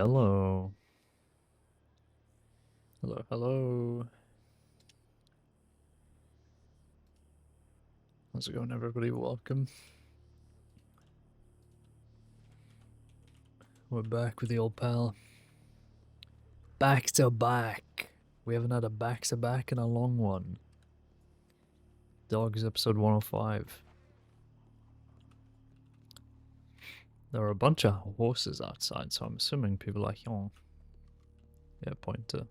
Hello. Hello, hello. How's it going, everybody? Welcome. We're back with the old pal. Back to back. We haven't had a back to back in a long one. Dogs episode 105. There are a bunch of horses outside, so I'm assuming people are like, oh. Yeah, pointer.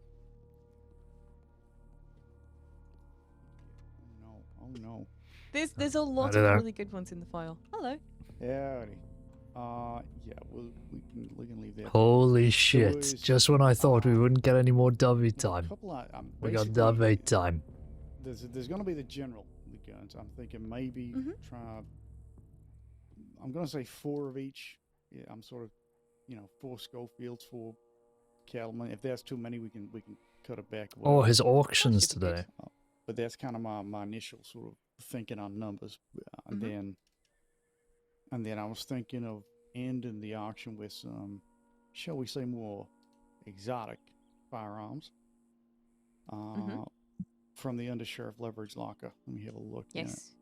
Oh no. There's a lot of really good ones in the file. Hello. Howdy. Yeah, we can leave that. Holy shit. Just when I thought we wouldn't get any more W time. We got W time. There's gonna be the general, the guns. I'm thinking maybe try, I'm gonna say 4 of each. Yeah, I'm sort of, 4 Schofields, 4 cattlemen. If that's too many, we can cut it back. Oh, his auctions today. But that's kind of my initial sort of thinking on numbers. And then I was thinking of ending the auction with some, shall we say, more exotic firearms from the undersheriff leverage locker. Let me have a look. Yes.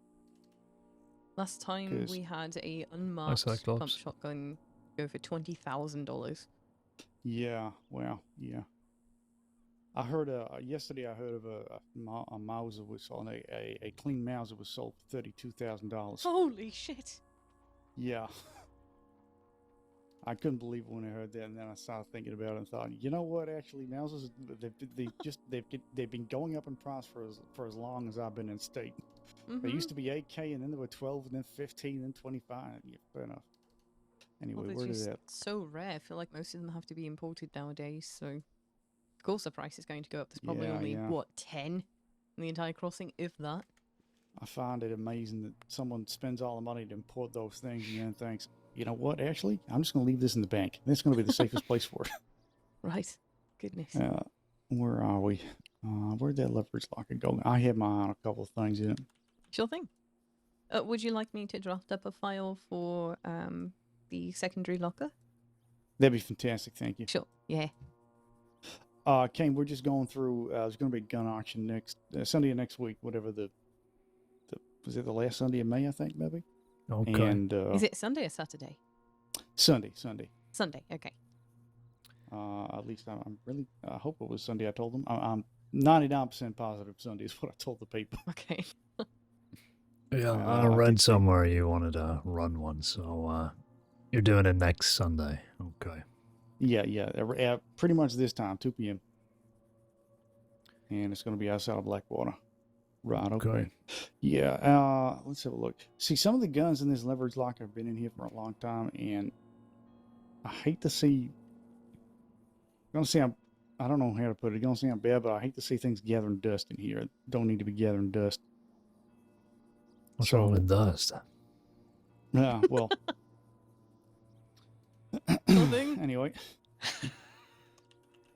Last time we had a unmarked pump shotgun go for $20,000. Yeah, well, yeah. I heard yesterday. I heard of a Mauser was sold. A clean Mauser was sold for $32,000. Holy shit! Yeah, I couldn't believe it when I heard that, and then I started thinking about it and thought, you know what? Actually, Mausers they've been going up in price for as long as I've been in state. They used to be 8K, and then there were 12, and then 15, and then 25. Yeah, fair enough. Anyway, where is that? So rare. I feel like most of them have to be imported nowadays, so of course the price is going to go up. There's probably only what 10 in the entire crossing, if that. I find it amazing that someone spends all the money to import those things and then thinks, you know what, actually, I'm just going to leave this in the bank. That's going to be the safest place for it. Right. Goodness. Where are we? Where'd that leverage locker go? I had my eye on a couple of things in it. Sure thing. Would you like me to draft up a file for the secondary locker? That'd be fantastic, thank you. Sure, yeah. Caine, we're just going through, there's going to be a gun auction next Sunday of next week, whatever was it the last Sunday of May, I think, maybe? Okay. And, is it Sunday or Saturday? Sunday. Sunday, okay. At least I hope it was Sunday. I told them. I'm 99% positive Sunday is what I told the people. Okay. Yeah, I read somewhere you wanted to run one, so you're doing it next Sunday. Okay. Yeah. Pretty much this time, 2 p.m. And it's going to be outside of Blackwater. Right, okay. Yeah, let's have a look. See, some of the guns in this leverage locker have been in here for a long time, and I hate to see... I don't know how to put it. It's going to sound bad, but I hate to see things gathering dust in here. Don't need to be gathering dust. What's wrong with dust? Yeah, well... Nothing. Anyway...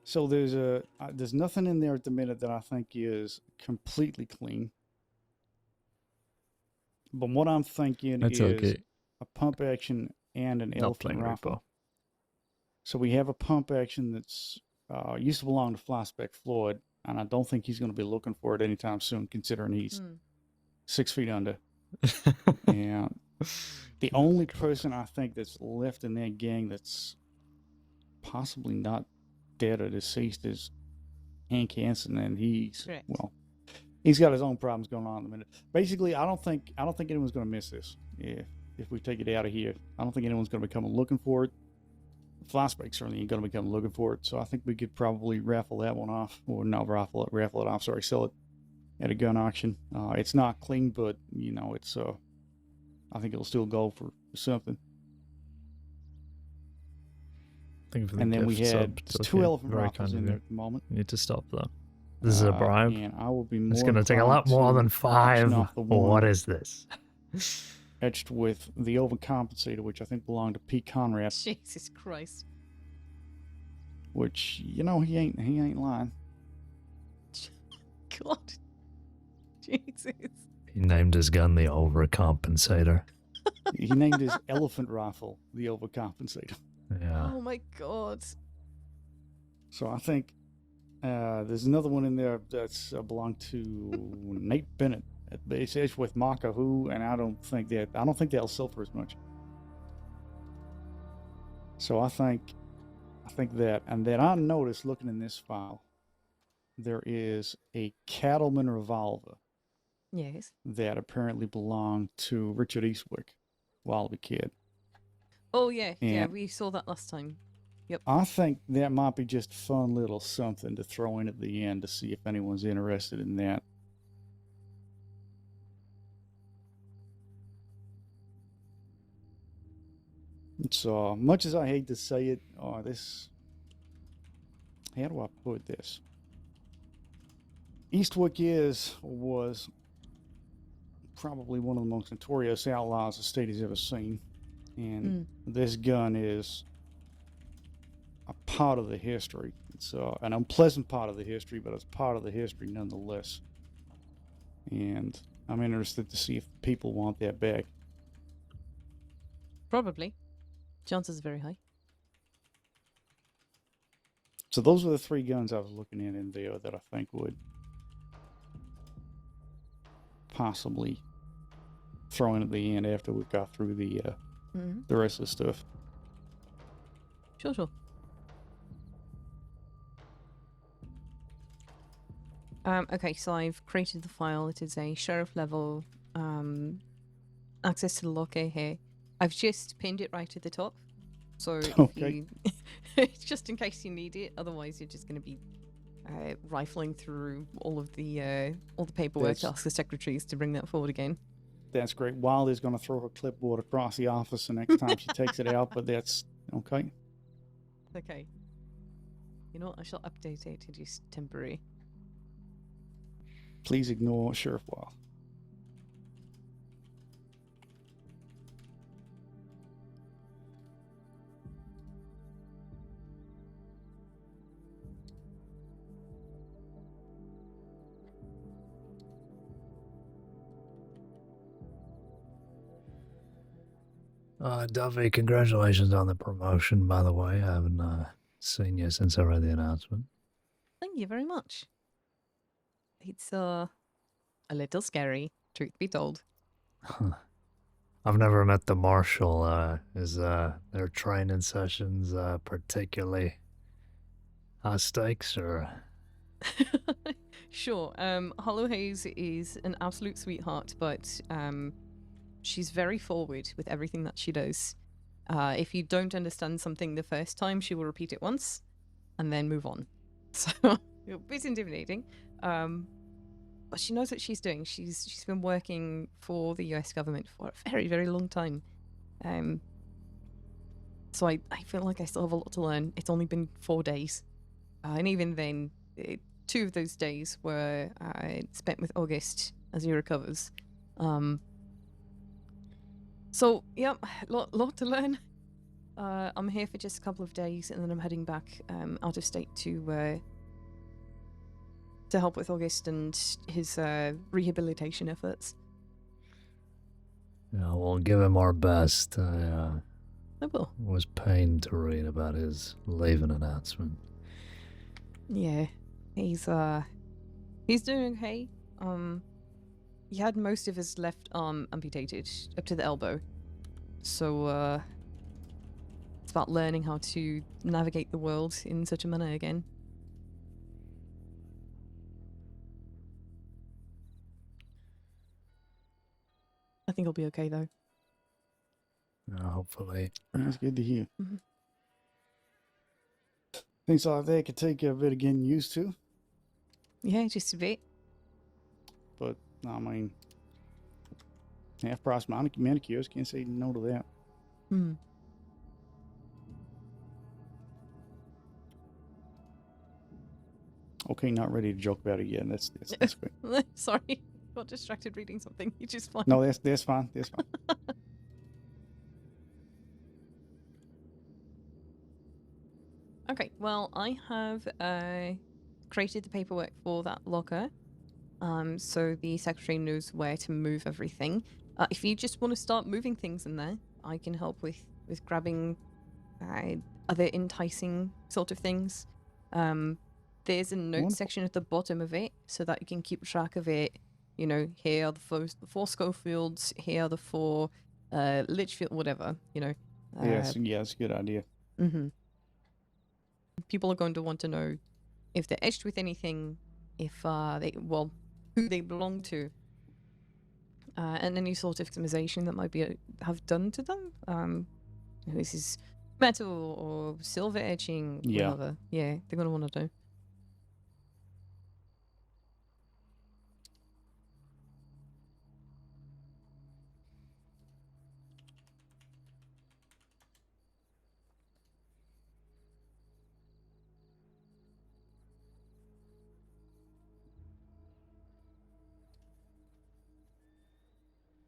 So there's nothing in there at the minute that I think is completely clean. But what I'm thinking is a pump action and an elephant rifle. So we have a pump action that's used to belong to Flyspec Floyd, and I don't think he's going to be looking for it anytime soon, considering he's 6 feet under. And the only person I think that's left in that gang that's possibly not dead or deceased is Hank Hansen, and he's he's got his own problems going on in a minute. Basically, I don't think anyone's going to miss this if we take it out of here. I don't think anyone's going to be coming looking for it. Flyspec certainly ain't going to be coming looking for it, so I think we could probably raffle that one off, or not raffle it off. Sorry, sell it at a gun auction. It's not clean, but it's I think it'll still go for something. And then we had 2 elephant rifles in there at the moment. You need to stop that. This is a bribe. And I will be more. It's going to take a lot more than 5. What is this? Etched with the overcompensator, which I think belonged to Pete Conrad. Jesus Christ. Which he ain't lying. God. Jesus. He named his gun the overcompensator. He named his elephant rifle the overcompensator. Yeah. Oh my God. So I think there's another one in there that's belonged to Nate Bennett at Base Edge with Maka Who, and I don't think they'll sell for as much. So I think that, and then I noticed looking in this file, there is a Cattleman revolver. Yes. That apparently belonged to Richard Eastwick, WildRP kid. Oh yeah, yeah, we saw that last time. Yep. I think that might be just a fun little something to throw in at the end to see if anyone's interested in that. So much as I hate to say it, how do I put this? Eastwick was probably one of the most notorious outlaws the state has ever seen. And this gun is a part of the history. It's an unpleasant part of the history, but it's part of the history nonetheless. And I'm interested to see if people want that back. Probably. Chances are very high. So those are the 3 guns I was looking at in there that I think would possibly throw in at the end after we got through the rest of the stuff. Sure. Okay, so I've created the file. It is a sheriff level access to the locker here. I've just pinned it right at the top. So okay. Just in case you need it. Otherwise you're just going to be rifling through all the paperwork to ask the secretaries to bring that forward again. That's great. Wild is going to throw her clipboard across the office the next time she takes it out, but that's okay. Okay. You know what? I shall update it to just temporary. Please ignore Sheriff Wild. Duffy, congratulations on the promotion, by the way. I haven't seen you since I read the announcement. Thank you very much. It's a little scary, truth be told. I've never met the marshal. Is their training sessions particularly high stakes, or? Sure. Hollow Haze is an absolute sweetheart, but she's very forward with everything that she does. If you don't understand something the first time, she will repeat it once and then move on. So a bit intimidating. But she knows what she's doing. She's been working for the US government for a very, very long time. So I feel like I still have a lot to learn. It's only been 4 days. And even then, 2 of those days were spent with August as he recovers. So, yep, lot to learn. I'm here for just a couple of days, and then I'm heading back out of state to help with August and his rehabilitation efforts. Yeah, we'll give him our best. I will. Was pained to read about his leaving announcement. Yeah, he's doing okay. He had most of his left arm amputated up to the elbow, so it's about learning how to navigate the world in such a manner again. I think he'll be okay though. Hopefully. That's good to hear. Mm-hmm. Things like that could take a bit of getting used to. Yeah, just a bit. But, I mean, half-price manicures, can't say no to that. Hmm. Okay, not ready to joke about it yet. That's good. Sorry, got distracted reading something. You just fine. No, that's fine. That's fine. Okay, well, I have created the paperwork for that locker, so the secretary knows where to move everything. If you just want to start moving things in there, I can help with grabbing other enticing sort of things. There's a note section at the bottom of it so that you can keep track of it. You know, here are the four Schofields, here are the 4 Litchfield, whatever, you know. Yes, it's a good idea. Mm-hmm. People are going to want to know if they're etched with anything, if who they belong to, and any sort of customization that might have done to them. This is metal or silver etching, whatever. Yeah, they're going to want to know.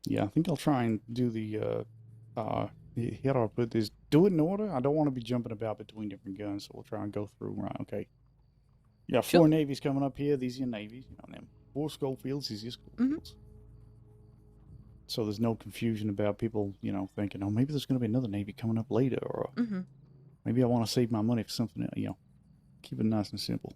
Yeah, I think I'll try and do the here I'll put this. Do it in order. I don't want to be jumping about between different guns, so we'll try and go through. Right, okay. Yeah, 4 navies coming up here. These are your navies. You know them. 4 Schofields. These are your Schofields. So there's no confusion about people, you know, thinking, oh, maybe there's going to be another navy coming up later, or maybe I want to save my money for something else. You know, keep it nice and simple.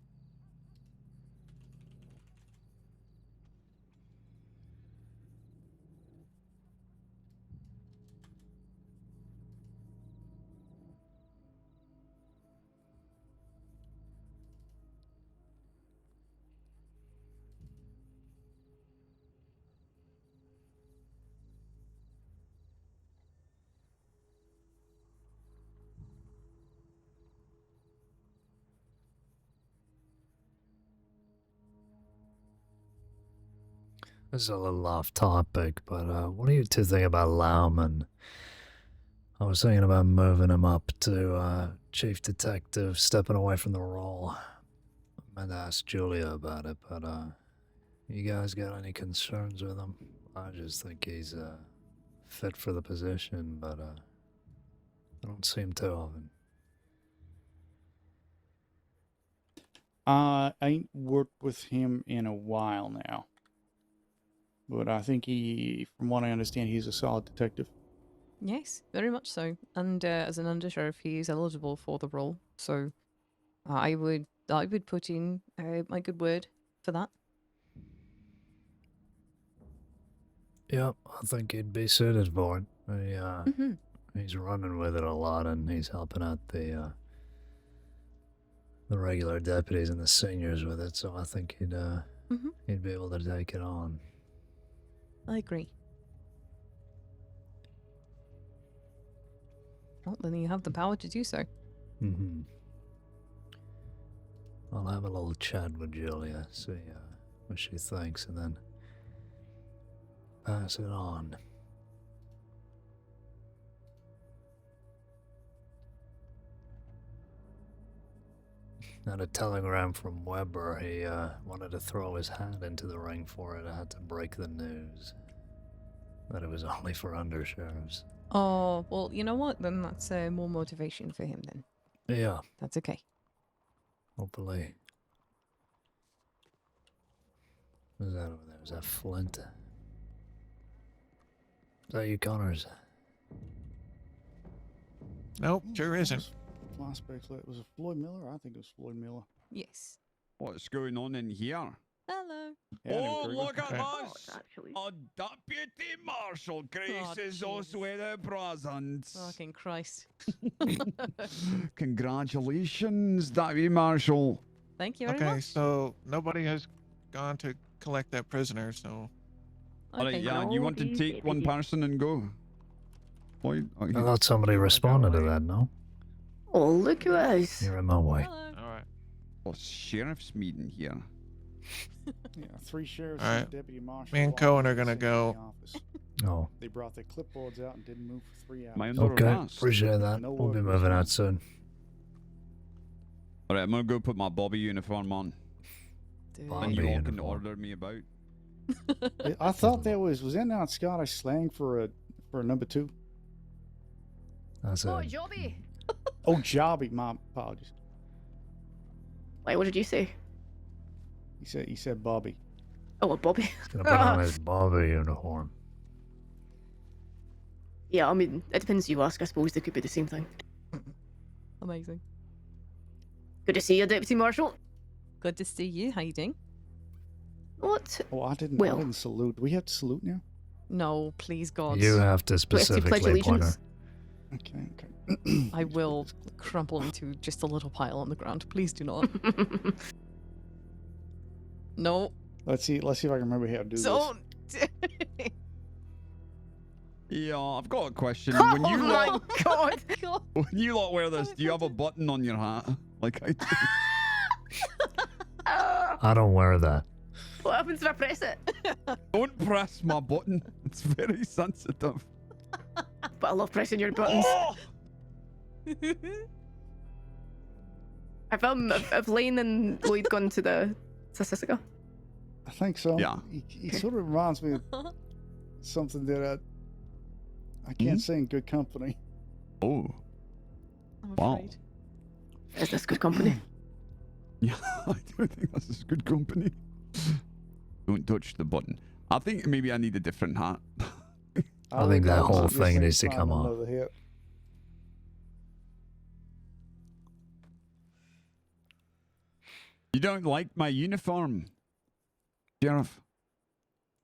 This is a little off topic, but what do you two think about Lauman? I was thinking about moving him up to chief detective, stepping away from the role. I meant to ask Julia about it, but you guys got any concerns with him? I just think he's fit for the position, but I don't see him too often. I ain't worked with him in a while now. But I think from what I understand, he's a solid detective. Yes, very much so. And as an undersheriff, he is eligible for the role. So I would put in my good word for that. Yep, I think he'd be suited for it. He's running with it a lot, and he's helping out the regular deputies and the seniors with it. So I think he'd be able to take it on. I agree. Well, then you have the power to do so. I'll have a little chat with Julia, see what she thinks, and then pass it on. Got a telegram from Weber. He wanted to throw his hat into the ring for it. I had to break the news that it was only for undersheriffs. Oh, well, you know what? Then that's more motivation for him then. Yeah. That's okay. Hopefully. What's that over there? Is that Flint? Is that you, Connors? Nope, sure isn't. Was it Floyd Miller? I think it was Floyd Miller. Yes. What's going on in here? Hello. Yeah, Look at Okay. us! A deputy marshal graces us with a present. Fucking Christ. Congratulations, deputy marshal. Thank you very Okay, much. so nobody has gone to collect that prisoner, so... Alright, yeah, you want to take one person and go? Lloyd? I thought somebody responded to that, no? Oh, look who it is. You're in my way. Alright. Oh, sheriff's meeting here. Yeah, 3 sheriffs All and right. a deputy marshal. Me and walked Cohen are into gonna the same go. office. Oh. They brought their clipboards out and didn't move for 3 hours. Am I under Okay, arrest? appreciate that. No We'll be worries, moving man. out soon. Alright, I'm gonna go put my Bobby uniform on. Dude. Bobby And you all can uniform. order me about. I thought was that not Scottish slang for a number 2? That's Oh, it. Jobby. Oh, jobby. My apologies. Wait, what did you say? He said Bobby. Oh, a Bobby. He's gonna put on his Bobby uniform. Yeah, I mean, it depends who you ask. I suppose they could be the same thing. Amazing. Good to see you, Deputy Marshal. Good to see you. How you doing? What? Oh, I didn't salute. Do we have to salute now? No, please, God. You have to We have to pledge specifically point her. allegiance. Okay. I will crumple into just a little pile on the ground. Please do not. No. Let's see if I can remember how to do this. Don't. Yeah, I've got a question. Oh When you my lot, god! when you lot wear this, do you have a button on your hat like I do? I don't wear that. What happens if I press it? Don't press my button. It's very sensitive. But I love pressing your buttons. Oh! Have Lane and Lloyd gone to the Sassica? I think so. Yeah. He sort of reminds me of something that I can't say in good company. Oh. I'm Wow. afraid. Is this good company? Yeah, I do think this is good company. Don't touch the button. I think maybe I need a different hat. I think that whole Just thing like needs to find come off. another hat. You don't like my uniform, Sheriff?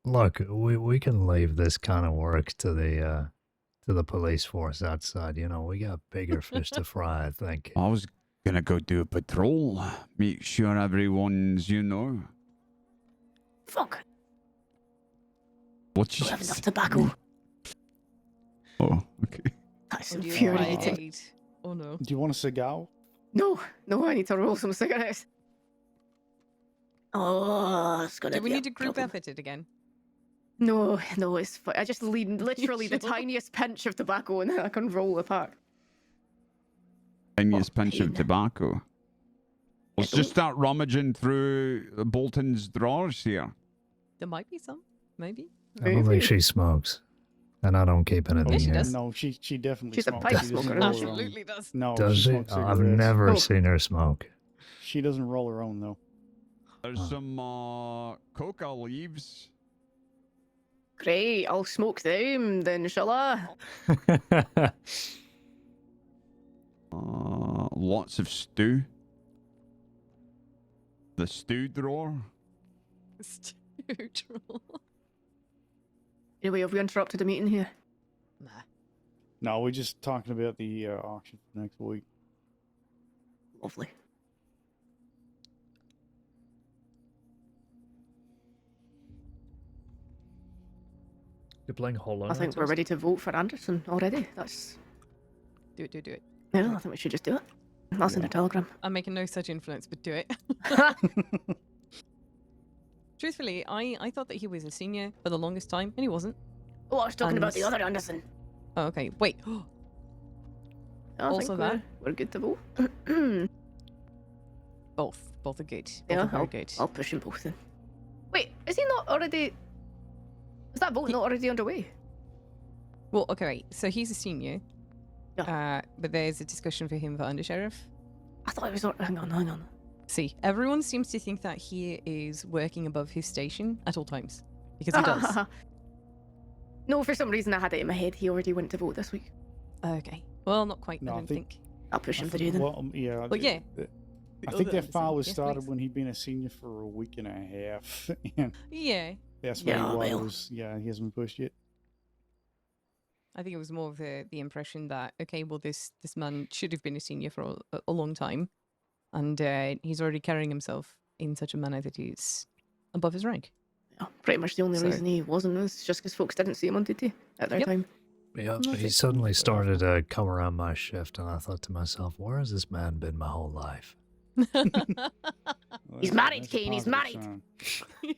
Look, we can leave this kind of work to the police force outside. You know, we got bigger fish to fry, I think. I was gonna go do a patrol. Make sure everyone's, Fuck. What you Don't have enough say? tobacco. Oh, okay. That's Oh, dear, infuriating. right. Oh no. Do you want a cigar? No, I need to roll some cigarettes. Oh, it's gonna Do we be a need to group problem. effort it again? No, it's fine. I just leave literally the Sure. tiniest pinch of tobacco and then I can roll the pack. Tiniest What pinch of pain. tobacco. Let's Yeah, just start rummaging through Bolton's drawers here. There might be some. Maybe. I don't think she smokes. And I don't keep anything Yeah, she here. does. No, she definitely She's a smokes. pipe She doesn't smoker, roll isn't her own. Absolutely does. No, Does she? smokes I've cigarettes. never Oh. seen her smoke. She doesn't roll her own though. There's Huh. some coca leaves. Great, I'll smoke them then, shall I? Lots of stew. The stew drawer. Neutral. Anyway, have we interrupted the meeting here? Nah. No, we're just talking about the auction for next week. Lovely. You're playing Hollow I think we're ready to vote for Anderson already. That's... Do it. Yeah, I think we should just do it. I'll send a telegram. I'm making no such influence, but do it. Truthfully, I thought that he was a senior for the longest time, and he wasn't. Oh, I was talking about the And- other Anderson. Oh, okay. Wait. I Also think that? we're good to vote. Both are good. Both Yeah, are very good. I'll push them both in. Wait, is he not already... Is that vote not already underway? Well, okay, right. So he's a senior. Yeah. But there's a discussion for him for undersheriff. I thought it was... Hang on. See, everyone seems to think that he is working above his station at all times. Because he does. No, for some reason I had it in my head. He already went to vote this week. Okay. Well, not quite, No, I I don't think- think. I'll push him to do then. Well, yeah. Well, yeah. I The think other that file was Anderson. Yes, started please. when he'd been a senior for a week and a half, and Yeah. that's Yeah, why well. he hasn't been pushed yet. I think it was more of the impression that, okay, well, this man should have been a senior for a long time. And he's already carrying himself in such a manner that he's above his rank. Yeah, pretty much the only So- reason he wasn't was just because folks didn't see him on duty at their Yep. time. Yeah, No, he it's- suddenly started to come around my shift, and I thought to myself, where has this man been my whole life? Well, He's that's a- married, that's a Caine, he's positive married. sign.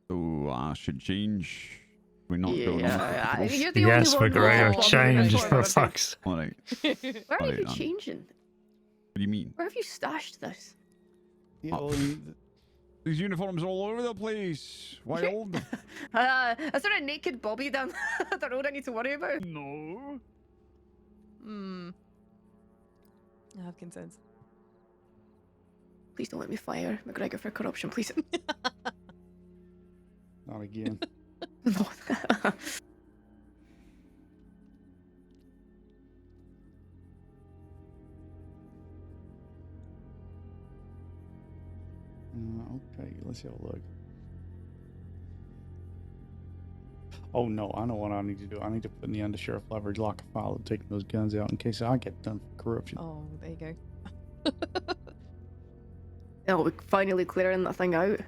So I should change. We're not doing Yeah, that. you're the Yes, only one McGregor, who's change bothered for with it. fuck's. All right. Where are you Alright, then. changing? What do you mean? Where have you stashed this? Yeah, well, I mean, These uniforms all over the place. Wild. Is there a naked Bobby down the road I need to worry about? No. Hmm. I have concerns. Please don't let me fire McGregor for corruption, please. not again. No. Okay, let's have a look. Oh no, I know what I need to do. I need to put in the undersheriff leverage lock a file and taking those guns out in case I get done for corruption. Oh, there you go. Oh, we're finally clearing that thing out.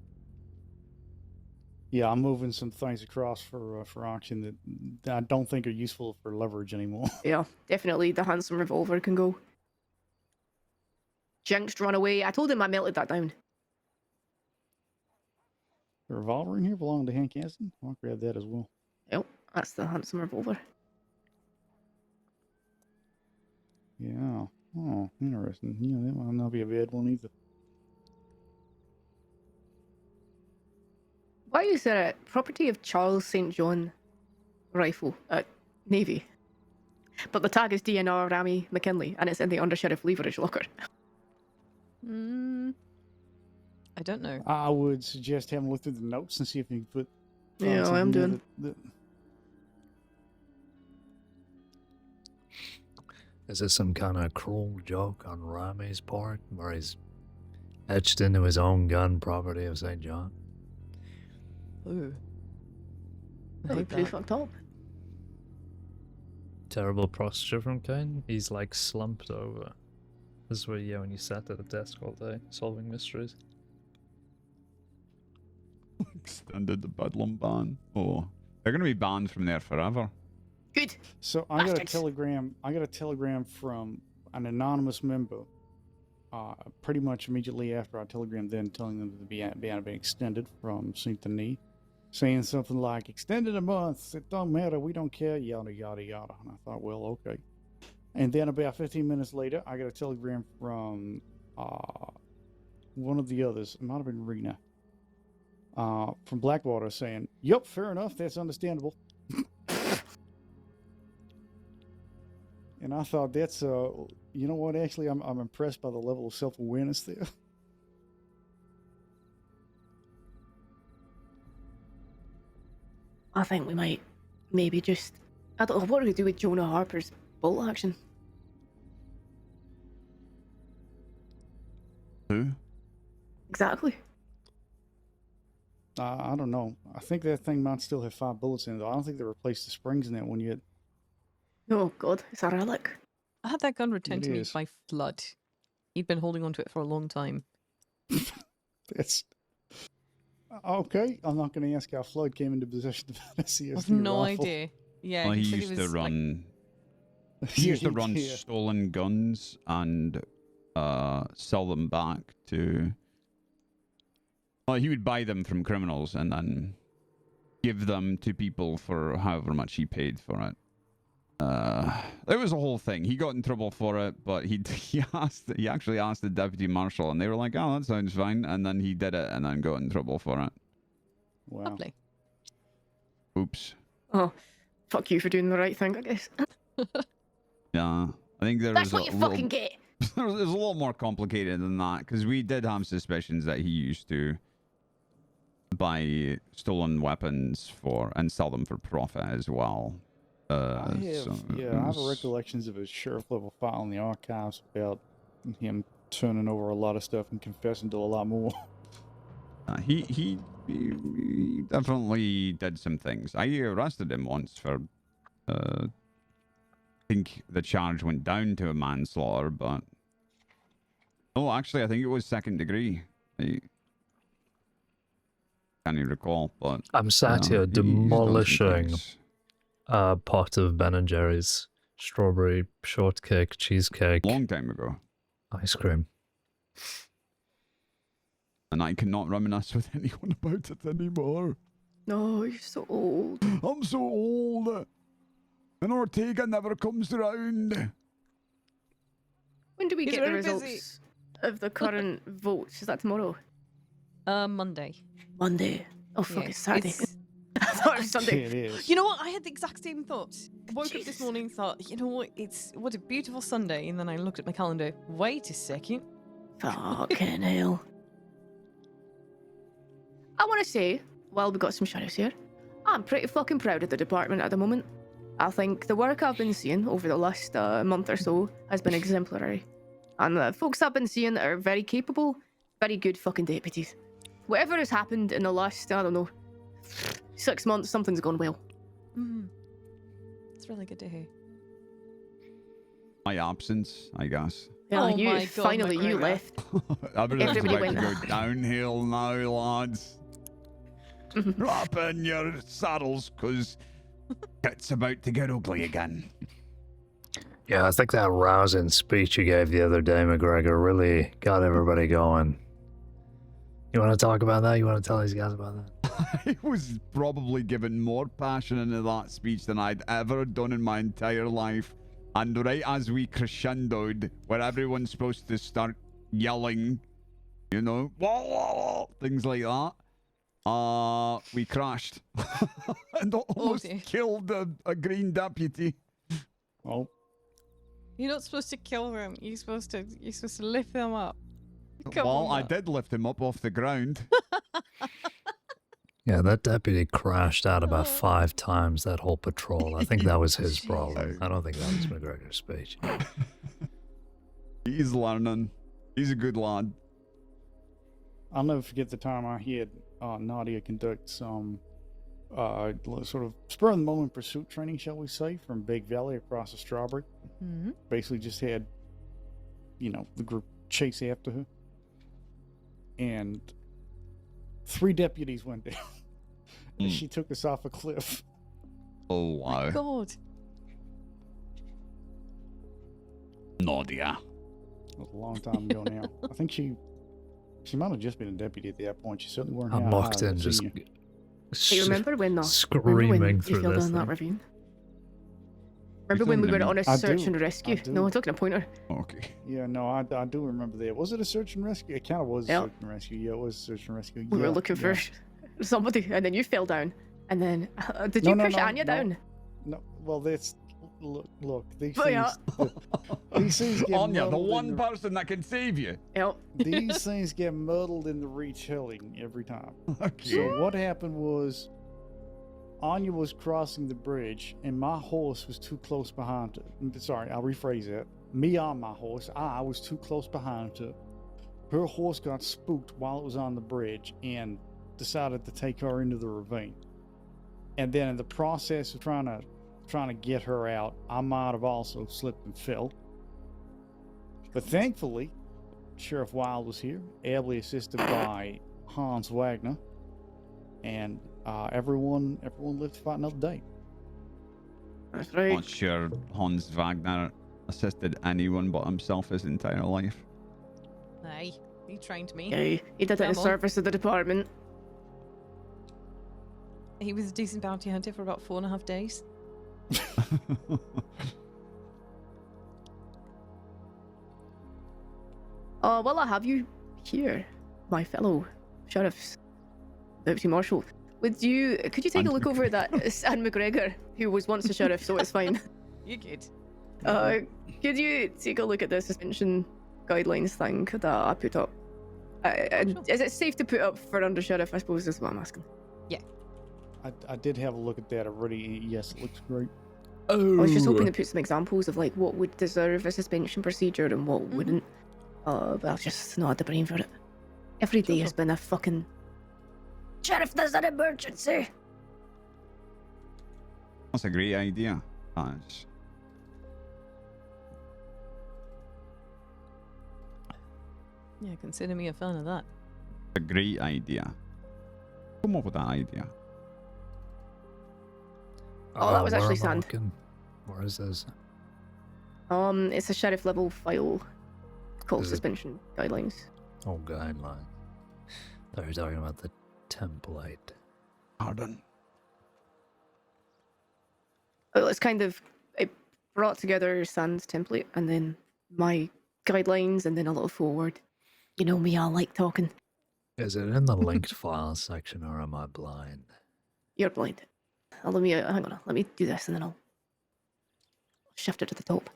Yeah, I'm moving some things across for auction that I don't think are useful for leverage anymore. Yeah, definitely the handsome revolver can go. Jinxed run away. I told him I melted that down. The revolver in here belonged to Hank Hansen. I'll grab that as well. Yep, that's the handsome revolver. Yeah. Oh, interesting. Yeah, that might not be a bad one either. Why is there a property of Charles St. John rifle at Navy? But the tag is DNR Rami McKinley and it's in the undersheriff leverage locker. I don't know. I would suggest having a look through the notes and see if you can put. Yeah, I am doing. Is this some kind of cruel joke on Rami's part, where he's etched into his own gun property of St. John? Ooh. That'd be pretty fucked up. Terrible posture from Caine. He's like slumped over. This is where when you sat at a desk all day solving mysteries. Extended the Bedlam ban. Oh, they're gonna be banned from there forever. Good. So I got a telegram. I got a telegram from an anonymous member. Pretty much immediately after our telegram, then telling them that the ban had been extended from Saint Denis, saying something like "extended a month. It don't matter. We don't care." Yada yada yada. And I thought, well, okay. And then about 15 minutes later, I got a telegram from one of the others. It might have been Rena. From Blackwater saying, "Yep, fair enough. That's understandable." And I thought that's you know what? Actually, I'm impressed by the level of self-awareness there. I think we might maybe just. I don't know. What do we do with Jonah Harper's bolt action? Who? Exactly. I don't know. I think that thing might still have 5 bullets in it. I don't think they replaced the springs in that one yet. Oh God, it's a relic. I had that gun returned It to me is. by Flood. He'd been holding onto it for a long time. That's okay. I'm not going to ask how Flood came into possession of that CSD I've no rifle. idea. Yeah, Well, he said used to was, like, run. He used to run Yeah. stolen guns and sell them back to. Well, he would buy them from criminals and then give them to people for however much he paid for it. It was a whole thing. He got in trouble for it, but he actually asked the deputy marshal, and they were like, "Oh, that sounds fine." And then he did it, and then got in trouble for it. Wow. Lovely. Oops. Oh, fuck you for doing the right thing, I guess. Yeah, I think there That's was what a you little. fucking get. It was a lot more complicated than that, because we did have suspicions that he used to buy stolen weapons and sell them for profit as well. I have, so yeah, it I have was- recollections of a sheriff level file in the archives about him turning over a lot of stuff and confessing to a lot more. He definitely did some things. I arrested him once for, I think the charge went down to a manslaughter, but oh, actually, I think it was 2nd degree. I can't even recall, but I'm sat yeah, here he's done some demolishing things. a pot of Ben & Jerry's strawberry shortcake cheesecake Long time ago, ice cream. and I cannot reminisce with anyone about it anymore. No, you're so old. I'm so old, and Ortega never comes around. When do we He's get the very results busy. of the current votes? Is that tomorrow? Monday. Monday. Oh fuck, Yeah, it's Saturday. it's- I thought it was Sunday. It is. You know what? I had the exact same thought. Woke up Jesus. this morning, thought, you know what? What a beautiful Sunday, and then I looked at my calendar. Wait a second. Fucking hell. I want to say, while we got some sheriffs here, I'm pretty fucking proud of the department at the moment. I think the work I've been seeing over the last month or so has been exemplary. And the folks I've been seeing that are very capable, very good fucking deputies. Whatever has happened in the last, I don't know, 6 months, something's gone well. It's really good to hear. My absence, I guess. Yeah, Oh you my God, finally you McGregor. left. Everything's Everybody about to went. go downhill now, lads. Drop in your saddles, because it's about to get ugly again. Yeah, I think that rousing speech you gave the other day, McGregor, really got everybody going. You want to talk about that? You want to tell these guys about that? I was probably given more passion into that speech than I'd ever done in my entire life. And right as we crescendoed, where everyone's supposed to start yelling, you know, wah, wah, wah, things like that, we crashed and almost killed a green deputy. Oh, You're not supposed to kill them. You're supposed to lift them up. Come Well, on, I did lift him up off the ground. Yeah, that deputy crashed out about 5 times that whole patrol. I think that was his problem. I don't think that was McGregor's speech. He's learning. He's a good lad. I'll never forget the time I had Nadia conduct some sort of spur of the moment pursuit training, shall we say, from Big Valley across the Strawberry. Mm-hmm. Basically just had, the group chase after her. And 3 deputies went down. And she took us off a cliff. Oh, wow. God. Nadia. It was a long time ago now. I think she might have just been a deputy at that point. She certainly weren't. I'm locked in, just Hey, remember when screaming you through fell this down that thing. ravine? Remember when we were on a I search do. and rescue? I do. No, I'm talking a pointer. Okay. Yeah, no, I do remember that. Was it a search and rescue? It kind of was a Yep. search and rescue. Yeah, it was a search and rescue. We were Yeah, looking yeah. for somebody, and then you fell down. And then, did you push Anya down? No, well, that's look. These Well, yeah. things, these things get Anya, the muddled in one person that can save you. Yep. These things get muddled in the retelling every time. Okay. So what happened was, Anya was crossing the bridge, and my horse was too close behind her. Sorry, I'll rephrase that. Me on my horse, I was too close behind her. Her horse got spooked while it was on the bridge and decided to take her into the ravine. And then in the process of trying to get her out, I might have also slipped and fell. But thankfully, Sheriff Wild was here, ably assisted by Hans Wagner, and everyone lived to fight another day. That's right. Not sure Hans Wagner assisted anyone but himself his entire life. Hey, he trained me. Yeah, he did it in Come on. service of the department. He was a decent bounty hunter for about 4.5 days. Well, I have you here, my fellow sheriffs, deputy marshal. Could you take a look over that San McGregor, who was once a sheriff, so it's fine. You're good. Could you take a look at the suspension guidelines thing that I put up? Sure. Is it safe to put up for under sheriff? I suppose is what I'm asking. I did have a look at that already. Yes, it looks great. I was just hoping to put some examples of like what would deserve a suspension procedure and what wouldn't. But I've just not had the brain for it. Every day has been a fucking sheriff. There's an emergency. That's a great idea. That's... Yeah, consider me a fan of that. a great idea. Come up with that idea. Oh, that was where actually am I sand. looking? Where is this? It's a sheriff level file called Is it- suspension guidelines. Oh, guideline. Thought you were talking about the template. Pardon. Well, it's kind of I brought together Sand's template and then my guidelines and then a little forward. You know me, I like talking. Is it in the linked files section or am I blind? You're blind. Let me hang on. Let me do this and then I'll shift it to the top.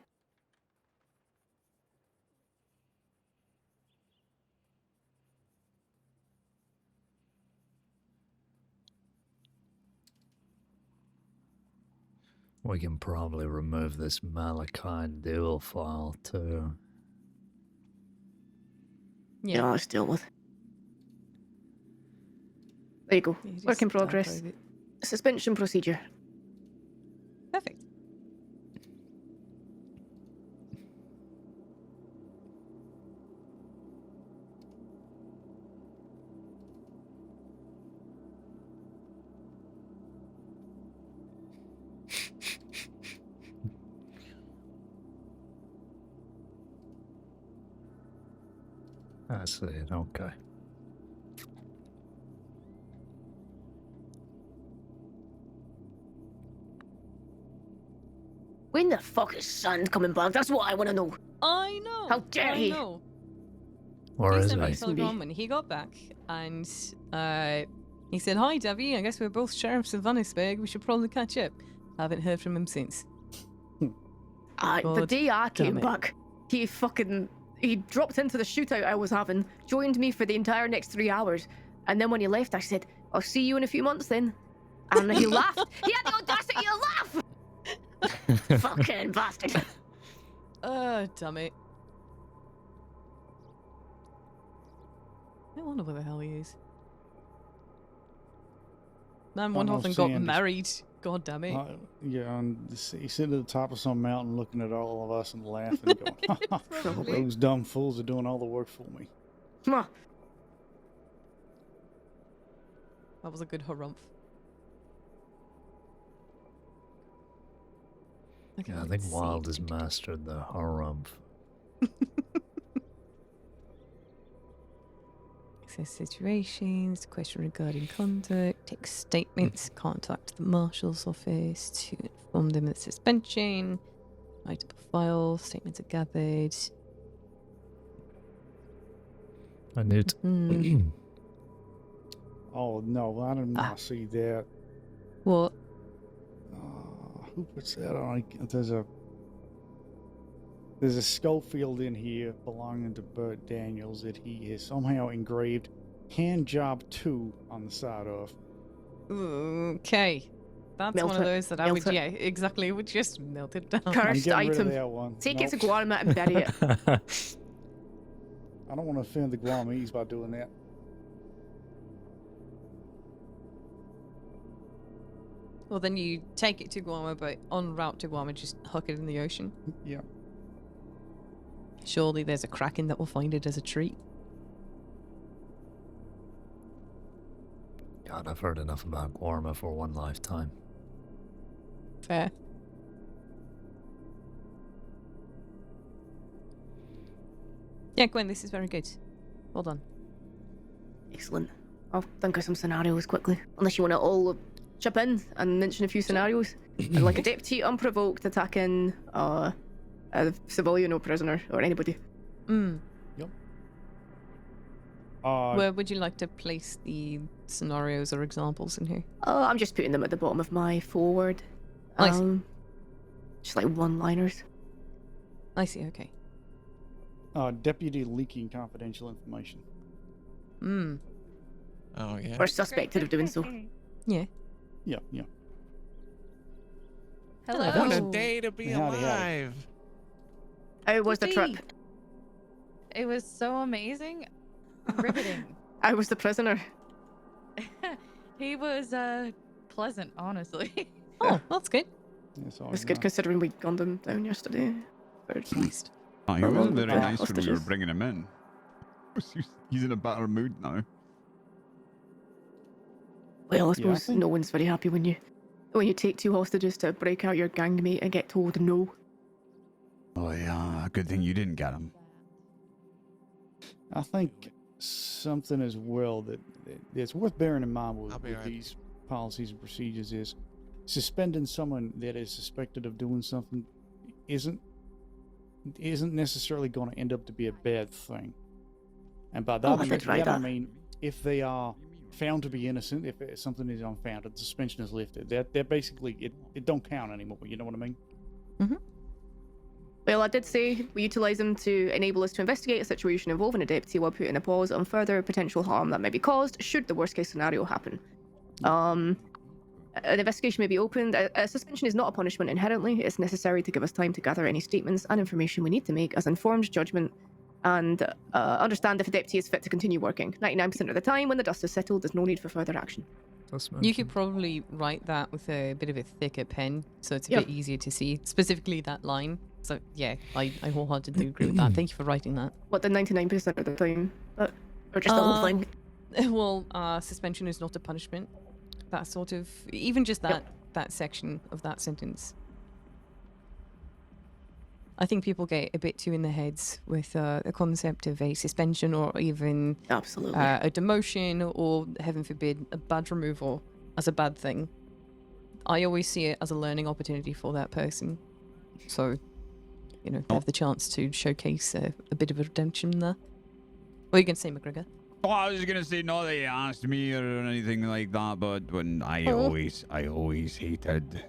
We can probably remove this Malachite dual file too. Yeah, let's deal with. There you go. You just Work in progress. archive it. Suspension procedure. Perfect. I see it, okay. When the fuck is Sand coming back? That's what I want to know. I know. How dare he? know. Or He is sent me a it? telegram when he got back, and he said, "Hi, Debbie. I guess we're both sheriffs of Vannisburg. We should probably catch up." Haven't heard from him since. The God day I came damn it. back, he dropped into the shootout I was having, joined me for the entire next 3 hours, and then when he left, I said, "I'll see you in a few months then." And he laughed. He had the audacity to laugh! Fucking bastard. Damn it. I wonder where the hell he is. Man went off and got married. God damn it. Yeah, and he's sitting at the top of some mountain looking at all of us and laughing, going, "Those dumb fools are doing all the work for me." Mwah. That was a good harumph. Okay, Yeah, I think let's see. Wild has mastered the harumph. Access situations, question regarding conduct, take statements, contact the marshal's office to inform them of the suspension, write up a file, statements are gathered. I need. Oh, no, I didn't want to see that. What? Who puts that on? There's a Schofield in here belonging to Burt Daniels that he has somehow engraved "Hand Job 2" on the side of. Okay. That's Melt one of it. those that I Melt would, it. yeah, exactly, would just melt it down. I'm Cursed getting rid of item. that one. Take it to Nope. Guarmat and bury it. I don't want to offend the Guamese by doing that. Well, then you take it to Guam, but en route to Guam, just huck it in the ocean. Yeah. Surely there's a kraken that will find it as a treat. God, I've heard enough about Guarma for one lifetime. Fair. Yeah, Gwen, this is very good. Well done. Excellent. I'll think of some scenarios quickly. Unless you want to all chip in and mention a few scenarios. Like a deputy unprovoked attacking a civilian or prisoner or anybody. Yep. Where would you like to place the scenarios or examples in here? I'm just putting them at the bottom of my forward. I see. Just like one-liners. I see, okay. Deputy leaking confidential information. Oh, yeah. Or suspected of doing so. Yeah. Yeah, yeah. Hello. What a day to be Howdy, howdy. alive. How was the trip? It was so amazing. Riveting. I was the prisoner. He was pleasant, honestly. Oh, that's good. That's all It's good considering we gunned him down yesterday. Christ. Oh, he Or wasn't one very of the nice when we were hostages. bringing him in. He's in a better mood now. Well, I Yeah, I suppose think- no one's very happy when you take 2 hostages to break out your gangmate and get told no. Oh yeah, good thing you didn't get him. I think something as well that it's worth bearing in mind with, I'll be with right. these policies and procedures is suspending someone that is suspected of doing something isn't necessarily going to end up to be a bad thing. And by that, I did write I that. mean if they are found to be innocent, if something is unfounded, the suspension is lifted. That basically it don't count anymore. You know what I mean? Well, I did say we utilise them to enable us to investigate a situation involving a deputy while putting a pause on further potential harm that may be caused should the worst case scenario happen. An investigation may be opened. A suspension is not a punishment inherently. It's necessary to give us time to gather any statements and information we need to make as informed judgment And understand if a deputy is fit to continue working. 99% of the time, when the dust is settled, there's no need for further action. You could probably write that with a bit of a thicker pen, so it's a Yeah. bit easier to see, specifically that line. So yeah, I wholeheartedly agree with that. Thank you for writing that. What, the 99% of the time? Or just the whole thing? Well, suspension is not a punishment. That sort of, even just that section of that sentence. I think people get a bit too in their heads with the concept of a suspension or even Absolutely. a demotion or, heaven forbid, a badge removal as a bad thing. I always see it as a learning opportunity for that person. So, you know, they have the chance to showcase a bit of a redemption there. What are you going to say, McGregor? Oh, I was gonna say not that he asked me or anything like that, but when I always hated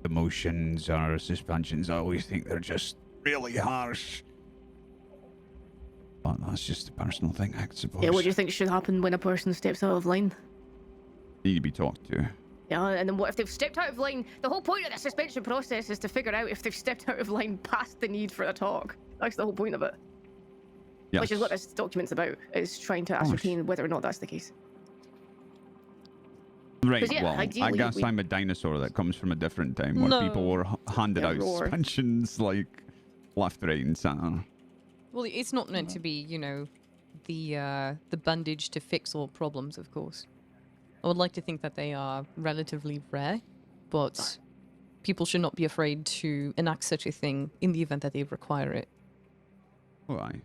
demotions or suspensions. I always think they're just really harsh. But that's just a personal thing, I suppose. Yeah, what do you think should happen when a person steps out of line? Need to be talked to. Yeah, and then what if they've stepped out of line? The whole point of the suspension process is to figure out if they've stepped out of line past the need for a talk. That's the whole point of it. Yes. Which is what this document's about, is trying to ascertain whether or not that's the case. Right, yeah, well, I guess I'm a dinosaur that comes from a different time where people were handed out suspensions like left, right, and center. Well, it's not meant to be, you know, the bandage to fix all problems, of course. I would like to think that they are relatively rare, but people should not be afraid to enact such a thing in the event that they require it. Right.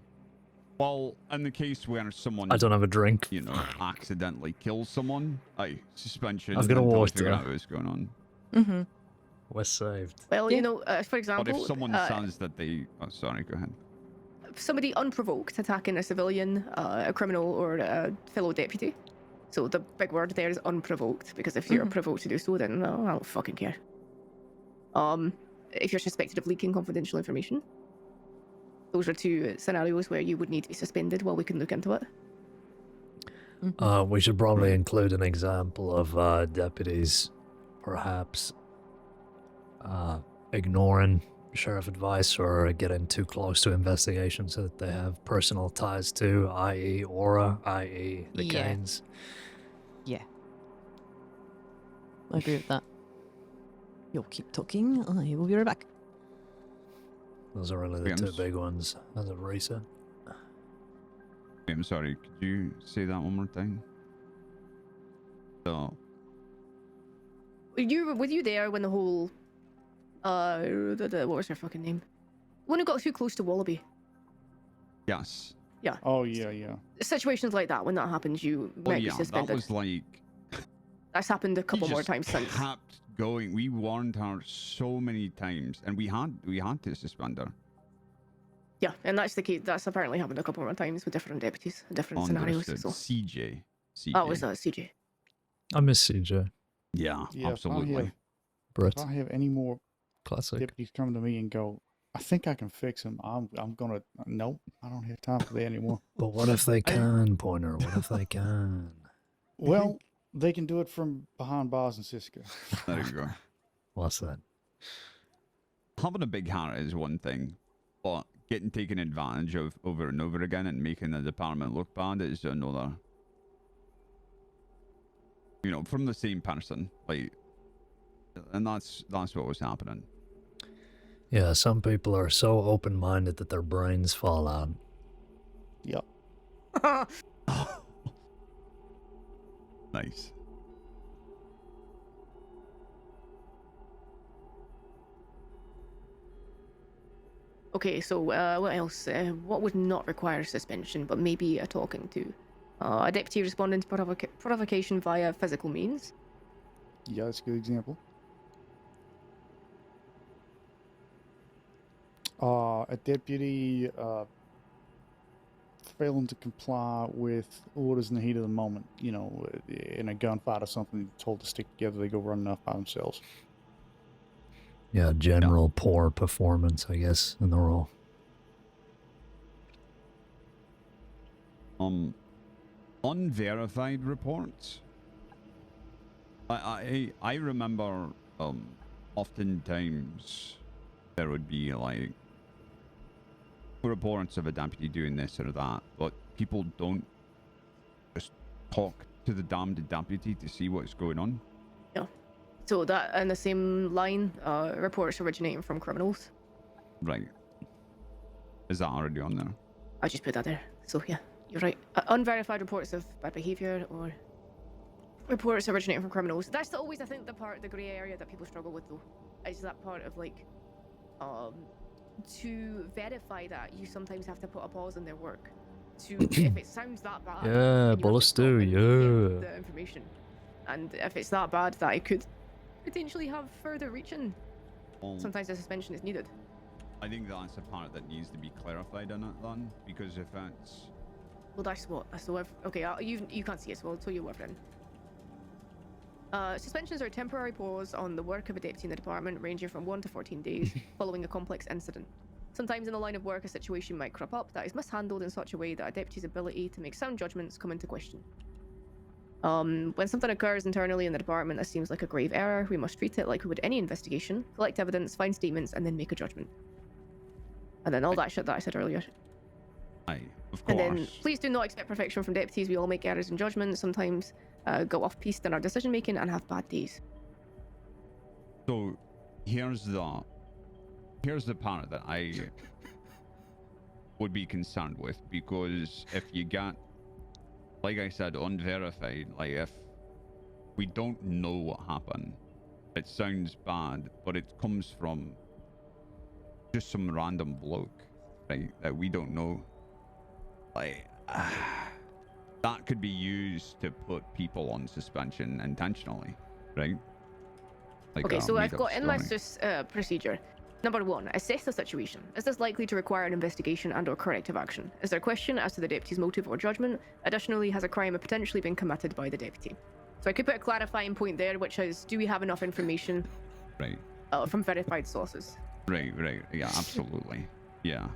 Well, in the case where someone, I don't have a drink. You know, accidentally kills someone, suspension. I've got a water. Figure out what's going on. Mm-hmm. We're saved. Well, you know, for example, but if someone says that they, oh, sorry, go ahead. Somebody unprovoked attacking a civilian, a criminal, or a fellow deputy. So the big word there is unprovoked, because if you're provoked to do so, then I don't fucking care. If you're suspected of leaking confidential information, those are two scenarios where you would need to be suspended while we can look into it. We should probably include an example of deputies perhaps ignoring sheriff advice or getting too close to investigations that they have personal ties to, i.e. Aura, i.e. the Caines. Yeah. I agree with that. You'll keep talking. I will be right back. Those are really the two big ones as of recent. I'm sorry, could you say that one more time? So, were you there when the whole what was her fucking name? One who got too close to Wallaby. Yes. Yeah. Oh yeah. Situations like that, when that happens, you might be suspended. That was like. That's happened a couple more times since. Kept going. We warned her so many times, and we had to suspend her. Yeah, and that's the case. That's apparently happened a couple more times with different deputies, different scenarios. So. CJ. Oh, was that CJ? I miss CJ. Yeah, absolutely. If I have any more classic deputies come to me and go, I think I can fix him, I'm gonna, nope, I don't have time for that anymore. But what if they can, Pointer? What if they can? Well, they can do it from behind bars in Cisco. There you go. What's that? Having a big heart is one thing, but getting taken advantage of over and over again and making the department look bad is another. You know, from the same person, like, and that's what was happening. Yeah, some people are so open-minded that their brains fall out. Yep. Nice. Okay, so what else? What would not require suspension, but maybe a talking to? A deputy responding to provocation via physical means. Yeah, that's a good example. A deputy failing to comply with orders in the heat of the moment, you know, in a gunfight or something, told to stick together, they go running off by themselves. Yeah, general poor performance, I guess, in the role. Unverified reports. I remember oftentimes there would be like reports of a deputy doing this or that, but people don't just talk to the damned deputy to see what's going on. Yeah. So that in the same line, reports originating from criminals. Right. Is that already on there? I just put that there. So yeah, you're right. Unverified reports of bad behaviour or reports originating from criminals. That's always, I think, the grey area that people struggle with, though. Is that part of like, to verify that you sometimes have to put a pause in their work. To if it sounds that bad, Yeah, bullets do. Yeah. The information, and if it's that bad that it could potentially have further reaching, sometimes a suspension is needed. I think that's a part that needs to be clarified in it then, because if it's... Well, that's what. So okay, you can't see it, so I'll tell you what then. Suspensions are a temporary pause on the work of a deputy in the department, ranging from 1 to 14 days, following a complex incident. Sometimes in the line of work, a situation might crop up that is mishandled in such a way that a deputy's ability to make sound judgments come into question. When something occurs internally in the department that seems like a grave error, we must treat it like we would any investigation, collect evidence, find statements, and then make a judgment. And then all that shit that I said earlier. Aye, of course. And then, please do not expect perfection from deputies. We all make errors in judgment, sometimes go off-piste in our decision-making and have bad days. So, here's the part that I would be concerned with, because if you get, like I said, unverified, like if we don't know what happened, it sounds bad, but it comes from just some random bloke, right, that we don't know. Like, that could be used to put people on suspension intentionally, right? Like okay, so I've made-up got in my story. procedure. Number 1, assess the situation. Is this likely to require an investigation and/or corrective action? Is there a question as to the deputy's motive or judgment? Additionally, has a crime potentially been committed by the deputy? So I could put a clarifying point there, which is, do we have enough information Right. From verified sources? Right, yeah, absolutely. Yeah.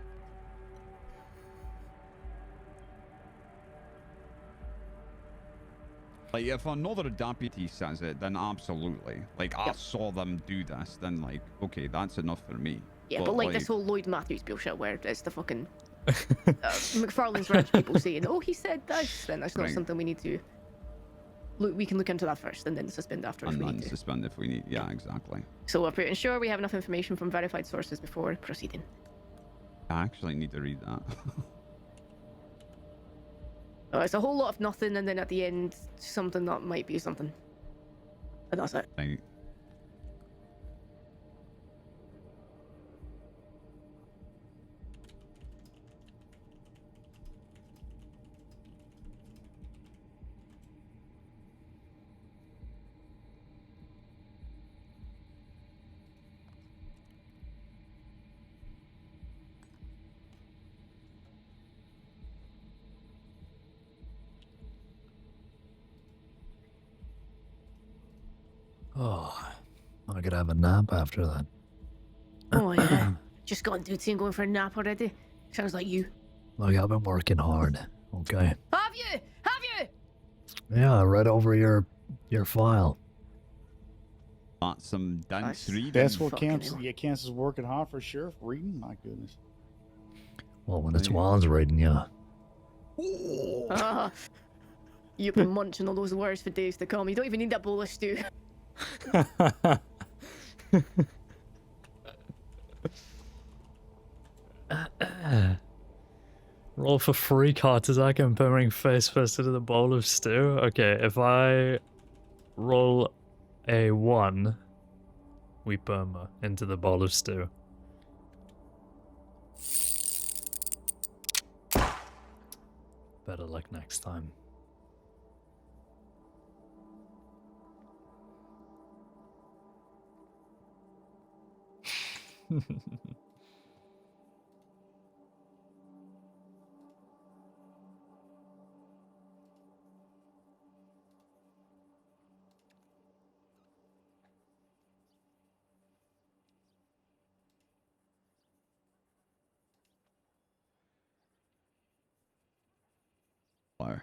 Like, if another deputy says it, then absolutely. Like, I saw them do this, then, like, okay, that's enough for me. Yeah, but like this whole Lloyd Matthews bullshit where it's the fucking McFarlane's Ranch people saying, oh, he said this, then that's not something we need to... Look, we can look into that first and then suspend after if we need to. Suspend if we need, yeah, exactly. So we're pretty sure we have enough information from verified sources before proceeding. I actually need to read that. It's a whole lot of nothing, and then at the end, something that might be something. And that's it. Right. Oh, I could have a nap after that. Oh, yeah. Just got on duty and going for a nap already. Sounds like you. Look, I've been working hard, okay? Have you? Have you? Yeah, I read over your file. That's some dense reading. That's what counts as working hard for sheriff reading. My goodness. Well, when it's Juan's reading, yeah. You've been munching all those words for days to come. You don't even need that bowl of stew. Roll for free cards as I comparing face first into the bowl of stew. Okay, if I roll a 1, we perma into the bowl of stew. Better luck next time.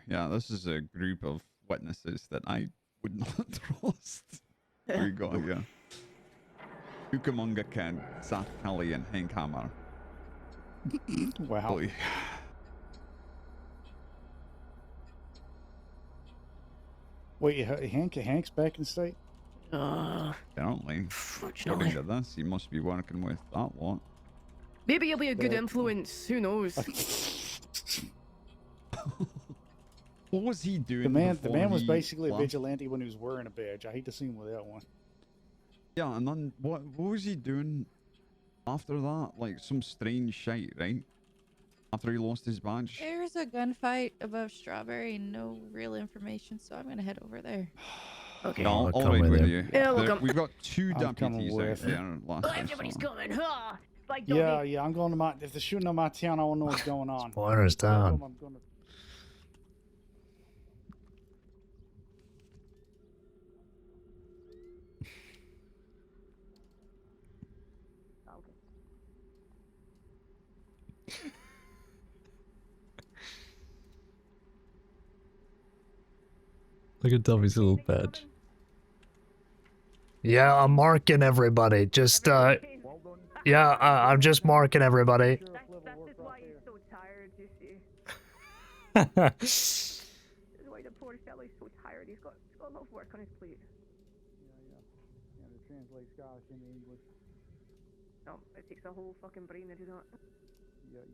Yeah, this is a group of witnesses that I would not trust. There you go, yeah. Cucamonga Kent, Seth Kelly, and Hank Hammer. Wow. Boy. Wait, Hank's back in state? Apparently. According to this, he must be working with that lot. Maybe he'll be a good influence. Who knows? What was he doing? The man was basically a vigilante when he was wearing a badge. I hate to see him without one. Yeah, and then what was he doing after that? Like some strange shite, right? After he lost his badge. There's a gunfight above Strawberry. No real information, so I'm gonna head over there. Okay. I'll come ride with with him. you. Yeah, we'll come. We've got 2 I'm coming deputies out with. there. Last I Everybody's saw. coming. Ha! Like Yeah, I'm going to my. If they're shooting on my town, I want to know what's going on. Spoilers down. I'm gonna... Look at Tommy's little badge. Yeah, I'm marking everybody. Just, yeah, I'm just marking everybody. That is why he's so tired, you see. This is why the poor fella's so tired. He's got a lot of work on his plate. Yeah, to translate Scottish into English. No, it takes a whole fucking brain to do that.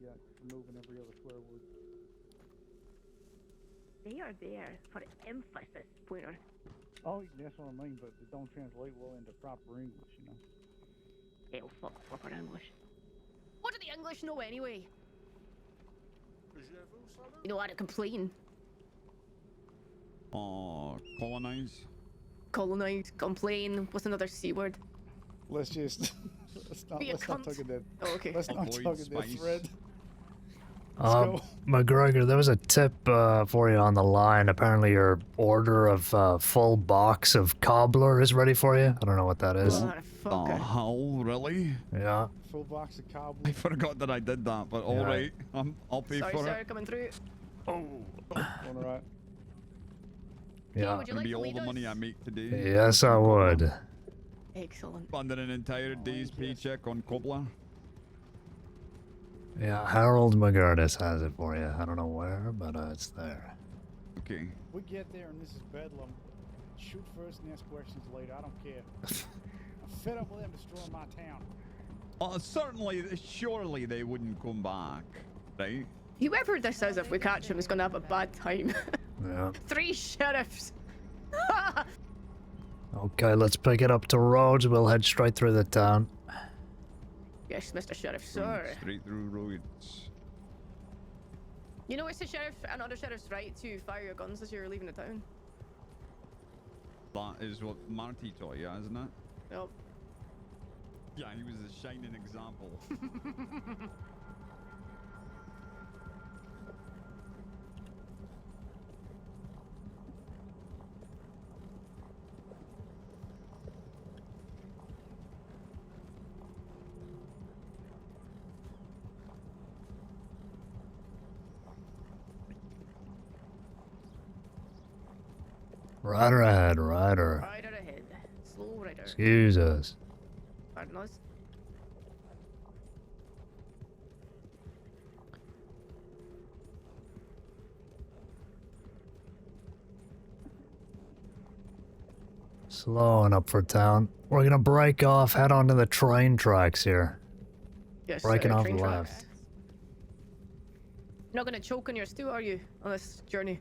Yeah, removing every other swear word. They are there for emphasis, Pointer. Oh, that's what I mean, but they don't translate well into proper English, you know. Hell, fuck proper English. What do the English know anyway? You know how to complain. Colonize. Colonize, complain. What's another C word? Let's just Be a let's not cunt. talk in that. Oh, okay. Let's not Avoid talk in that spice. thread. go. McGregor, there was a tip for you on the line. Apparently your order of full box of cobbler is ready for you. I don't know what that is. Oh, Oh, fucker. hell, really? Yeah. Full box of I cobbler. forgot that I did that, but Yeah. alright. I'll pay Sorry, for sir, it. coming through. Oh, Alright. Yeah. Would you gonna like be to all lead the us? money I make today. Yes, I would. Excellent. Spending an entire day's paycheck on cobbler. Yeah, Harold McGurtis has it for you. I don't know where, but it's there. Okay. We get there and this is bedlam. Shoot first and ask questions later. I don't care. I'm fed up with them destroying my town. Surely they wouldn't come back, right? Whoever this is, if we catch him, is going to have a bad time. Yeah. 3 sheriffs. Okay, let's pick it up to Rhodes. We'll head straight through the town. Yes, Mr. Sheriff, Going sir. straight through roads. You know it's the sheriff and other sheriff's right to fire your guns as you're leaving the town. That is what Marty taught you, isn't it? Yep. Yeah, he was a shining example. Rider ahead, rider. Rider ahead. Slow rider. Excuse us. Pardon us. Slowing up for town. We're gonna break off, head onto the train tracks here. Yes, Breaking off train left. tracks. You're not going to choke on your stew, are you, on this journey?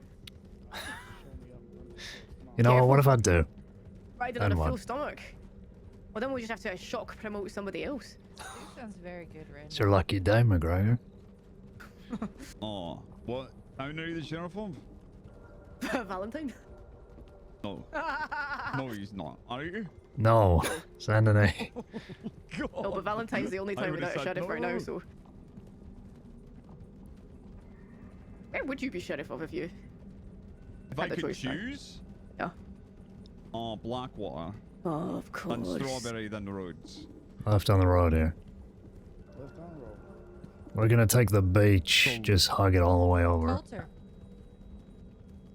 You know what if I do? Riding Then on a what? full stomach. Well, then we just have to shock promote somebody else. This sounds very good, Red. It's your lucky day, McGregor. Oh, what town are you the sheriff of? Valentine? No. No, he's not. Are you? No. Send an A. God. No, but Valentine's the only I time would've without a said sheriff right now, no. so. Where would you be sheriff of if you If had I the could choice now? choose? Yeah. Oh, Blackwater. Oh, of Then course. Strawberry, then Rhodes. Left on the road here. Left on the road. We're gonna take the beach. Just hug it all the way over. Coulter.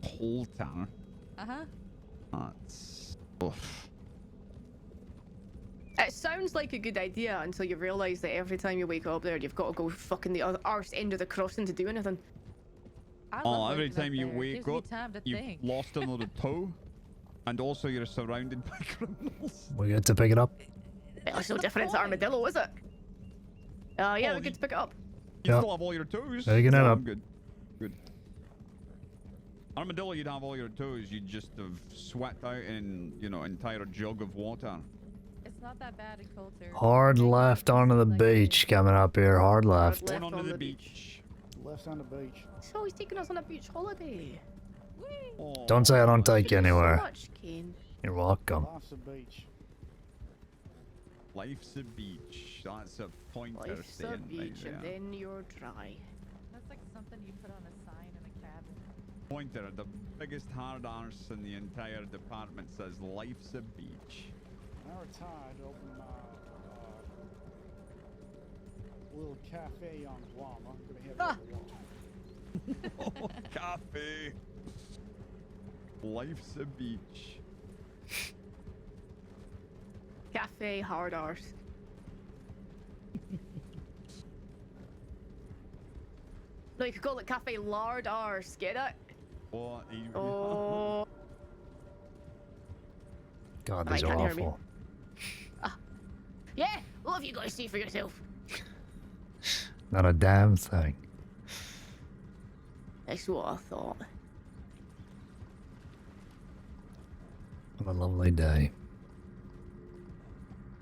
Coulter. Uh-huh. That's... Oof. It sounds like a good idea until you realise that every time you wake up there, you've got to go fucking the other arse end of the crossing to do anything. Every time you wake up, you've lost another toe, and also you're surrounded by criminals. We get to pick it up? Well, it's no different to Armadillo, is it? Yeah, we get to pick it up. You still have all your toes. Taking it up. Good. Good. Armadillo, you'd have all your toes. You'd just have sweat out an entire jug of water. It's not that bad in Coulter. Hard left onto the beach coming up here. Hard left. Going onto the beach. Left on the beach. So he's taking us on a beach holiday. Oh, Don't say I don't take you anywhere. So much, Caine. You're welcome. Life's a beach. Life's a beach. That's a pointer Life's a saying beach, right there. and then you're dry. That's like something you put on a sign in a cabin. Pointer, the biggest hard arse in the entire department, says life's a beach. I retired to open my little cafe on Guam. I'm gonna have it Oh, cafe. Life's a beach. Cafe hard arse. No, you could call it Cafe Lard Arse. Get it? What? Oh. God, I these are can't hear me. awful. Yeah, well, if you guys see for yourself. Not a damn thing. That's what I thought. What a lovely day.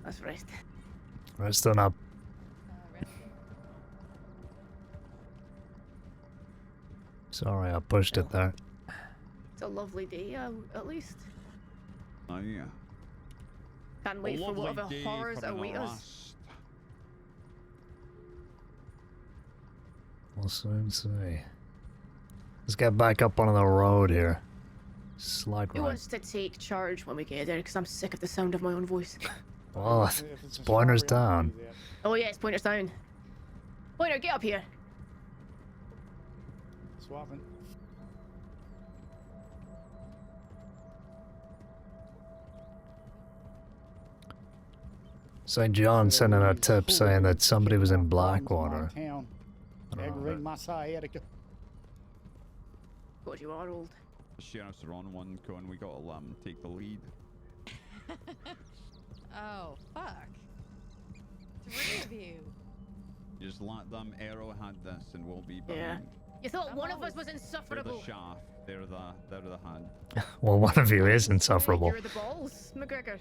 Let's rest. Resting up. Sorry, I pushed it there. It's a lovely day, at least. Oh, yeah. Can't wait for whatever horrors await us. We'll soon see. Let's get back up on the road here. Slide Who right. wants to take charge when we get there? Because I'm sick of the sound of my own voice. Well, it's Pointer's down. Oh yes, Pointer's down. Pointer, get up here. Swapping. St. John sending a tip saying that somebody was in Blackwater. Town. Aggravating my sciatica. God, you are old. The sheriffs are on one, Cohen. We gotta let them take the lead. Oh, fuck. 3 of you. Just let them arrowhead this and we'll be behind. Yeah. You thought one of us was They're insufferable. the shaft. They're the head. Well, one of you is insufferable. You're the balls, McGregor.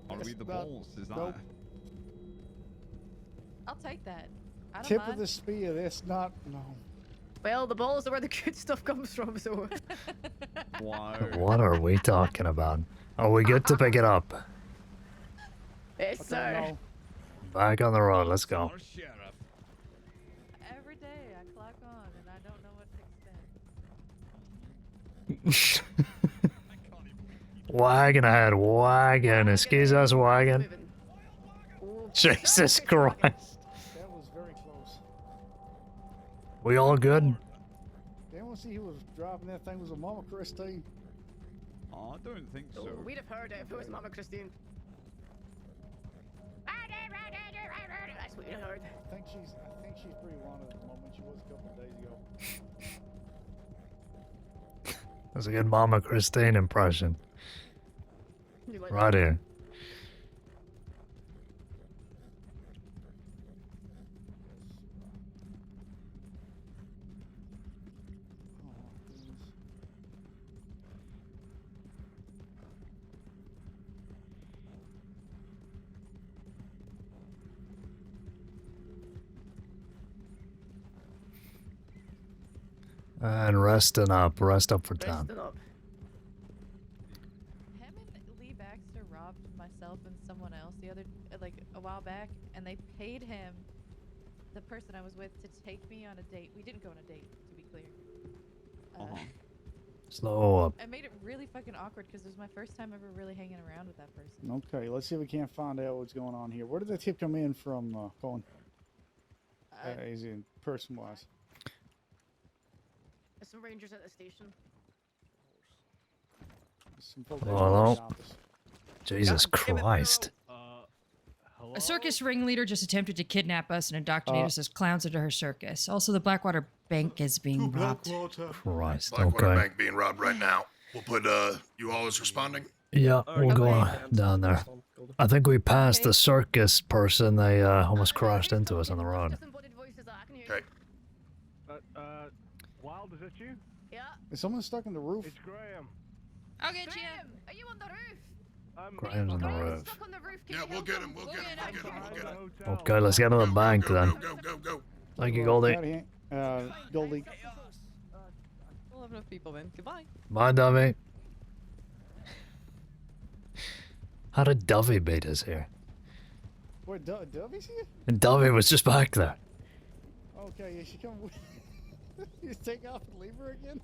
Are we the balls? Is that? Nope. I'll take that. I don't Tip mind. of the spear. That's not. No. Well, the balls are where the good stuff comes from, so. Wow. What are we talking about? Are we good to pick it up? Yes, I sir. don't know. Back on the road, let's go. Our sheriff. Every day I clock on and I don't know what to expect. Wagon ahead, wagon. Excuse us, wagon. Oh, Jesus Christ. That was very close. We all good? Anyone see who was driving that thing? Was a Mama Christine? Oh, I don't think so. Oh, we'd have heard it if it was Mama Christine. That's what you'd have heard. I think she's pretty wanted at the moment. She was a couple of days ago. That's a good Mama Christine impression. You like Right here. And resting up. Rest up for time. Resting up. Him and Lee Baxter robbed myself and someone else like a while back, and they paid him, the person I was with, to take me on a date. We didn't go on a date, to be clear. Slow up. It made it really fucking awkward because it was my first time ever really hanging around with that person. Okay, let's see if we can't find out what's going on here. Where did the tip come in from, Colin? Is it person-wise? There's some rangers at the station. Some folks Hello? at the office. Jesus God damn it, Christ. A circus ringleader just attempted to kidnap us and indoctrinate us as clowns into her circus. Also, the Blackwater Bank is being robbed. Christ, Blackwater okay. Bank being robbed right now. We'll put you all as responding. Yeah, we'll go down there. I think we passed the circus person. They almost crashed into us on the road. Okay. Wild, is that you? Yeah. Is someone stuck in the roof? It's Graham. I'll get you. Are you on the roof? Graham's on the roof. Stuck on the roof. Yeah, we'll get him. We'll get him. We'll get him. We'll get him. Okay, let's get to the bank then. Go. Thank you, Goldie. Goldie. We'll have enough people then. Goodbye. Bye, Dovey. How did Dovey beat us here? Wait, Dovey's here? And Dovey was just back there. Okay, yeah, she come. You take off and leave her again?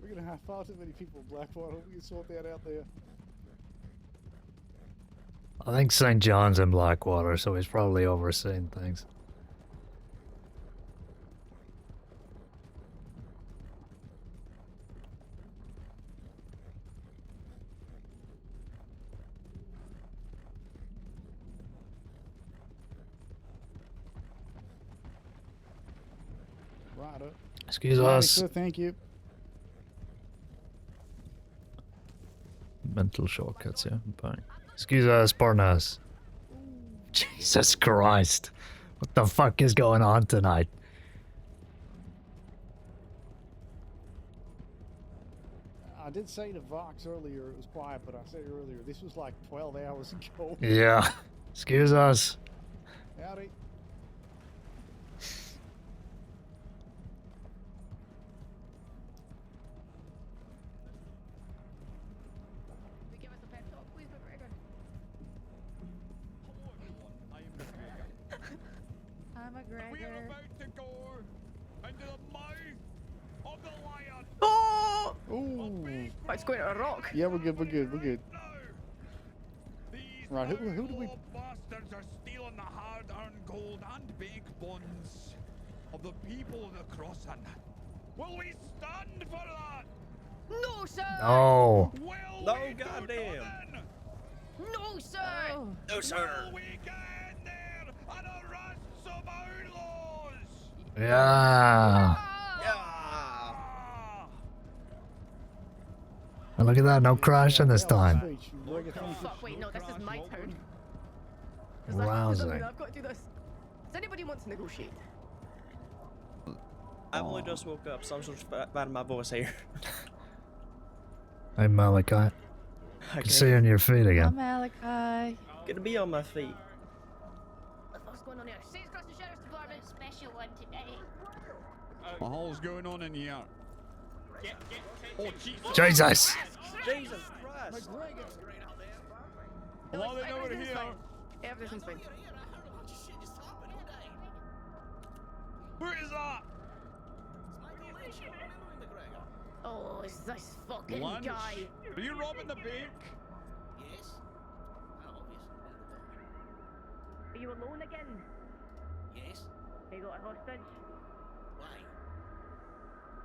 We're gonna have far too many people in Blackwater. We can sort that out there. I think St. John's in Blackwater, so he's probably overseeing things. Right up. Excuse us. Sir, thank you. Mental shortcuts, yeah. Fine. Excuse us, partners. Jesus Christ. What the fuck is going on tonight? I did say to Vox earlier it was quiet, but I said earlier this was like 12 hours ago. Yeah. Excuse us. Howdy. I'm a We're Gregor. about to go into the mouth of the lion. Oh! Ooh. It's going to a rock. Yeah, we're good. Right, who do we... Bastards are stealing the hard-earned gold and bank bonds of the people of the crossing. Will we stand for that? No, sir! Oh. Will No, we goddamn. No, sir! No, sir. Will we get in there and arrest some outlaws? Yeah. Yeah. And look at that, no crashing this time. Fuck, wait, no, this is my turn. Rousing. I've got to do this. Does anybody want to negotiate? I've only just woke up, so I'm just bad in my voice here. Hey, Malachi. I Okay. can see you on your feet again. Malachi. Good to be on my feet. What's going on here? Say across the sheriff's department. Special one today. The hell's going on in here? Oh, Jesus. Jesus! Jesus Christ. Well, they know we're here. Everything's fine. Who is that? Oh, it's this fucking Lunch? guy. Are you robbing the bank? Yes. Are you alone again? Yes. Have you got a hostage? Why?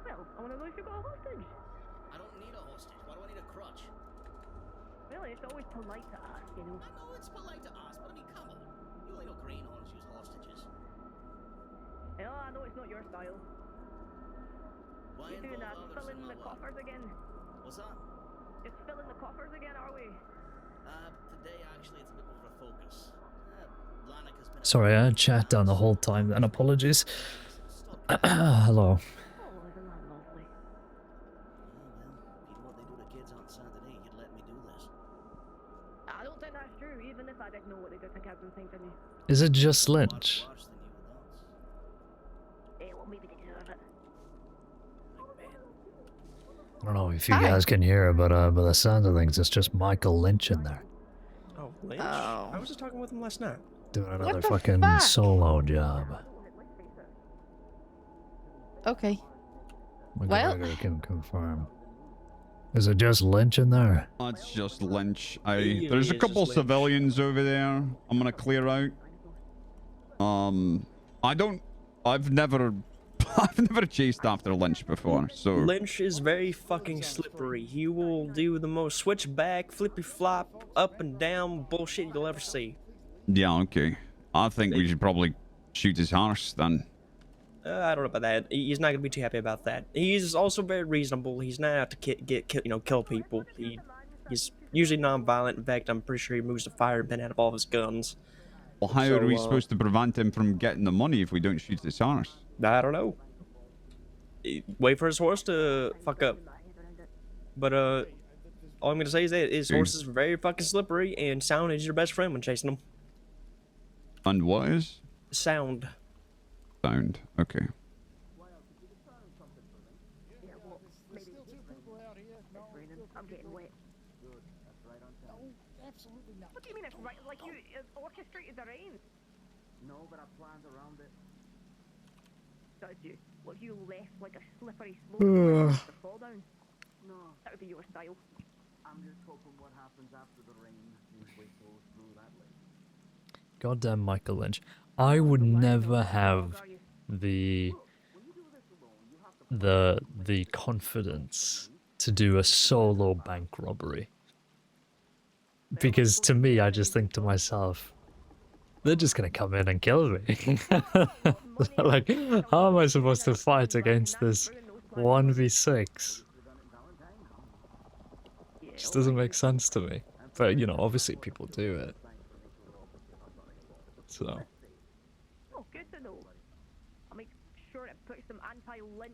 Well, I want to know if you got a hostage. I don't need a hostage. Why do I need a crutch? Really, it's always polite to ask, you know. I know it's polite to ask, but I mean, come on. You only know greenhorns use hostages. Yeah, I know it's not your style. Why You doing involve that? others Filling in the my work? coffers again? What's that? Just filling the coffers again, are we? Today actually it's a bit more of a focus. Lanica's been Sorry, I had chat down the whole time, and apologies. Hello. Oh, isn't that lovely? Well, you know what they do to kids on Saturday, you'd let me do this. I don't think that's true, even if I didn't know what they do to kids and things, didn't you? Is it just Lynch? Worse than you adults. Well, maybe they deserve it. I don't know if you guys can hear, but by the sounds of things, it's just Michael Lynch in there. Oh, Lynch? Oh. I was just talking with him last night. Doing another the fucking fuck? solo job. Okay. McGregor Well- can confirm. Is it just Lynch in there? That's just Lynch. Easily, There's a it's couple just Lynch. civilians over there. I'm gonna clear out. I've never I've never chased after Lynch before, so... Lynch is very fucking slippery. He will do the most switchback, flippy flop, up and down bullshit you'll ever see. Yeah, okay. I think we should probably shoot his horse then. I don't know about that. He's not gonna be too happy about that. He's also very reasonable. He's not out to kill people. He's usually non-violent. In fact, I'm pretty sure he moves the fire pin out of all his guns. Well, how are we supposed to prevent him from getting the money if we don't shoot his horse? I don't know. Wait for his horse to fuck up. But all I'm gonna say is that his horse is very fucking slippery, and sound is your best friend when chasing him. And what is? Sound. Sound. Okay. I'm getting wet. Absolutely not. What do you mean it's right? Like you orchestrated the rain? No, but I planned around it. Did you? What, you left like a slippery slope to fall down? No. That would be your style. I'm just hoping what happens after the rain usually flows through that lake. Goddamn Michael Lynch. I would never have the confidence to do a solo bank robbery. Because to me, I just think to myself, they're just gonna come in and kill me. Like, how am I supposed to fight against this 1v6? Just doesn't make sense to me. But, you know, obviously people do it. So. Oh, good to know. I'll make sure it puts some anti-Lynch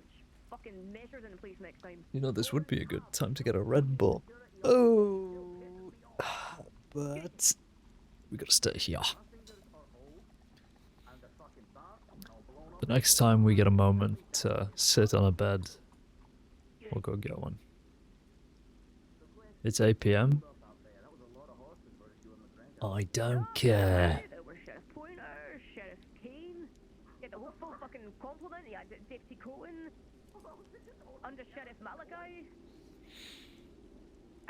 fucking measures in place next time. You know, this would be a good time to get a Red Bull. Oh. But we gotta stay here. The next time we get a moment to sit on a bed, we'll go get one. It's 8 PM. I don't care. Sheriff Pointer, Sheriff Caine, get the whole full fucking complement. Yeah, Deputy Cohen, Under Sheriff Malachi.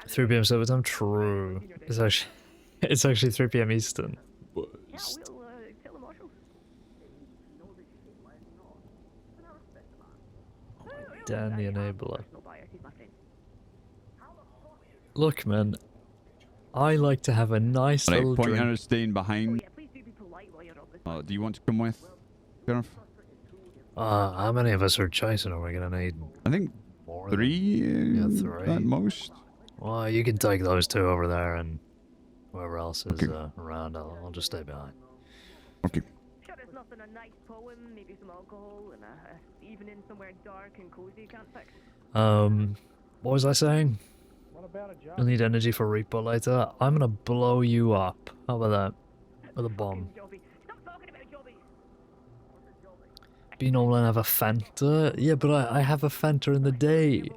3 PM server time? True. It's actually 3 PM Eastern. Yeah, we'll tell the marshal. Dan the Enabler. Look, man. I like to have a nice little drink. Pointer is staying behind. Do you want to come with, Sheriff? How many of us are chasing? Are we gonna need? I think more 3. Yeah, 3 at most. Well, you can take those 2 over there, and whoever else is around, I'll just stay behind. Okay. Sure, there's nothing a nice poem, maybe some alcohol, and a evening somewhere dark and cozy can't fix. What was I saying? You'll need energy for repo later. I'm gonna blow you up. How about that? With a bomb. Be normal and have a Fanta? Yeah, but I have a Fanta in the day.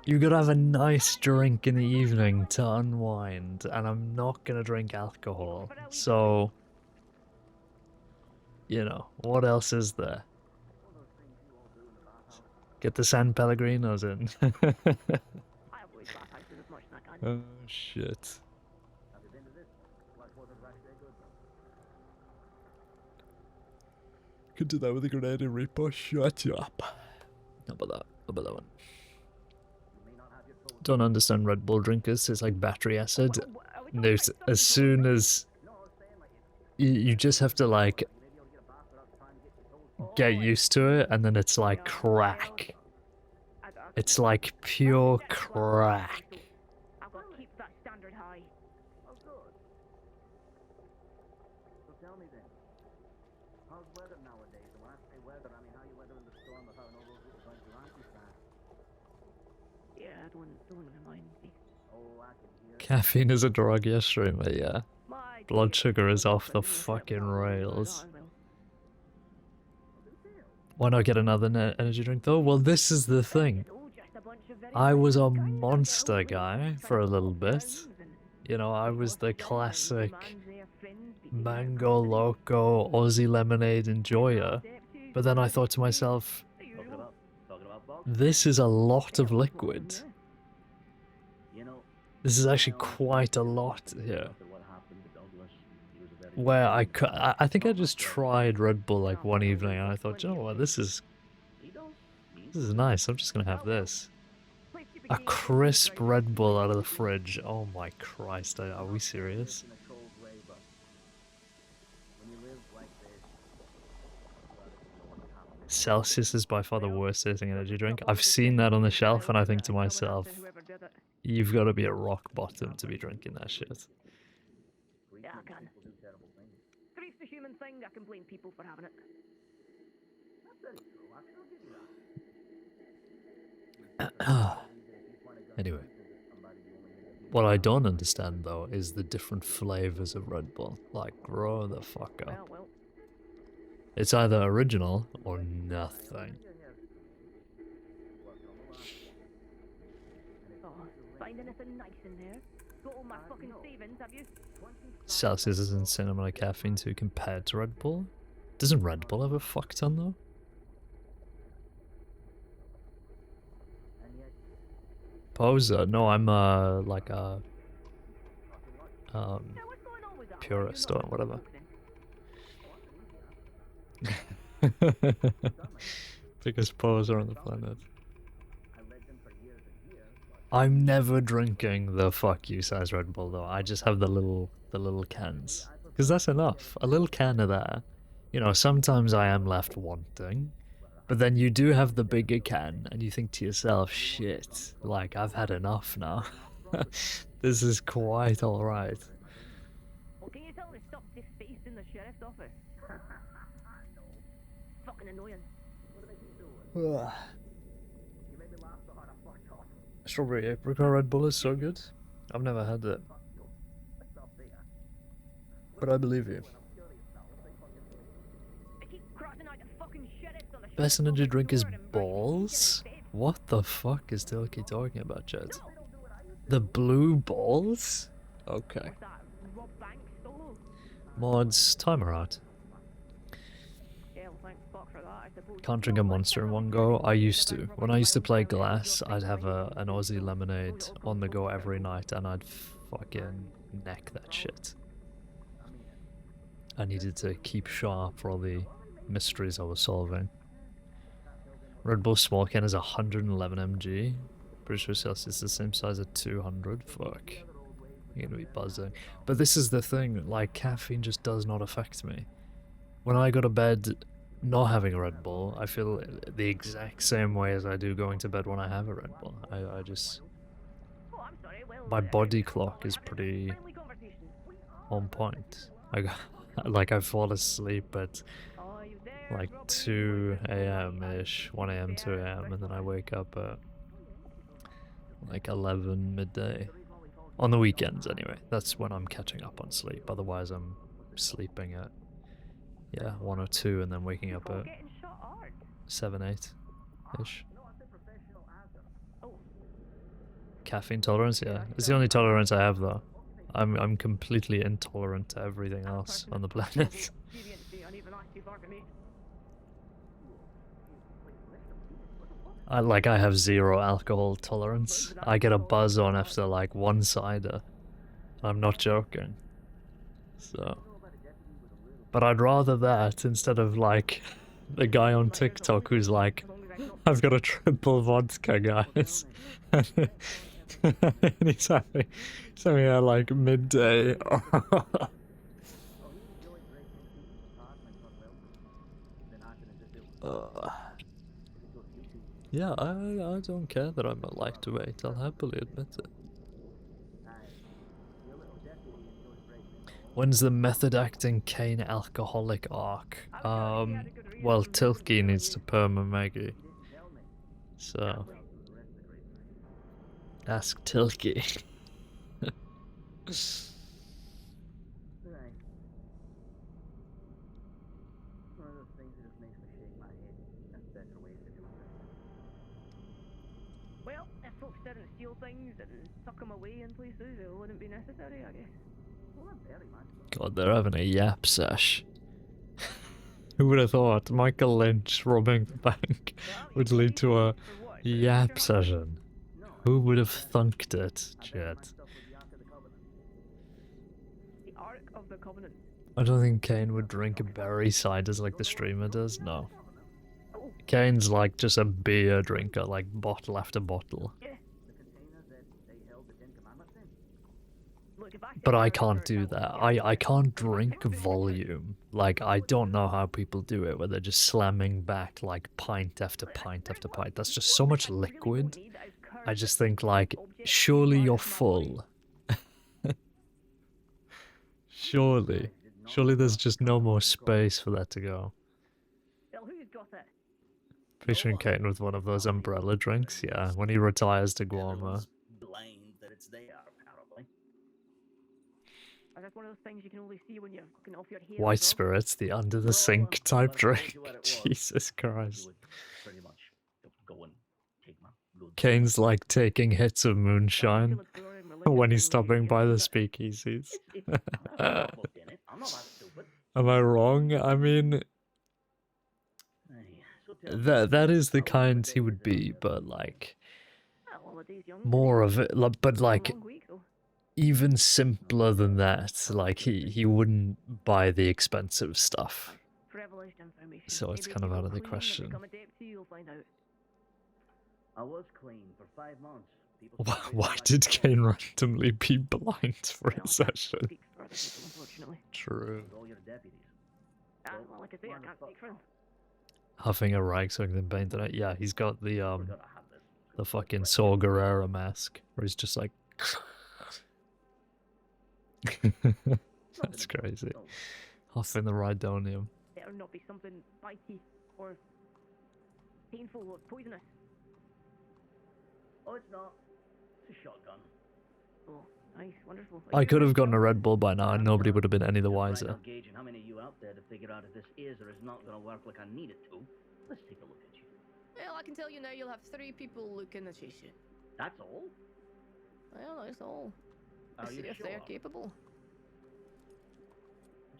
You gotta have a nice drink in the evening to unwind, and I'm not gonna drink alcohol. So, you know, what else is there? Get the San Pellegrinos in. Oh shit. Could do that with a grenade and repo. Shut you up. How about that? How about that one? Don't understand Red Bull drinkers. It's like battery acid. There's, as soon as you just have to like get used to it, and then it's like crack. It's like pure crack. I've got to keep that standard high. Oh, good. So tell me then, how's weather nowadays? And when I say weather, I mean how you weather in the storm of having all those little bunch of aunties back. Yeah, don't remind me. Oh, I can hear. Caffeine is a drug, yes, streamer, yeah. Blood sugar is off the fucking rails. Why not get another energy drink though? Well, this is the thing. I was a monster guy for a little bit. You know, I was the classic Mango Loco Aussie Lemonade enjoyer. But then I thought to myself, this is a lot of liquid. This is actually quite a lot here. where I think I just tried Red Bull like one evening and I thought, you know what, this is nice. I'm just gonna have this. A crisp Red Bull out of the fridge. Oh my Christ, are we serious? Celsius is by far the worst tasting energy drink. I've seen that on the shelf and I think to myself, you've got to be a rock bottom to be drinking that shit. Yeah, I can. If it's the human thing, I can blame people for having it. Anyway, what I don't understand though is the different flavors of Red Bull. Like, grow the fuck up. It's either original or nothing. Oh, find anything nice in there? Got all my fucking savings, have you? Celsius is insane amount of caffeine too compared to Red Bull. Doesn't Red Bull have a fuck ton though? Poser? No, I'm like a purist or whatever. Biggest poser on the planet. I'm never drinking the fuck you size Red Bull though. I just have the little cans. Because that's enough. A little can of that. You know, sometimes I am left wanting. But then you do have the bigger can and you think to yourself, shit, like I've had enough now. This is quite alright. Well, can you tell me stop this face in the sheriff's office? Fucking annoying. Strawberry apricot Red Bull is so good. I've never had it. But I believe you. Best energy drink is balls? What the fuck is Tilky talking about, Jed? The blue balls? Okay. Mods, timer out. Can't drink a Monster in one go. I used to. When I used to play Glass, I'd have an Aussie lemonade on the go every night and I'd fucking neck that shit. I needed to keep sharp for all the mysteries I was solving. Red Bull small can is 111 mg. Pretty sure Celsius is the same size at 200. Fuck. You're gonna be buzzing. But this is the thing, like, caffeine just does not affect me. When I go to bed not having a Red Bull, I feel the exact same way as I do going to bed when I have a Red Bull. I just... My body clock is pretty on point. I fall asleep at like 2 a.m.-ish, 1 a.m., 2 a.m., and then I wake up at like 11 midday. On the weekends, anyway. That's when I'm catching up on sleep. Otherwise, I'm sleeping at, 1 or 2, and then waking up at 7, 8-ish. Caffeine tolerance, yeah. It's the only tolerance I have, though. I'm completely intolerant to everything else on the planet. I have 0 alcohol tolerance. I get a buzz on after like 1 cider. I'm not joking. So, but I'd rather that instead of like the guy on TikTok who's like, I've got a triple vodka, guys. And he's having at like midday. Yeah, I don't care that I'm a lightweight, I'll happily admit it. When's the method-acting Caine alcoholic arc? Well, Tilky needs to perma Maggie. So... ask Tilky. Well, if folks didn't steal things and tuck them away in places, it wouldn't be necessary, I guess. God, they're having a yap sesh. Who would have thought Michael Lynch robbing the bank would lead to a yap session? Who would have thunked it, Jed? The Ark of the Covenant. I don't think Caine would drink a berry ciders like the streamer does, no. Caine's like just a beer drinker, like bottle after bottle. But I can't do that. I can't drink volume. Like, I don't know how people do it, where they're just slamming back like pint after pint after pint. That's just so much liquid. I just think like, surely you're full. Surely. Surely there's just no more space for that to go. Picturing Caine with one of those umbrella drinks, yeah, when he retires to Guarma. White spirits, the under the sink type drink. Jesus Christ. Caine's like taking hits of moonshine when he's stopping by the speakeasies. Am I wrong? I mean, that is the kind he would be, but like more of it. But like even simpler than that. Like he wouldn't buy the expensive stuff. So it's kind of out of the question. I was clean for 5 months. Why did Caine randomly be blind for a session? True. Huffing a rag so he can paint it. Yeah, he's got the fucking Saw Gerrera mask, where he's just like. That's crazy. Huffing the Rhydonium. Better not be something bitey or painful or poisonous. Oh, it's not. It's a shotgun. Oh, nice, wonderful. I could have gotten a Red Bull by now and nobody would have been any the wiser. I'm gauging how many of you out there to figure out if this is or is not going to work like I need it to. Let's take a look at you. Well, I can tell you now you'll have 3 people looking to chase you. That's all? Well, that's all. Are you if sure? they're capable.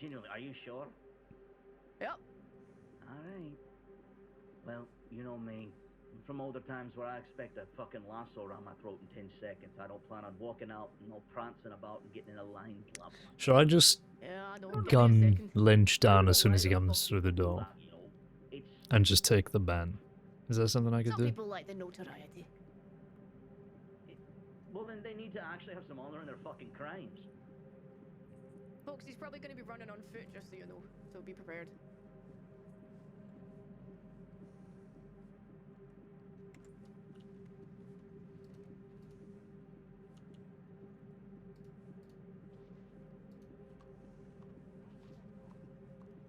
Genuinely, are you sure? Yep. Alright. Well, you know me. From older times where I expect a fucking lasso around my throat in 10 seconds, I don't plan on walking out and no prancing about and getting in a line club. Should I just gun Lynch down as soon as he comes through the door? And just take the ban? Is that something I could do? Some people like the notoriety. Well, then they need to actually have some honor in their fucking crimes. Folks, he's probably going to be running on foot, just so you know, so be prepared.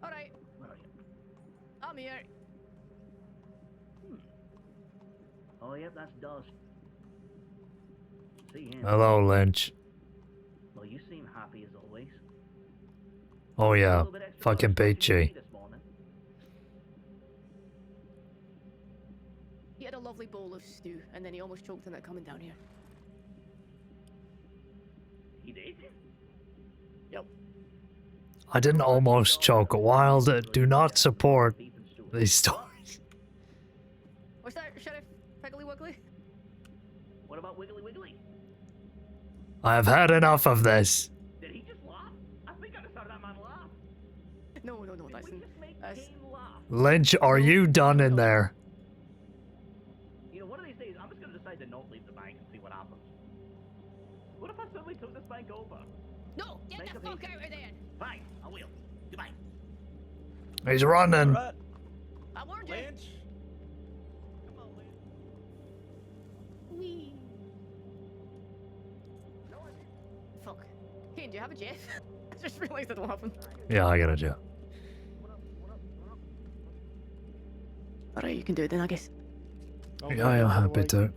Alright. Where are you? I'm here. Oh, yep, that's dust. See him. Hello, Lynch. Well, you seem happy as always. Oh yeah, fucking peachy. He had a lovely bowl of stew, and then he almost choked on it coming down here. He did? Yep. I didn't almost choke. Wild, do not support these stories. What's that, Sheriff Piggly Wiggly? What about Wiggly Wiggly? I have had enough of this. Did he just laugh? I think I just heard that man laugh. No, that's Lynch, are you done in there? You know, one of these days, I'm just going to decide to not leave the bank and see what happens. What if I suddenly took this bank over? No, get the fuck out of there! Fine, I will. Goodbye. He's running. Right. I warned you! Lynch. Come on, Lynch. Wee. Fuck. Caine, do you have a jet? I just realised I don't have one. Yeah, I got a jet. Alright, you can do it then, I guess. Yeah, I'm happy to.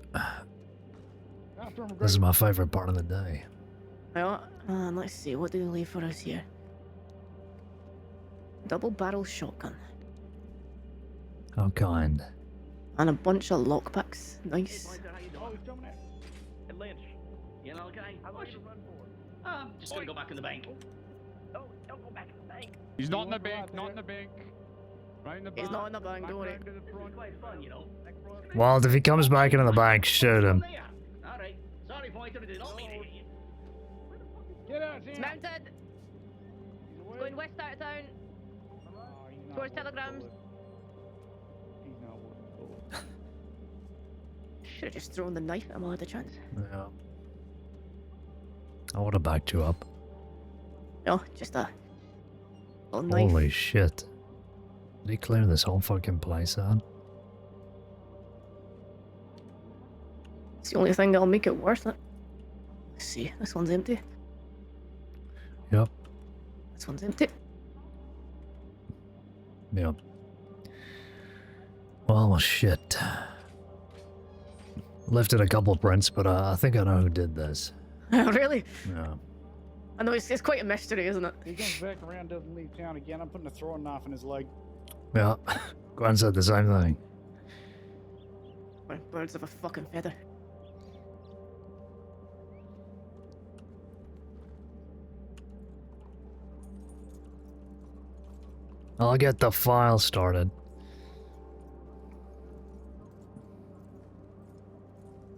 This is my favorite part of the day. Well, let's see, what do they leave for us here? Double barrel shotgun. How kind. And a bunch of lockpicks. Nice. Hey, Lynch. You know, okay? How much? I'm just gonna go back in the bank. No, don't go back in the bank. He's not in the bank, not in the bank. Right in the bank. He's not in the bank, don't worry. This is quite fun, you know. Wild, if he comes back into the bank, shoot him. Alright. Sorry, Pointer, did not mean to hit you. It's mounted! Going west out of town. Towards telegrams. He's not worth the bullet. Should have just thrown the knife at him while I had the chance. Yeah. I would have backed you up. No, just a little knife. Holy shit. Did he clear this whole fucking place out? It's the only thing that'll make it worth it. Let's see, this one's empty. Yep. This one's empty. Yep. Well, shit. Lifted a couple of prints, but I think I know who did this. Really? Yeah. I know it's quite a mystery, isn't it? He comes back around, doesn't leave town again. I'm putting a throwing knife in his leg. Yeah. Gwen said the same thing. Well, birds of a fucking feather. I'll get the file started.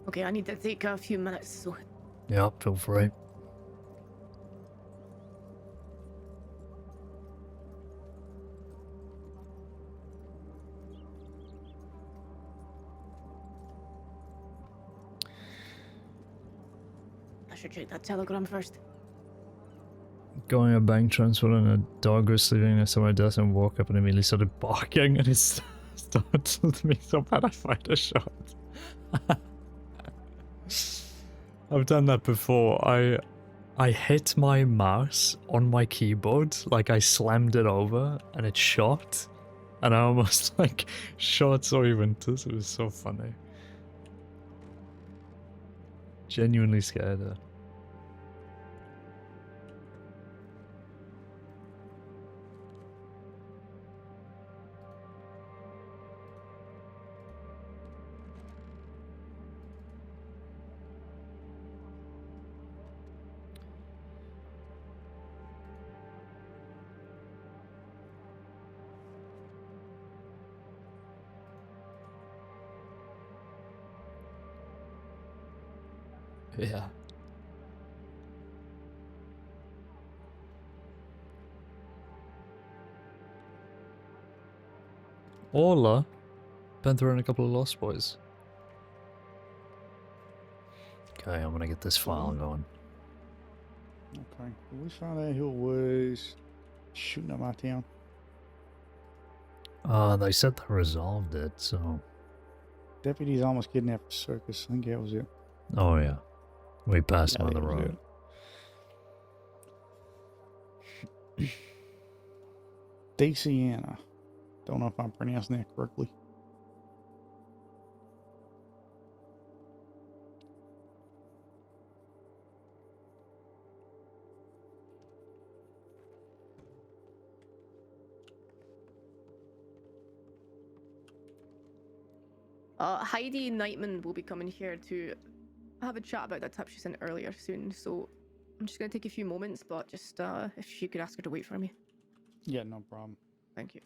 Okay, I need to take a few minutes, so... Yep, feel free. I should check that telegram first. Going a bank transfer and a dog was sleeping next to my desk and woke up and immediately started barking and it startled me so bad I fired a shot. I've done that before. I hit my mouse on my keyboard, like I slammed it over and it shot. And I almost like shot Zoe Winters. It was so funny. Genuinely scared her. Yeah. Hola. Been through a couple of Lost Boys. Okay, I'm gonna get this file going. Okay. Which side of that hill was shooting at my town? They said they resolved it, so... Deputies almost kidnapped the circus. I think that was it. Oh yeah. We passed him on the that was road. Daciana. Don't know if I'm pronouncing that correctly. Heidi Nightman will be coming here to have a chat about that tip she sent earlier soon, so I'm just going to take a few moments, but just if you could ask her to wait for me. Yeah, no problem. Thank you.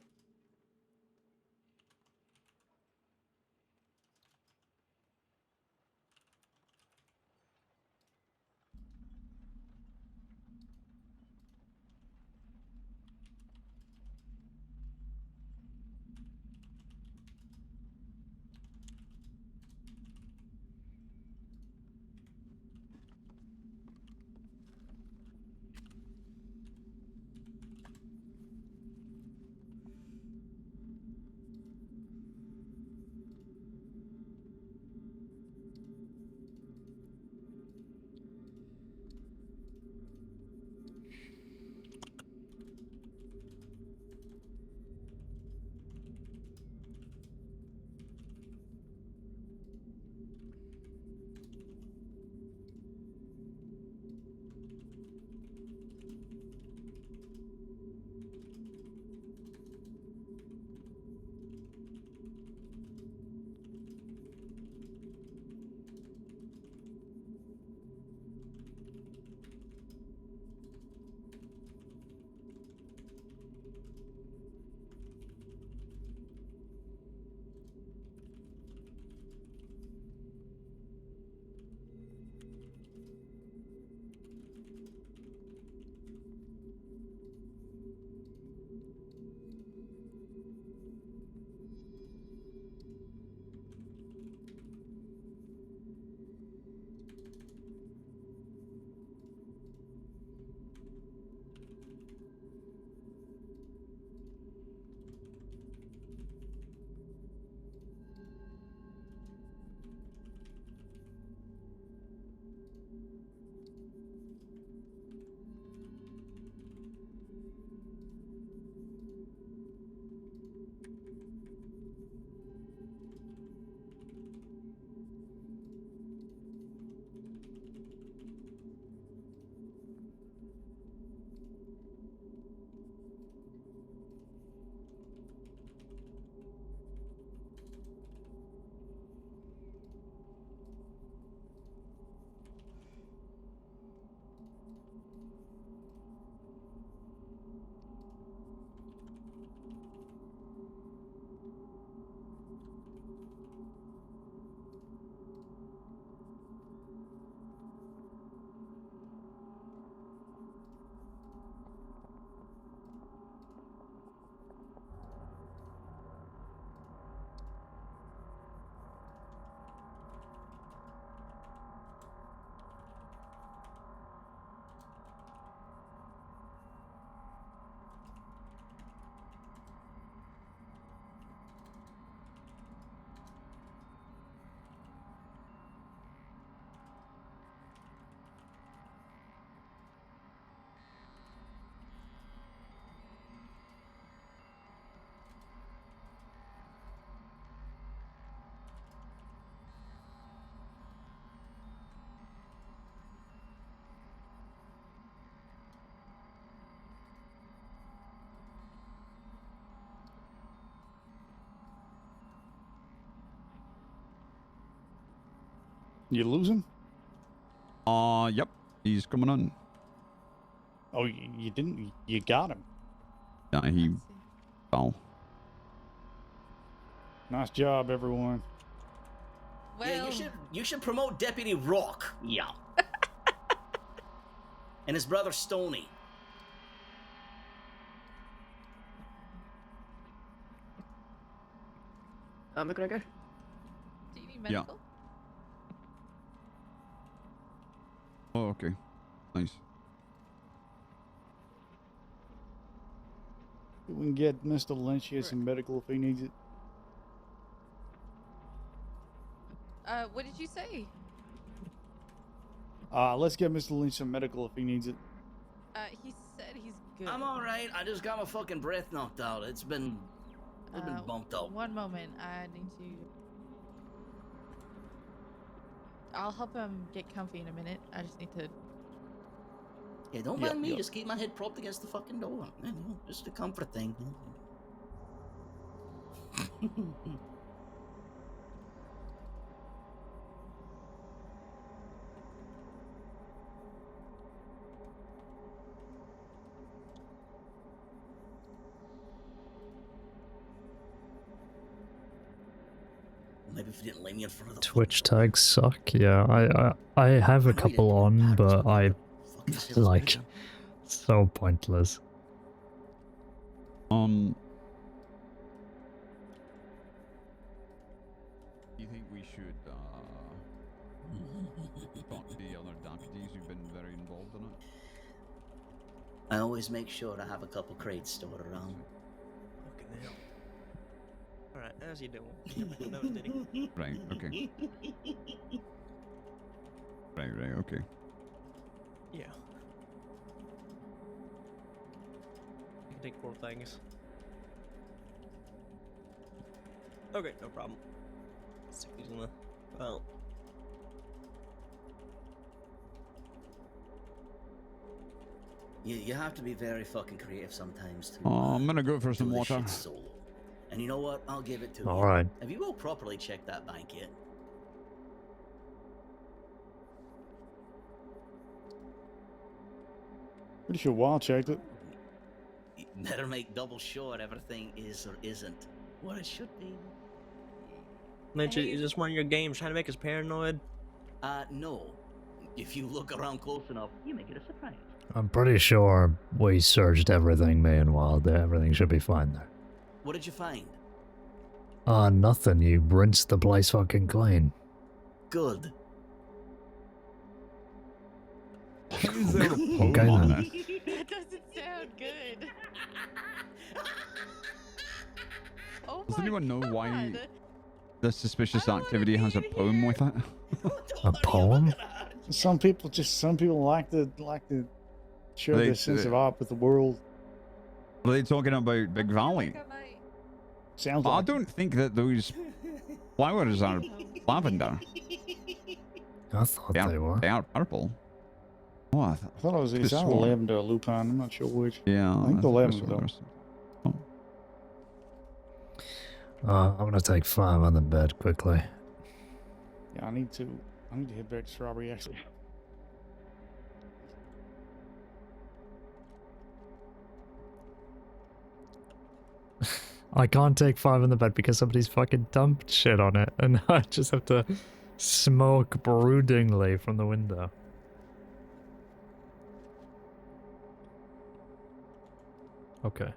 You lose him? Yep. He's coming on. Oh, you didn't? You got him. Yeah, he fell. Nice job, everyone. Well, Yeah, you should promote Deputy Rock. Yeah. And his brother Stoney. McGregor? do you need medical? Oh, okay. Nice. We can get Mr. Lynch here some medical if he needs it. What did you say? Let's get Mr. Lynch some medical if he needs it. He said he's good. I'm all right. I just got my fucking breath knocked out. It's been bumped out. One moment, I need to. I'll help him get comfy in a minute. I just need to. Yeah, don't mind me. Just keep my head propped against the fucking door. You know, just a comfort thing. Maybe if you didn't lay me in front of the Twitch tags suck. Yeah, I have a couple on, but I like so pointless. Do you think we should talk to the other deputies who've been very involved in it? I always make sure to have a couple crates stored around. Fucking hell. Alright, as you do. Right, okay. Right, okay. Yeah. I can take 4 things. Okay, no problem. Stick these in the well. You have to be very fucking creative sometimes to. I'm gonna go for some water. Solo. And you know what? I'll give it to you. All right. Have you all properly checked that bank yet? Pretty sure Wild checked it. You better make double sure everything is or isn't what it should be. Lynch, is this one of your games trying to make us paranoid? No. If you look around close enough, you may get a surprise. I'm pretty sure we searched everything, me and Wild. Everything should be fine there. What did you find? Nothing. You rinsed the place fucking clean. Good. Is there a poem Okay on then. it? That doesn't sound good. Oh Does my anyone know why God. the suspicious activity has a poem with it? A poem? Some people like to share their sense of art with the world. Are they talking about Big Valley? Sounds I like don't think that those flowers are lavender. I thought they were. They are purple. Oh, I I thought it was either swore. lavender or lupine. I'm not sure which. Yeah, I think the lavender though. I'm gonna take 5 on the bed quickly. Yeah, I need to head back to Strawberry actually. I can't take 5 on the bed because somebody's fucking dumped shit on it, and I just have to smoke broodingly from the window. Okay.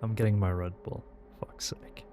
I'm getting my Red Bull. Fuck's sake.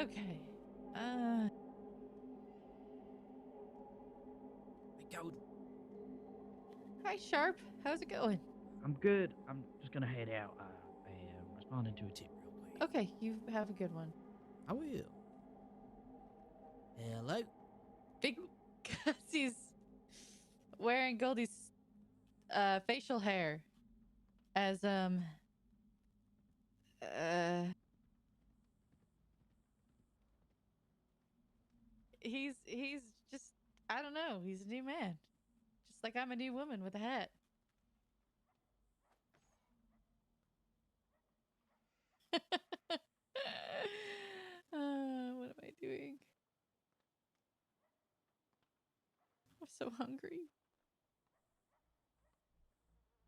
Okay. Go. Hi, Sharp. How's it going? I'm good. I'm just gonna head out. I am responding to a tip real quick. Okay, you have a good one. I will. Hello. Because he's wearing Goldie's facial hair as he's just, I don't know, he's a new man. Just like I'm a new woman with a hat. What am I doing? I'm so hungry.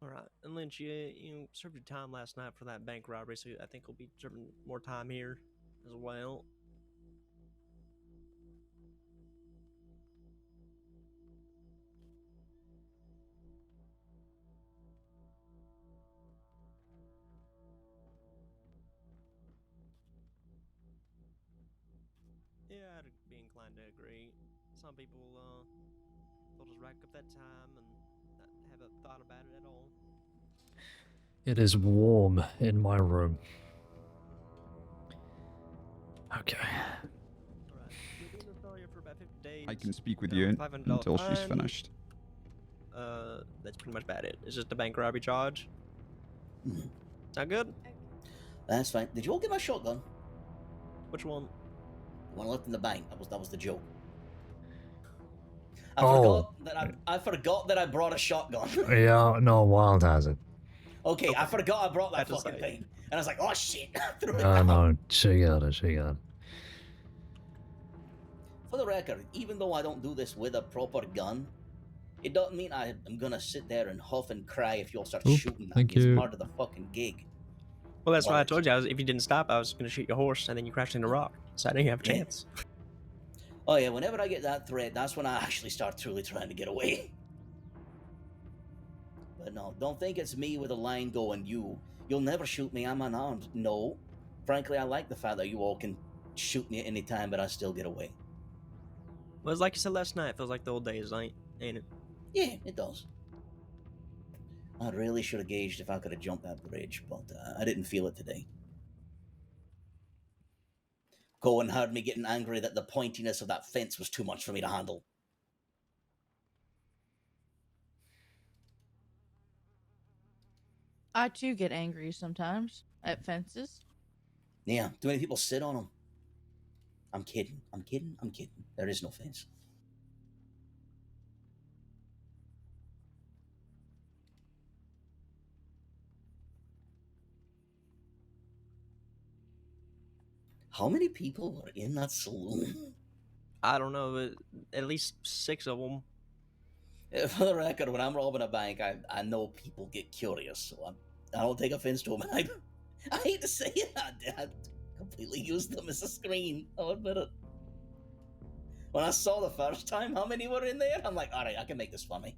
All right, and Lynch, you served your time last night for that bank robbery, so I think we'll be serving more time here as well. Yeah, I'd be inclined to agree. Some people, they'll just rack up that time and not have a thought about it at all. It is warm in my room. Okay. Alright, you'll be in Australia for about 50 days. I can speak with you until she's finished. That's pretty much about it. It's just a bank robbery charge. Sound good? That's fine. Did you all get my shotgun? Which one? The one left in the bank. That was the joke. I forgot that I brought a shotgun. Yeah, no, Wild has it. Okay, I forgot I brought that fucking thing. And I was like, oh shit. No, she got it, she got it. For the record, even though I don't do this with a proper gun, it doesn't mean I'm gonna sit there and huff and cry if you all start shooting at me. It's part of the fucking gig. Well, that's why I told you. If you didn't stop, I was going to shoot your horse, and then you crashed into a rock. So I didn't have a chance. Oh yeah, whenever I get that threat, that's when I actually start truly trying to get away. But no, don't think it's me with a line going, you'll never shoot me, I'm unarmed. No. Frankly, I like the fact that you all can shoot me at any time, but I still get away. Well, it's like you said last night. It feels like the old days, ain't it? Yeah, it does. I really should have gauged if I could have jumped that bridge, but I didn't feel it today. Cohen heard me getting angry that the pointiness of that fence was too much for me to handle. I too get angry sometimes at fences. Yeah, too many people sit on them. I'm kidding. There is no fence. How many people were in that saloon? I don't know, but at least 6 of them. For the record, when I'm robbing a bank, I know people get curious, so I don't take offense to them. I hate to say it, I completely use them as a screen. I'll admit it. When I saw the first time how many were in there, I'm like, alright, I can make this funny.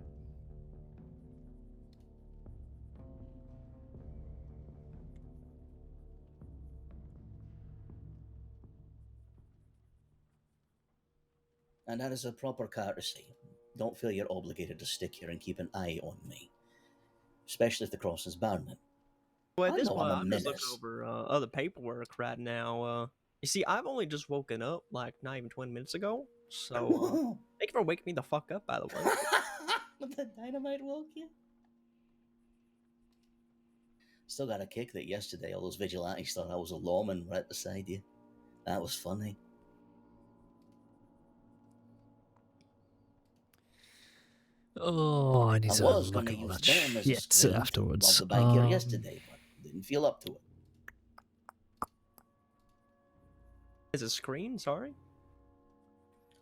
And that is a proper courtesy. Don't feel you're obligated to stick here and keep an eye on me. Especially if the cross is burning. Well, at this point, I'm just looking over other paperwork right now. You see, I've only just woken up, like, not even 20 minutes ago. So, thank you for waking me the fuck up, by the way. The dynamite woke you? Still got a kick that yesterday all those vigilantes thought I was a lawman right beside you. That was funny. Oh, I need to look at all that shit afterwards. The bank here yesterday, but didn't feel up to it. Is it screen? Sorry?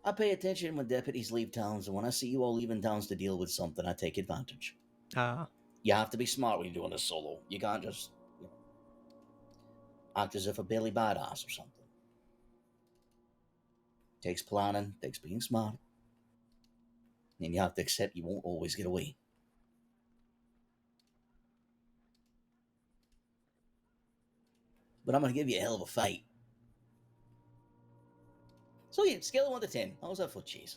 I pay attention when deputies leave towns, and when I see you all leaving towns to deal with something, I take advantage. You have to be smart when you're doing this solo. You can't just, act as if a Billy badass or something. Takes planning, takes being smart. And you have to accept you won't always get away. But I'm going to give you a hell of a fight. So yeah, scale of 1 to 10. How's that foot chase?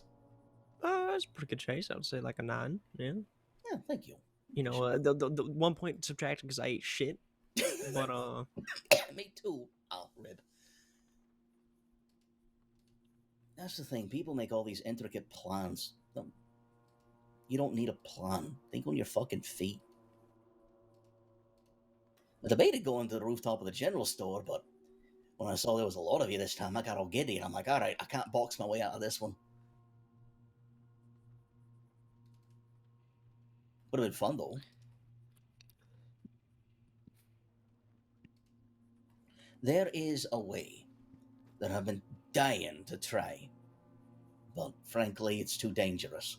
That's a pretty good chase. I would say like a 9. Yeah. Yeah, thank you. You know, the 1 point subtracted because I ate shit. But me too. Oh, rib. That's the thing. People make all these intricate plans. You don't need a plan. Think on your fucking feet. I debated going to the rooftop of the general store, but when I saw there was a lot of you this time, I got all giddy, and I'm like, all right, I can't box my way out of this one. Would have been fun, though. There is a way that I've been dying to try, but frankly, it's too dangerous.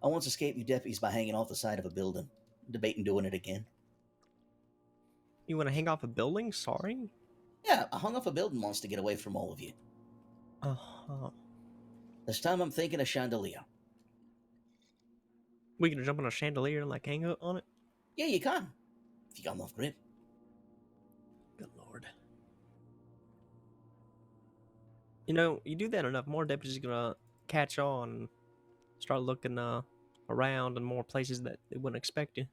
I once escaped you deputies by hanging off the side of a building, debating doing it again. You want to hang off a building? Sorry? Yeah, I hung off a building once to get away from all of you. Uh-huh. This time I'm thinking a chandelier. We gonna jump on a chandelier and like hang up on it? Yeah, you can. If you got enough grip. Good lord. You know, you do that enough, more deputies are gonna catch on and start looking around in more places that they wouldn't expect you.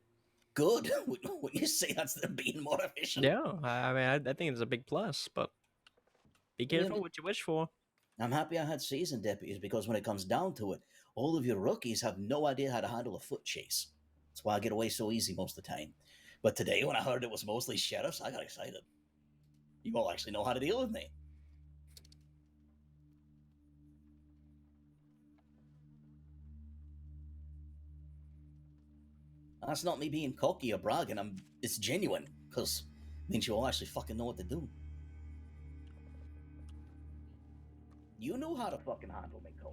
Good. When you say that's them being more efficient. Yeah, I mean, I think it's a big plus, but be careful what you wish for. I'm happy I had seasoned deputies because when it comes down to it, all of your rookies have no idea how to handle a foot chase. That's why I get away so easy most of the time. But today, when I heard it was mostly sheriffs, I got excited. You all actually know how to deal with me. That's not me being cocky or bragging. It's genuine, because it means you all actually fucking know what to do. You knew how to fucking handle me, Cole.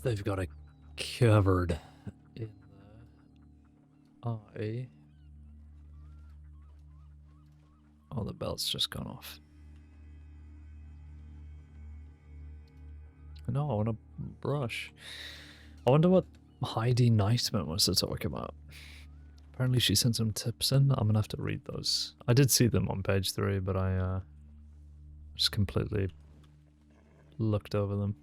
They've got it covered in the eye. Oh, the belt's just gone off. No, I want a brush. I wonder what Heidi Nightman was to talk about. Apparently she sent some tips in. I'm gonna have to read those. I did see them on page 3, but I just completely looked over them.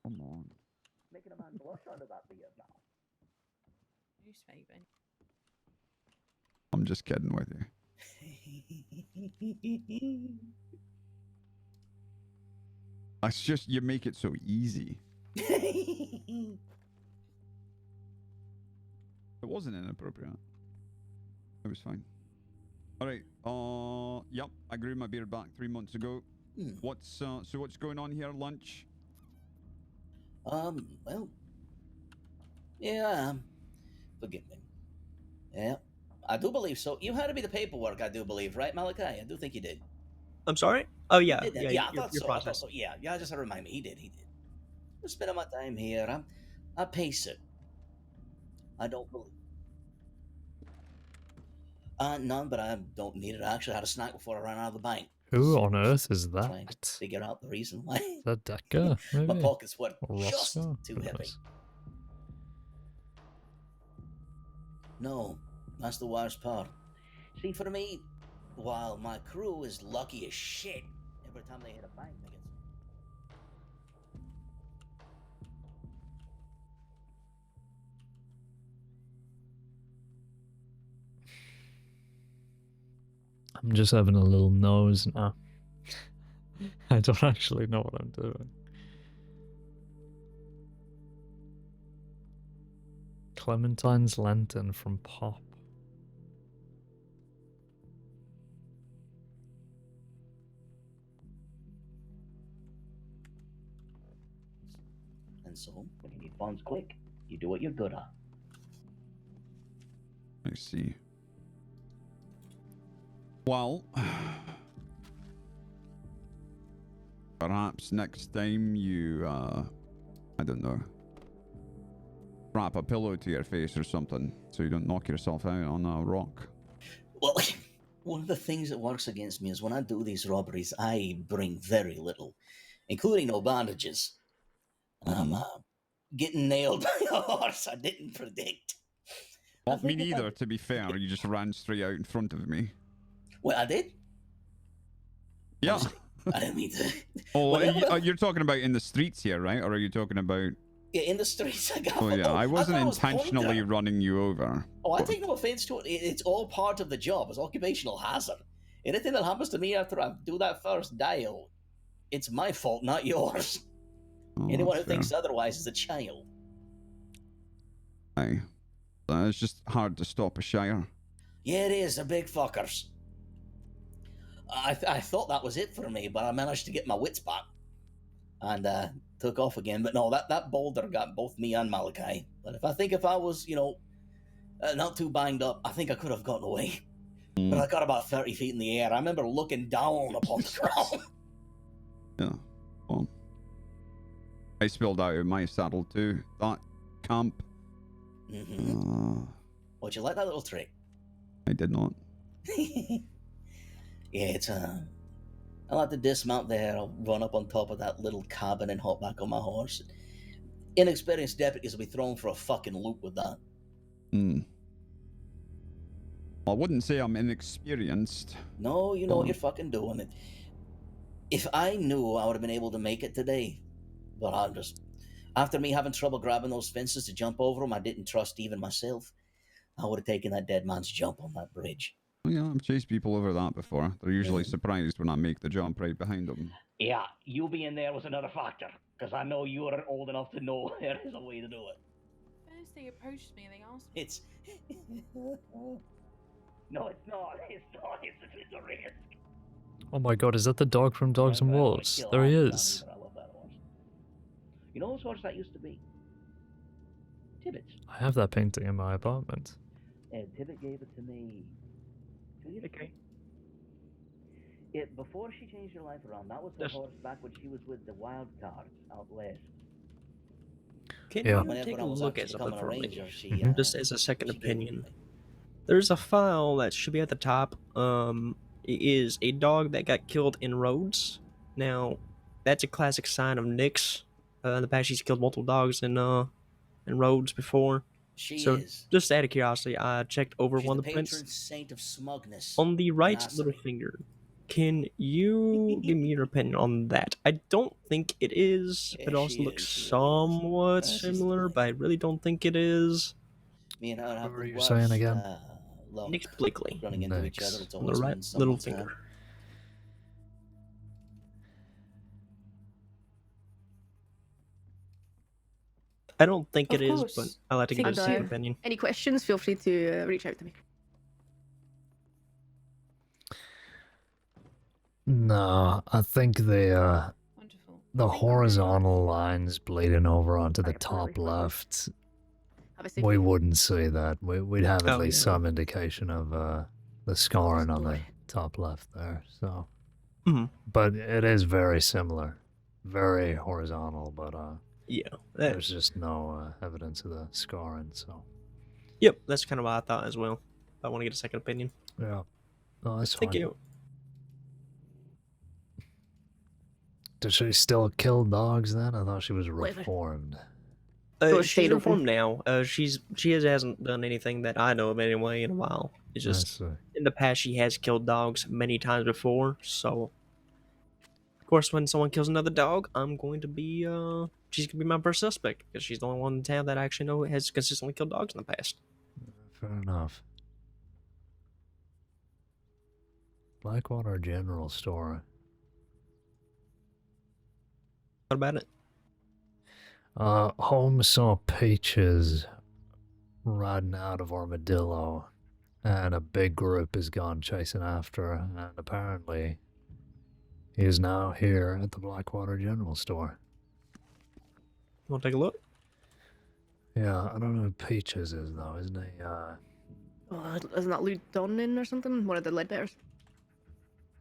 Come on. Making a man blush under that beard now. Who's saving? I'm just kidding with you. It's just, you make it so easy. It wasn't inappropriate. It was fine. Alright, yep, I grew my beard back 3 months ago. What's going on here, lunch? Well, yeah, forgive me. Yeah, I do believe so. You had to be the paperwork, I do believe, right, Malachi? I do think you did. I'm sorry? Oh, yeah. Yeah, I thought so. Yeah, just to remind me, he did. I'm spending my time here. I pace it. I don't believe. None, but I don't need it. I actually had a snack before I ran out of the bank. Who on earth is that? Trying to figure out the reason why. Is that Decker, maybe? My pockets were Or just Roscoe? too heavy. No, that's the worst part. See, for me, while my crew is lucky as shit every time they hit a bank, they get. I'm just having a little nose now. I don't actually know what I'm doing. Clementine's Lantern from Pop. And so, when you need funds quick, you do what you're good at. I see. Well, perhaps next time you, I don't know, wrap a pillow to your face or something so you don't knock yourself out on a rock. Well, one of the things that works against me is when I do these robberies, I bring very little, including no bandages. I'm getting nailed by a horse I didn't predict. Well, me neither, to be fair. You just ran straight out in front of me. Well, I did? Yeah. I didn't mean to. Oh, you're talking about in the streets here, right? Or are you talking about... Yeah, in the streets. Oh, yeah. I wasn't intentionally running you over. Oh, I take no offense to it. It's all part of the job. It's occupational hazard. Anything that happens to me after I do that first dial, it's my fault, not yours. Oh, Anyone who thinks otherwise is a child. Aye. It's just hard to stop a Shire. Yeah, it is. They're big fuckers. I thought that was it for me, but I managed to get my wits back. And took off again. But no, that boulder got both me and Malachi. But if I was, not too banged up, I think I could have gotten away. But I got about 30 feet in the air. I remember looking down upon the ground. Yeah. Well, I spilled out of my saddle too. That camp. Would you like that little trick? I did not. Yeah, it's I'll have to dismount there. I'll run up on top of that little cabin and hop back on my horse. Inexperienced deputies will be thrown for a fucking loop with that. I wouldn't say I'm inexperienced. No, you know what you're fucking doing. If I knew, I would have been able to make it today. But I'm just... After me having trouble grabbing those fences to jump over them, I didn't trust even myself. I would have taken that dead man's jump on that bridge. Yeah, I've chased people over that before. They're usually surprised when I make the jump right behind them. Yeah, you being there was another factor, because I know you are old enough to know there is a way to do it. First they approached me and they asked me. It's... No, it's not. It's not. It's a risk. Oh my god, is that the dog from Dogs and Wolves? There he is. I love that horse. You know whose horse that used to be? Tibbet's. I have that painting in my apartment. Tibbet gave it to me 2 years ago. Before she changed her life around, that was the horse back when she was with the wild cards out west. Can you take a look at something for me? Just as a second opinion. There's a file that should be at the top. It is a dog that got killed in Rhodes. Now, that's a classic sign of Nyx. In the past, she's killed multiple dogs in Rhodes before. So, just out of curiosity, I checked over one of the prints. Saint of smugness. On the right little finger, can you give me your opinion on that? I don't think it is. It also looks somewhat similar, but I really don't think it is. What were you saying again? Nyx Blakely. Running into each other. It's On the always right been little someone's finger. hand. I don't think Of it is, course. but I'd like to get a And, second opinion. Any questions, feel free to reach out to me. No, I think the horizontal lines bleeding over onto the top left, we wouldn't see that. We'd have at least some indication of the scarring on the top left there. So, but it is very similar, very horizontal. But yeah, there's just no evidence of the scarring. So, yep, that's kind of what I thought as well. I want to get a second opinion. yeah, no, that's Thank fine. you. Does she still kill dogs then? I thought she was reformed. She's reformed now. She hasn't done anything that I know of anyway in a while. It's just in the past she has killed dogs many times before. So, of course, when someone kills another dog, I'm going to be she's gonna be my first suspect because she's the only one in town that I actually know has consistently killed dogs in the past. Fair enough. Blackwater General Store. What about it? Holmes saw Peaches riding out of Armadillo, and a big group has gone chasing after her, and apparently he is now here at the Blackwater General Store. Want to take a look? Yeah, I don't know who Peaches is though, isn't he? Oh, isn't that Lou Donnan or something? One of the Leadbetters?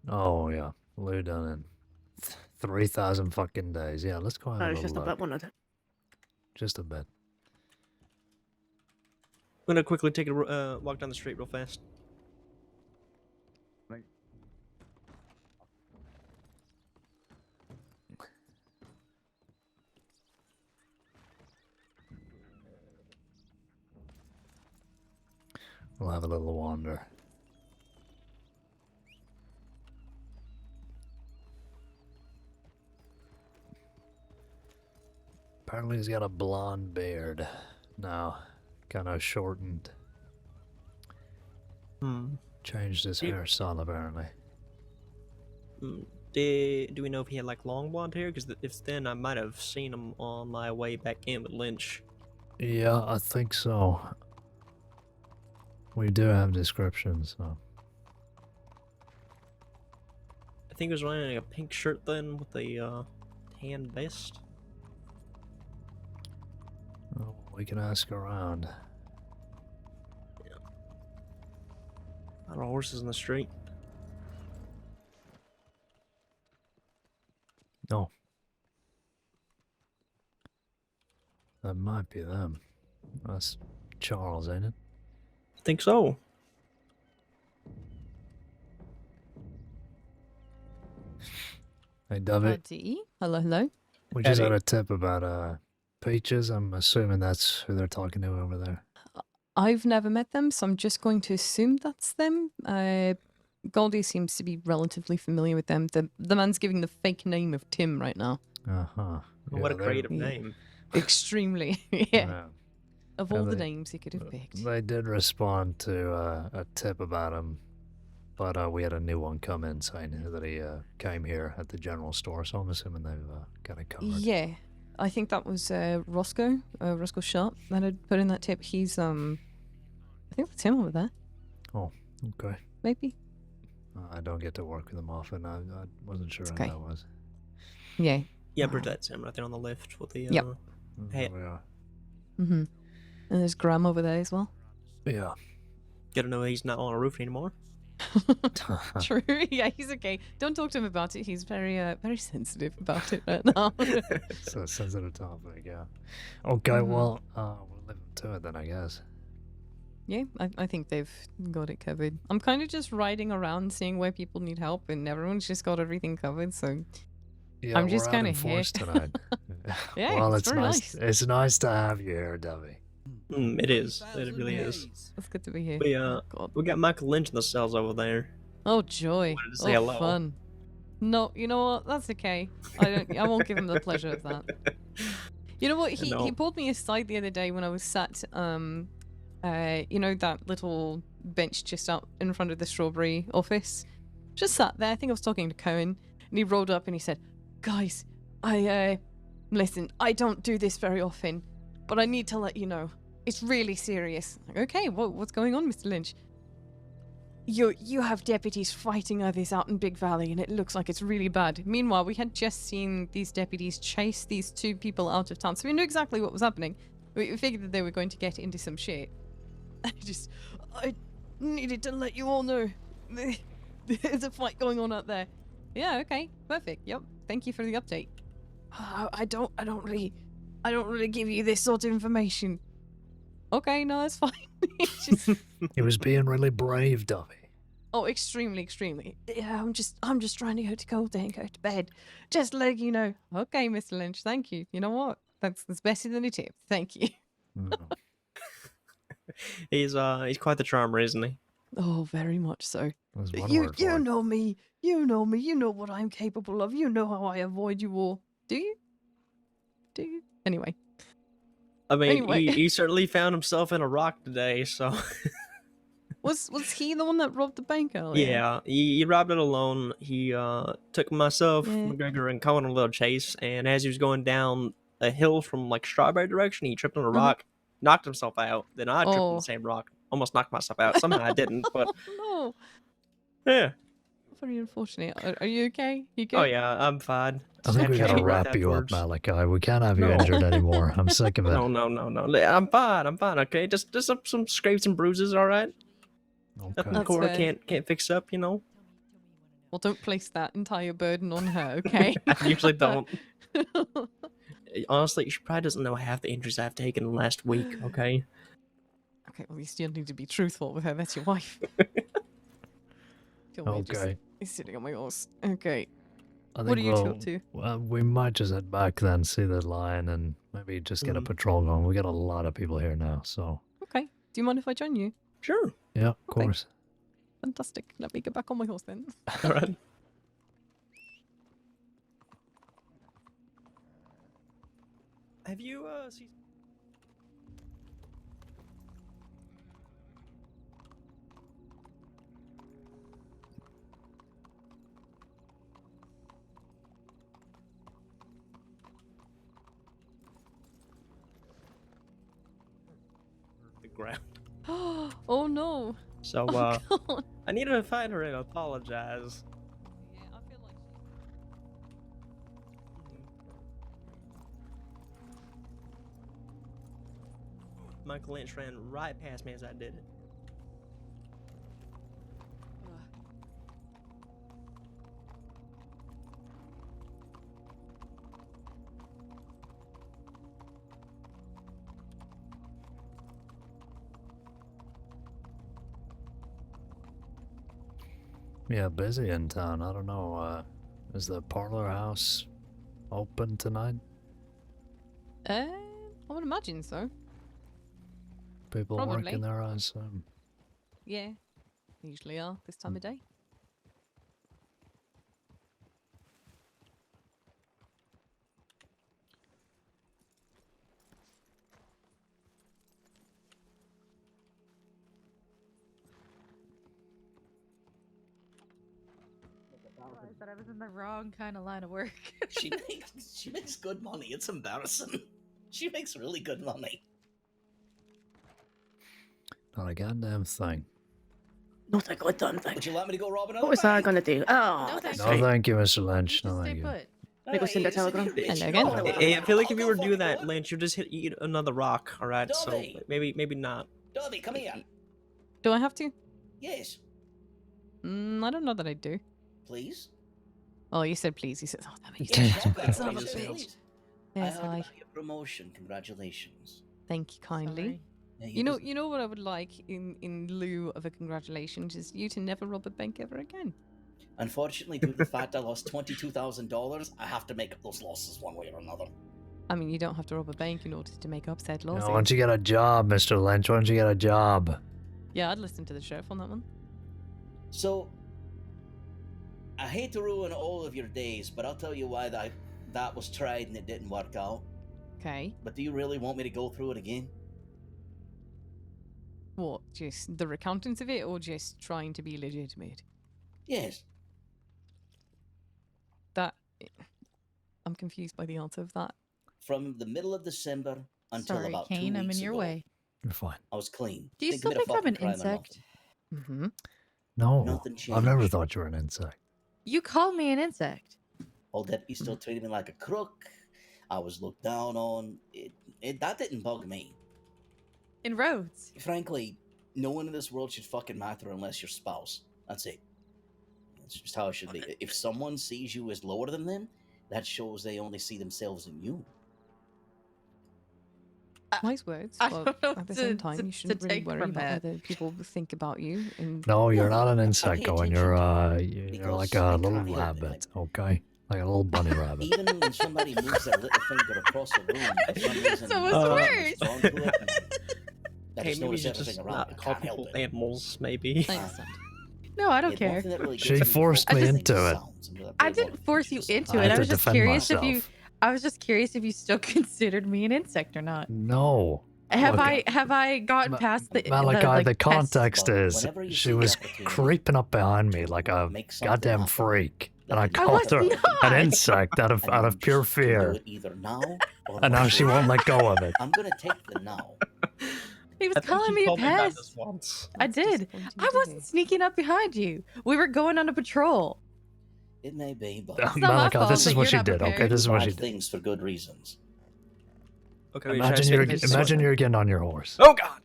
Oh, yeah. Lou done in 3,000 fucking days. Yeah, let's go have a It's little just a look. bit, wasn't it? Just a bit. I'm gonna quickly take a walk down the street real fast. We'll have a little wander. Apparently he's got a blonde beard now, kind of shortened. Changed his hairstyle apparently. Do we know if he had like long blonde hair? Because if then I might have seen him on my way back in with Lynch. Yeah, I think so. We do have descriptions, so. I think he was wearing a pink shirt then with a tan vest. Oh, we can ask around. Yeah. A lot of horses in the street. No. That might be them. That's Charles, ain't it? I think so. Hey, David. Hello, hello. We just had a tip about Peaches. I'm assuming that's who they're talking to over there. I've never met them, so I'm just going to assume that's them. Goldie seems to be relatively familiar with them. The man's giving the fake name of Tim right now. Uh-huh. What a creative name. Extremely, yeah. Of all the they- names he could have picked. They did respond to a tip about him, but we had a new one come in saying that he came here at the general store, so I'm assuming they've got it covered. Yeah, I think that was Roscoe Sharp that had put in that tip. He's I think that's him over there. Oh, okay. Maybe. I don't get to work with him often. I wasn't sure who okay. that was. Yeah. Yeah, but that's him right there on the left with the Yep. There we are. Mm-hmm. And there's Graham over there as well. Yeah. Gotta know he's not on a roof anymore. True. Yeah, he's okay. Don't talk to him about it. He's very sensitive about it right now. It's a sensitive topic, yeah. Okay, well, we'll leave him to it then, I guess. Yeah, I think they've got it covered. I'm kind of just riding around seeing where people need help, and everyone's just got everything covered, so Yeah, I'm just kind of here. tonight. Yeah, well, it's very nice. It's nice to have you here, Debbie. It is. It really is. It's good to be here. We got Michael Lynch in the cells over there. Oh joy! Wanted to say Oh hello. fun! No, you know what? That's okay. I won't give him the pleasure of that. You know what? He pulled me aside the other day when I was sat you know, that little bench just out in front of the strawberry office. Just sat there. I think I was talking to Caine, and he rolled up and he said, "Guys, listen. I don't do this very often, but I need to let you know it's really serious." Like, okay, what's going on, Mr. Lynch? You have deputies fighting others out in Big Valley, and it looks like it's really bad. Meanwhile, we had just seen these deputies chase these two people out of town, so we knew exactly what was happening. We figured that they were going to get into some shit. I needed to let you all know there's a fight going on out there. Yeah, okay, perfect. Yep, thank you for the update. I don't really give you this sort of information. Okay, no, that's fine. He was being really brave, Duffy. Oh, extremely. Yeah, I'm just trying to go to Gold Day and go to bed. Just letting you know. Okay, Mr. Lynch, thank you. You know what? That's better than a tip. Thank you. He's quite the charmer, isn't he? Oh, very much so. You know me. You know me. You know what I'm capable of. You know how I avoid you all. Do you? Anyway. I mean, he certainly found himself in a rock today, so... Was he the one that robbed the bank earlier? Yeah, he robbed it alone. He took myself, McGregor, and Cohen on a little chase, and as he was going down a hill from, like, Strawberry direction, he tripped on a rock, knocked himself out. Then I tripped on the same rock, almost knocked myself out. Somehow I didn't, but... No. Yeah. Very unfortunate. Are you okay? You good? Oh, yeah, I'm fine. I think we gotta wrap you up, Malachi. We can't have you injured anymore. I'm sick of it. No. I'm fine, okay? Just some scrapes and bruises, alright? Okay. Nothing the quarter can't fix up, you know? Well, don't place that entire burden on her, okay? I usually don't. Honestly, she probably doesn't know half the injuries I've taken in the last week, okay? Okay, well, you still need to be truthful with her. That's your wife. Feel weird just sitting on my horse. Okay. What are you two up to? Well, we might just head back then, see the lion, and maybe just get a patrol going. We got a lot of people here now, so. Okay. Do you mind if I join you? Sure. Yeah, of course. Fantastic. Let me get back on my horse then. All right. Have you seen the ground? Oh no. So God. I need to find her and apologize. Yeah, I feel like Michael Lynch ran right past me as I did it. Yeah, busy in town. I don't know. Is the parlor house open tonight? I would imagine so. People Probably. working there, I assume. Yeah. Usually are this time of day. I thought I was in the wrong kind of line of work. She makes good money. It's embarrassing. She makes really good money. Not a goddamn thing. Not a goddamn thing. Would you like me to go rob another What was I bank? gonna do? Oh, No, that's No, right. thank you, Mr. Lynch. No, Stay thank you. put. Let me go send a telegram. Hello again. Hey, I feel like if you were to do that, Lynch, you'll just eat another rock, alright? So Dobby. maybe not. Dobby, come here. Do I have to? Yes, I don't know that I do. please. Oh, you said please. You said, oh, that makes Yes, sense. okay, Son of a please, bitch. please. Yes, I heard hi. about your promotion. Congratulations. Thank you kindly. Sorry. Yeah, You know what I would like in lieu of a congratulations is you to never rob a bank ever again. Unfortunately, due to the fact I lost $22,000, I have to make up those losses one way or another. I mean, you don't have to rob a bank in order to make up said No, losses. why don't you get a job, Mr. Lynch? Why don't you get a job? Yeah, I'd listen to the sheriff on that one. So, I hate to ruin all of your days, but I'll tell you why that was tried and it didn't work out. Okay. But do you really want me to go through it again? What? Just the recountings of it, or just trying to be legitimate? Yes. That I'm confused by the answer of that. From the middle of December until Sorry, about Caine, 2 I'm weeks in your ago, way. You're fine. I was clean. Do you Didn't still commit a think I'm an fucking crime or insect? nothing. Mm-hmm. No, Nothing I've never changed. thought you were an insect. You called me an insect. Old deputy still treated me like a crook. I was looked down on. That didn't bug me. In Rhodes. Frankly, no one in this world should fucking matter unless your spouse. That's it. That's just how it should be. If someone sees you as lower than them, that shows they only see themselves in you. Wise words. I But don't know at the to- same time, to- you shouldn't to really take worry from about that. whether people think about you. And No, you're No, not an I insect, pay going. attention You're like because I a little can't help it. rabbit, okay? Like a little bunny rabbit. Even when somebody moves their little finger across a room, for some reason, So what's I'm worse? drawn to it, and I Hey, just maybe notice you everything just around not me. I call can't help people it. animals, maybe. I understand. No, I don't Yeah, care. nothing that really She gets me forced involved me in into it. sounds and that I they didn't want force you creatures into to it. I had I to was just defend curious if myself. you. I was just curious if you still considered me an insect or not. No. Have Look, I gotten past the Malachi, the pest- context Well, is whenever you she see the was opportunity creeping up behind me like a make something goddamn happen, freak, and I then you called was her an not. insect out and of you pure just can do fear, it either now or and now she later. won't let go of it. I'm gonna take the now. He was I think calling you me a told me about pest. this once. I That's did. disappointing I to wasn't hear. sneaking up behind you. We were going on a patrol. It may be, but It's not my Malachi, fault this that is what you're she not did, okay? prepared. This is what bad she did. things for good reasons. Okay, wait, Imagine should I say this? you're getting on your horse. Oh God!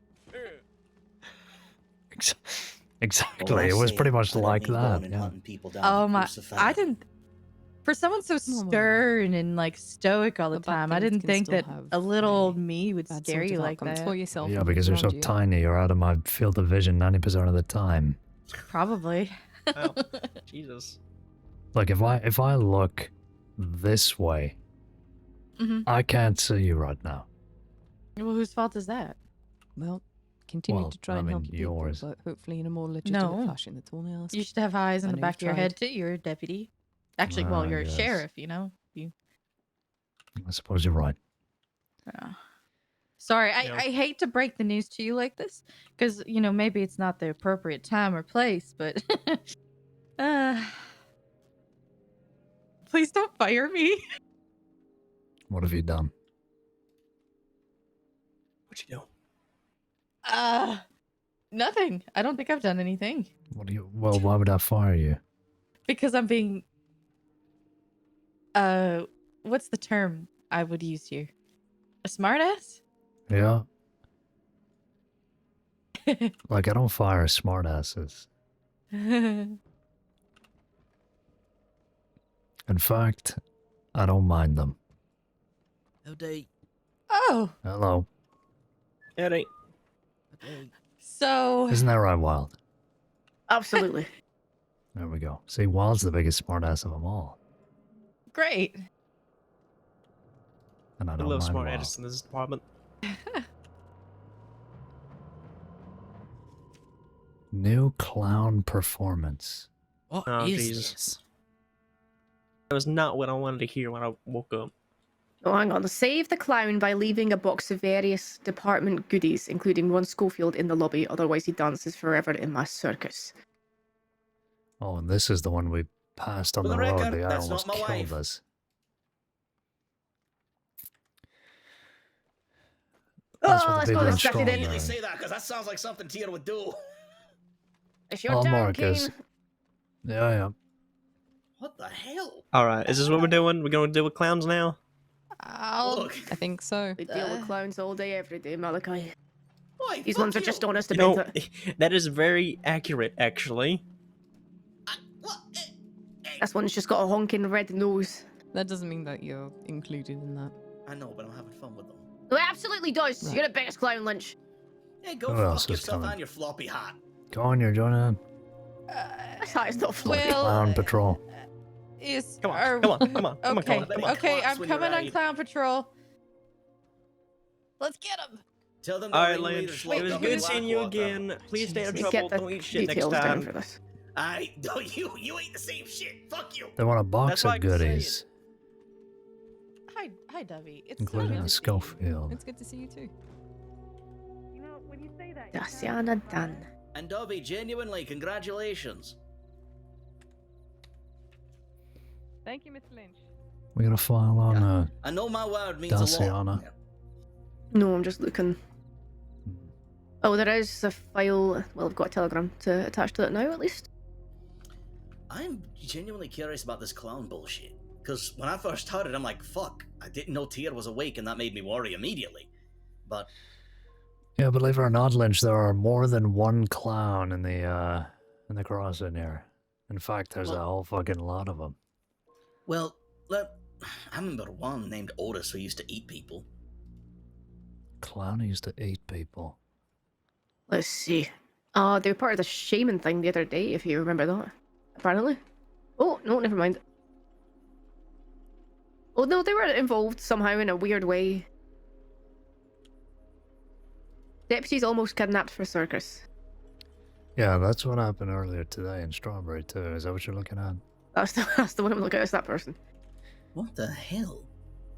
Exactly. It was pretty much like that. Yeah. Oh my! I didn't. For someone so stern and like stoic all the time, I didn't think that a little old me would scare you like that. For yourself. Yeah, because you're so tiny, you're out of my field of vision 90% of the time. Probably. Oh, Jesus. Like if I look this way, I can't see you right now. Well, whose fault is that? Well, continue to try and help yours. people, but hopefully in a more legitimate fashion. That's all I ask. You should have eyes in I the know back of you've your head tried. too. You're a deputy. Actually, well, you're a yes. sheriff. You know. You. I suppose you're right. Sorry, I hate to break the news to you like this, because maybe it's not the appropriate time or place, but please don't fire me. What have you done? What you do? Nothing. I don't think I've done anything. Well, why would I fire you? Because I'm being what's the term I would use here? A smartass? Yeah. Like, I don't fire smartasses. In fact, I don't mind them. Oh. Hello. Eddie. So. Isn't that right, Wild? Absolutely. There we go. See, Wild's the biggest smartass of them all. Great. And I I don't love mind smart Wild. edits in this department. New clown performance. What is this? That was not what I wanted to hear when I woke up. Oh, hang on. Save the clown by leaving a box of various department goodies, including Ron Schofield, in the lobby. Otherwise, he dances forever in my circus. Oh, and this is the one we passed on For the the road. record, The guy that's almost not my killed wife. us. Let's what the go people in distracted Strong in. Immediately say that because that sounds like something Tia would do. It's your Oh, turn, Marcus. Caine. Yeah. What the hell? Alright, is this what we're doing? We're going to deal with clowns now? I think so. We deal with clowns all day, every day, Malachi. Why, These fuck ones are you. just honest You know, about it. that is very accurate, actually. This one's just got a honking red nose. That doesn't mean that you're included in that. I know, but I'm having fun with them. It absolutely does. Right. You're the biggest clown, Lynch. Hey, go Who else fuck is yourself coming? and your floppy hat. Go on, you're joining in. That is not floppy. Clown patrol. Is Come on, come on. Okay, Come on. okay, Collapse I'm when you're coming on ready. Clown Patrol. Let's get him. Tell them Alright, the Lynch. ringleaders It was locked up good in seeing you Blackwater. again. Please stay out of Let's trouble. get the Don't eat shit next details down time. for this. No, you ain't the same shit. Fuck you. They want a box That's why I of can say goodies, Hi, Dovey. It's including so a good to see you. Schofield. It's good to see you too. You know, when you say that, Daciana done. And Dovey, genuinely, congratulations. Thank you, Mr. Lynch. We got a file on I know my word means a lot. Daciana. No, I'm just looking. Oh, there is a file. Well, I've got a telegram to attach to it now, at least. I'm genuinely curious about this clown bullshit. Because when I first heard it, I'm like, fuck, I didn't know Tia was awake, and that made me worry immediately. But Yeah, believe it or not, Lynch, there are more than one clown in the crossing here. In fact, there's a whole fucking lot of them. well, I remember one named Otis who used to eat people. Clown used to eat people. Let's see. They were part of the shaman thing the other day, if you remember that. Apparently. Oh, no, never mind. Oh, no, they were involved somehow in a weird way. Deputies almost kidnapped for a circus. Yeah, that's what happened earlier today in Strawberry too. Is that what you're looking at? That's the one I'm looking at, is that person. What the hell?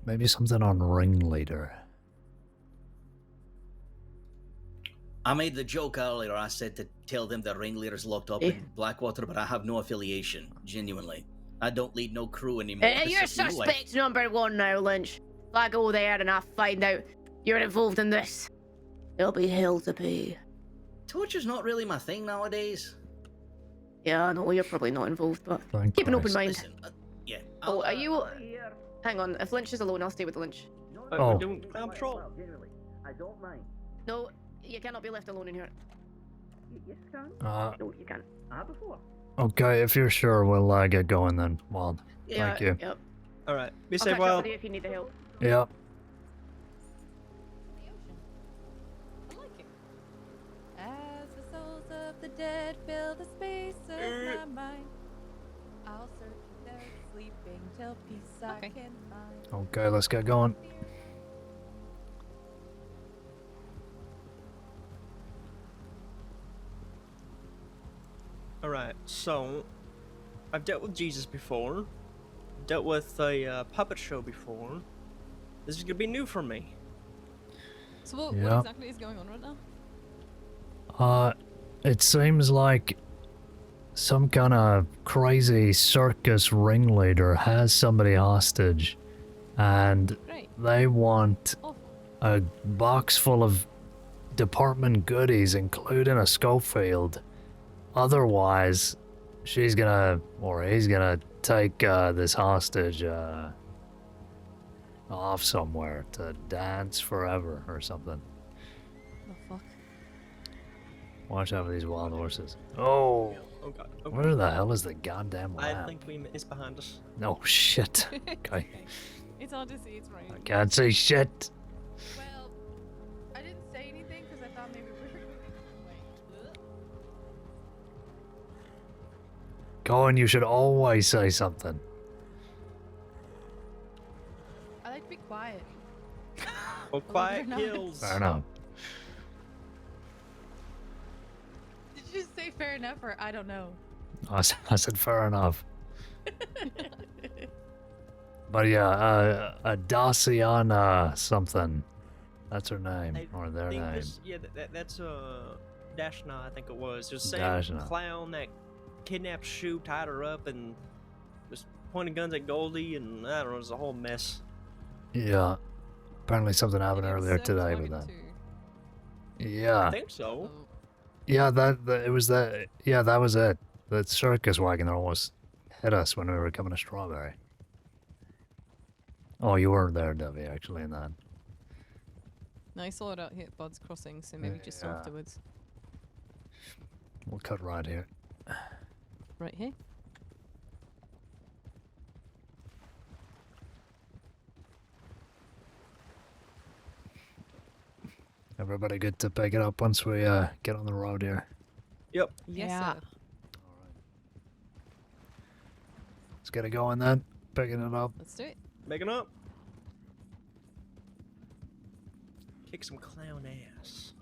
Maybe something on Ringleader. I made the joke earlier. I said to tell them the ringleader's locked up in Blackwater, but I have no affiliation. Genuinely. I don't lead no crew anymore. You're It's just suspect number one now, Lynch. If I go there and I find out you're involved in this, there'll be hell to pay. Torture's not really my thing nowadays. Yeah, I know you're probably not involved, but Thank keep an open Christ. mind. Listen, yeah. Oh, are you... Hang on, if Lynch is alone, I'll stay with Lynch. Oh. Doing clown patrol. I don't mind. No, you cannot be left alone in here. Yes, can. No, you can't. Before. Okay, if you're sure, we'll get going then, Wild. Yeah, Thank you. Yep. Alright. Be I'll safe, catch up Wild. with you if you need the help. Yep. I like it. As the souls of the dead fill the space of my mind, I'll search without sleeping till peace I can find. Okay, let's get going. Alright, so I've dealt with Jesus before, dealt with a puppet show before. This is gonna be new for me. So what Yeah. exactly is going on right now? It seems like some kind of crazy circus ringleader has somebody hostage, and Great. they want Awful. a box full of department goodies, including a Schofield. Otherwise, she's gonna, or he's gonna take this hostage off somewhere to dance forever or something. The fuck? Watch out for these wild horses. Oh, Oh god. Oh, where the hell is the goddamn I lamp? think it's behind us. No shit. Okay, It's hard to see, it's rain. I can't see shit. Well, I didn't say anything because I thought maybe we were going to wait. Colin, you should always say something. I like to be quiet. Well, quiet not. kills. Fair enough. Did you just say fair enough or I don't know? I said fair enough. But yeah, Daciana something. That's her name, I or their think name. this, yeah, that's Dashna, I think it was. Just same Dashna. clown that kidnapped Shu, tied her up, and just pointed guns at Goldie, and I don't know, it was a whole mess. Yeah. Apparently something happened It was earlier circus today with wagon that. too. I Yeah. think so. Oh, Yeah, it was that. Yeah, that was it. The circus wagon that almost hit us when we were coming to Strawberry. Oh, you were there, Debbie, actually, in that. no, I saw it out here at Bud's Crossing, so maybe just Yeah. afterwards. We'll cut right here. Right here. Everybody good to pick it up once we get on the road here. Yep. Yes, Yeah. sir. Let's get it going then. Picking it up. Let's do it. Making up. Kick some clown ass.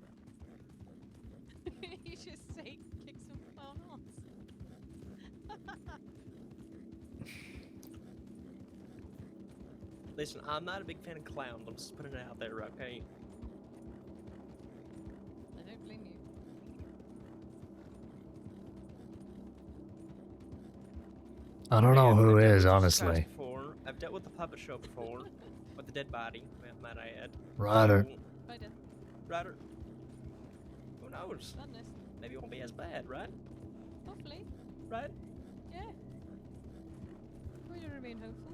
You just say kick some clown ass. Listen, I'm not a big fan of clowns. I'm just putting it out there, okay? I don't blame you. I don't know Again, who I've dealt is, with Jesus honestly. Christ before. I've dealt with the puppet show before. With the dead body, might I add. Ryder. So, Right there. Ryder. Who knows? Madness. Maybe it won't be as bad, right? Hopefully. Right? Yeah. We do remain hopeful.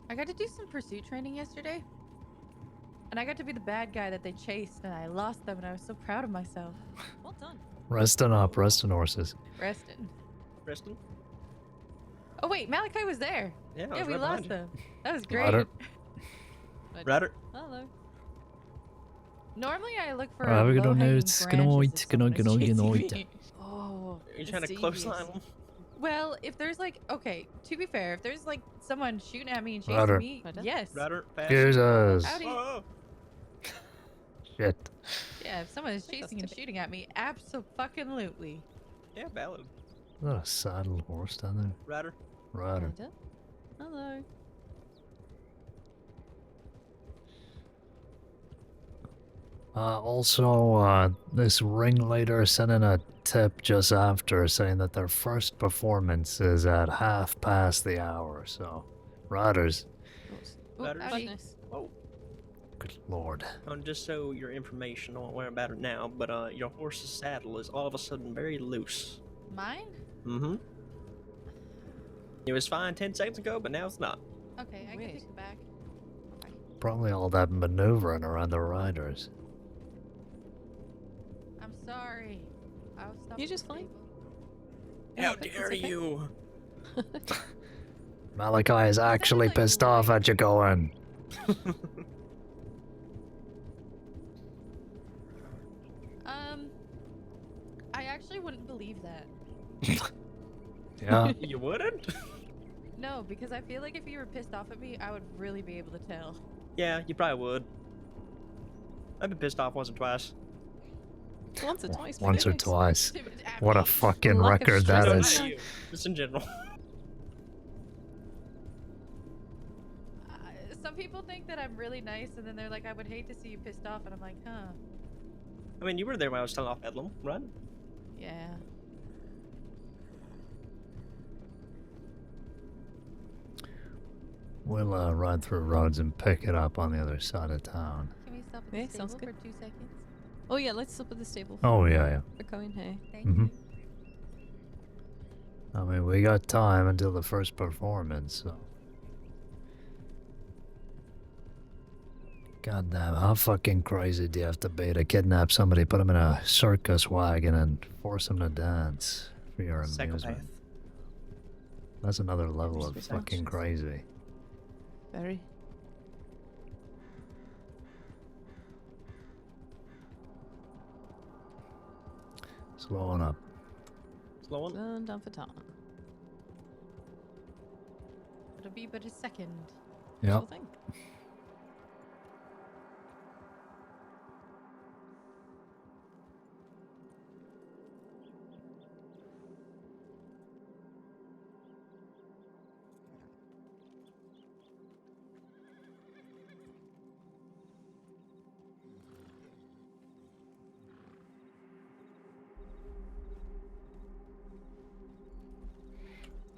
I got to do some pursuit training yesterday. And I got to be the bad guy that they chased, and I lost them, and I was so proud of myself. Well done. Resting up, resting horses. Rested. Preston? Oh wait, Malachi was there. Yeah, I Yeah, was we right lost behind them. That was great. Ryder. Right. Ryder. Hello. Normally I look for Have a good one, low-hanging it's good branches night, if good night, someone good is night, good chasing night. me. Oh, Are you trying to clothesline him? Well, if there's like, okay, to be fair, if there's like someone shooting at me and chasing Ryder. me, Ryder. yes. Ryder, fast. Jesus. Howdy. Whoa. Shit. Yeah, if someone is think that's chasing and typical. shooting at me, absolutely. Yeah, valid. Is that a saddle horse down there? Ryder. Ryder. Ryder. Hello. Also, this ringleader sent in a tip just after saying that their first performance is at 1/2 past the hour, so. Riders. Oh, Ryder's- madness. Oh. Good lord. Just so your information, I won't worry about it now, but your horse's saddle is all of a sudden very loose. Mine? Mm-hmm. It was fine 10 seconds ago, but now it's not. Okay, I can take it back. Probably all that maneuvering around the riders. I'm sorry. I'll stop. You're just fine. How dare you? Malachi is actually pissed off at you going. I actually wouldn't believe that. Yeah. You wouldn't? No, because I feel like if you were pissed off at me, I would really be able to tell. Yeah, you probably would. I've been pissed off once or twice. Once or twice. Once or twice. What a fucking Lack of record that stress. is. Just in general. Some people think that I'm really nice, and then they're like, I would hate to see you pissed off, and I'm like, huh. I mean, you were there when I was telling off Bedlam, right? Yeah. We'll ride through roads and pick it up on the other side of town. Can we stop at Yeah, the sounds stable good. for 2 seconds? Oh yeah, let's stop at the stable. Oh, yeah. For Caine, hey. Thank you. I mean, we got time until the first performance, so. Goddamn, how fucking crazy do you have to be to kidnap somebody, put them in a circus wagon, and force them to dance for your amusement? Psychopath. That's another level of fucking crazy. Very. Slowing up. Slow on. Slowing down for time. It'll be but a second. Yep. Sure thing.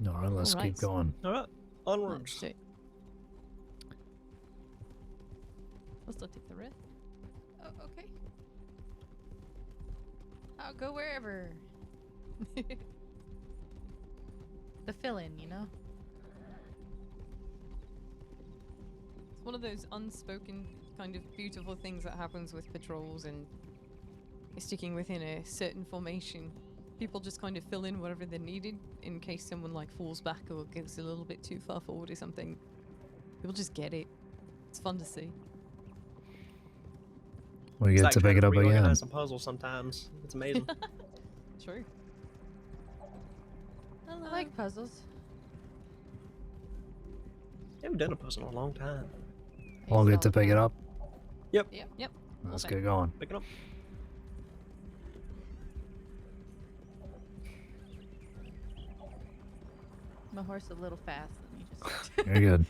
Alright, let's keep going. Alright, onwards. Let's do. Let's not take the risk. Oh, okay. I'll go wherever. The fill-in, you know? It's one of those unspoken kind of beautiful things that happens with patrols and sticking within a certain formation. People just kind of fill in wherever they're needed in case someone like falls back or gets a little bit too far forward or something. People just get it. It's fun to see. We get to pick it up again. Reorganize a puzzle sometimes. It's amazing. True. I like puzzles. Haven't done a puzzle in a long time. All get to pick it up? Yep. Yep. Let's get going. Pick it up. My horse a little fast. Let me just. You're good.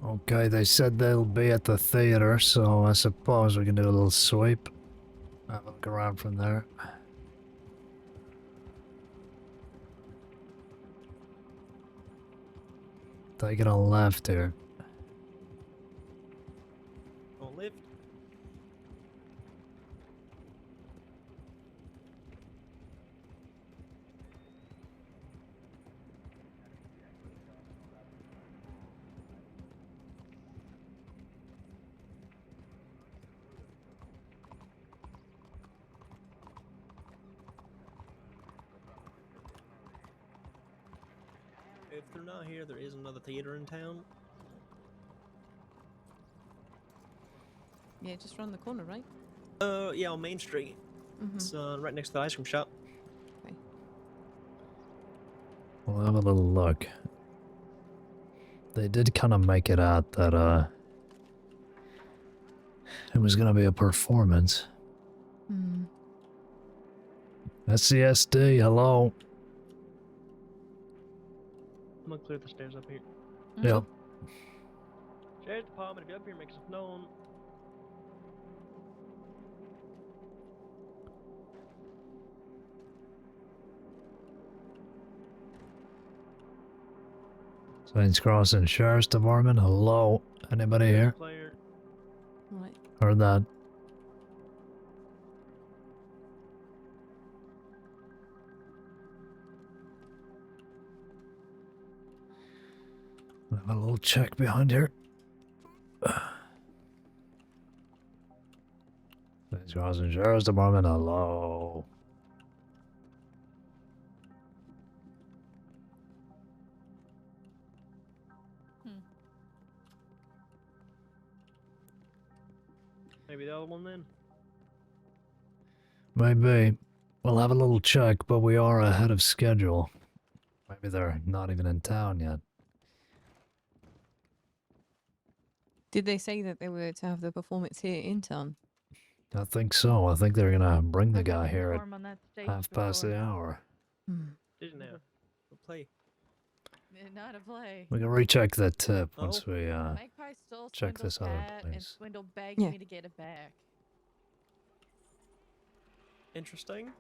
Okay, they said they'll be at the theater, so I suppose we can do a little sweep. Have a look around from there. Taking a left here. Don't lift. If they're not here, there is another theater in town. Yeah, just round the corner, right? Yeah, on Main Street. It's right next to the ice cream shop. Okay. We'll have a little look. They did kind of make it out that it was gonna be a performance. Hmm. SCSD, hello. I'm gonna clear the stairs up here. Yep. Sheriff's Department, if you're up here, make yourself known. Saints Crossing Sheriff's Department, hello. Anybody here? Clear. Right. Heard that. Have a little check behind here. Saints Crossing Sheriff's Department, hello. Maybe the other one then? Maybe. We'll have a little check, but we are ahead of schedule. Maybe they're not even in town yet. Did they say that they were to have the performance here in town? I think so. I think they're gonna bring the guy here at 1:30. Didn't know. We'll play. Not a play. We can recheck that tip once Oh. we Magpie stole check Swindle's this other hat, and place. Swindle begged Yeah. me to get it back. Interesting.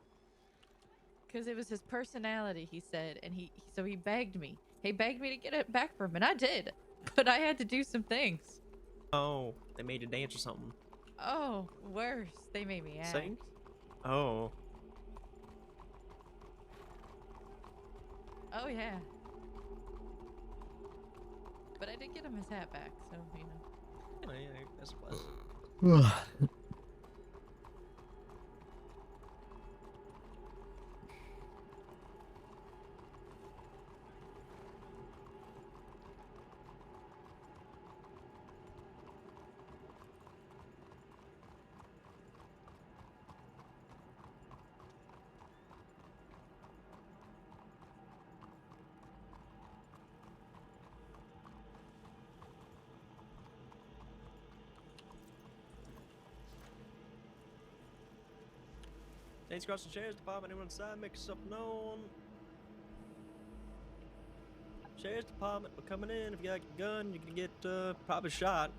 Because it was his personality, he said, and so he begged me. He begged me to get it back from him, and I did. But I had to do some things. Oh, they made you dance or something. Oh, worse. They made me act. Sing? Oh. Oh, yeah. But I did get him his hat back, so, you know. Oh, yeah, that's a plus. Saints Crossing Sheriff's Department, anyone inside, make yourself known. Sheriff's Department, we're coming in. If you got a gun, you can get probably shot.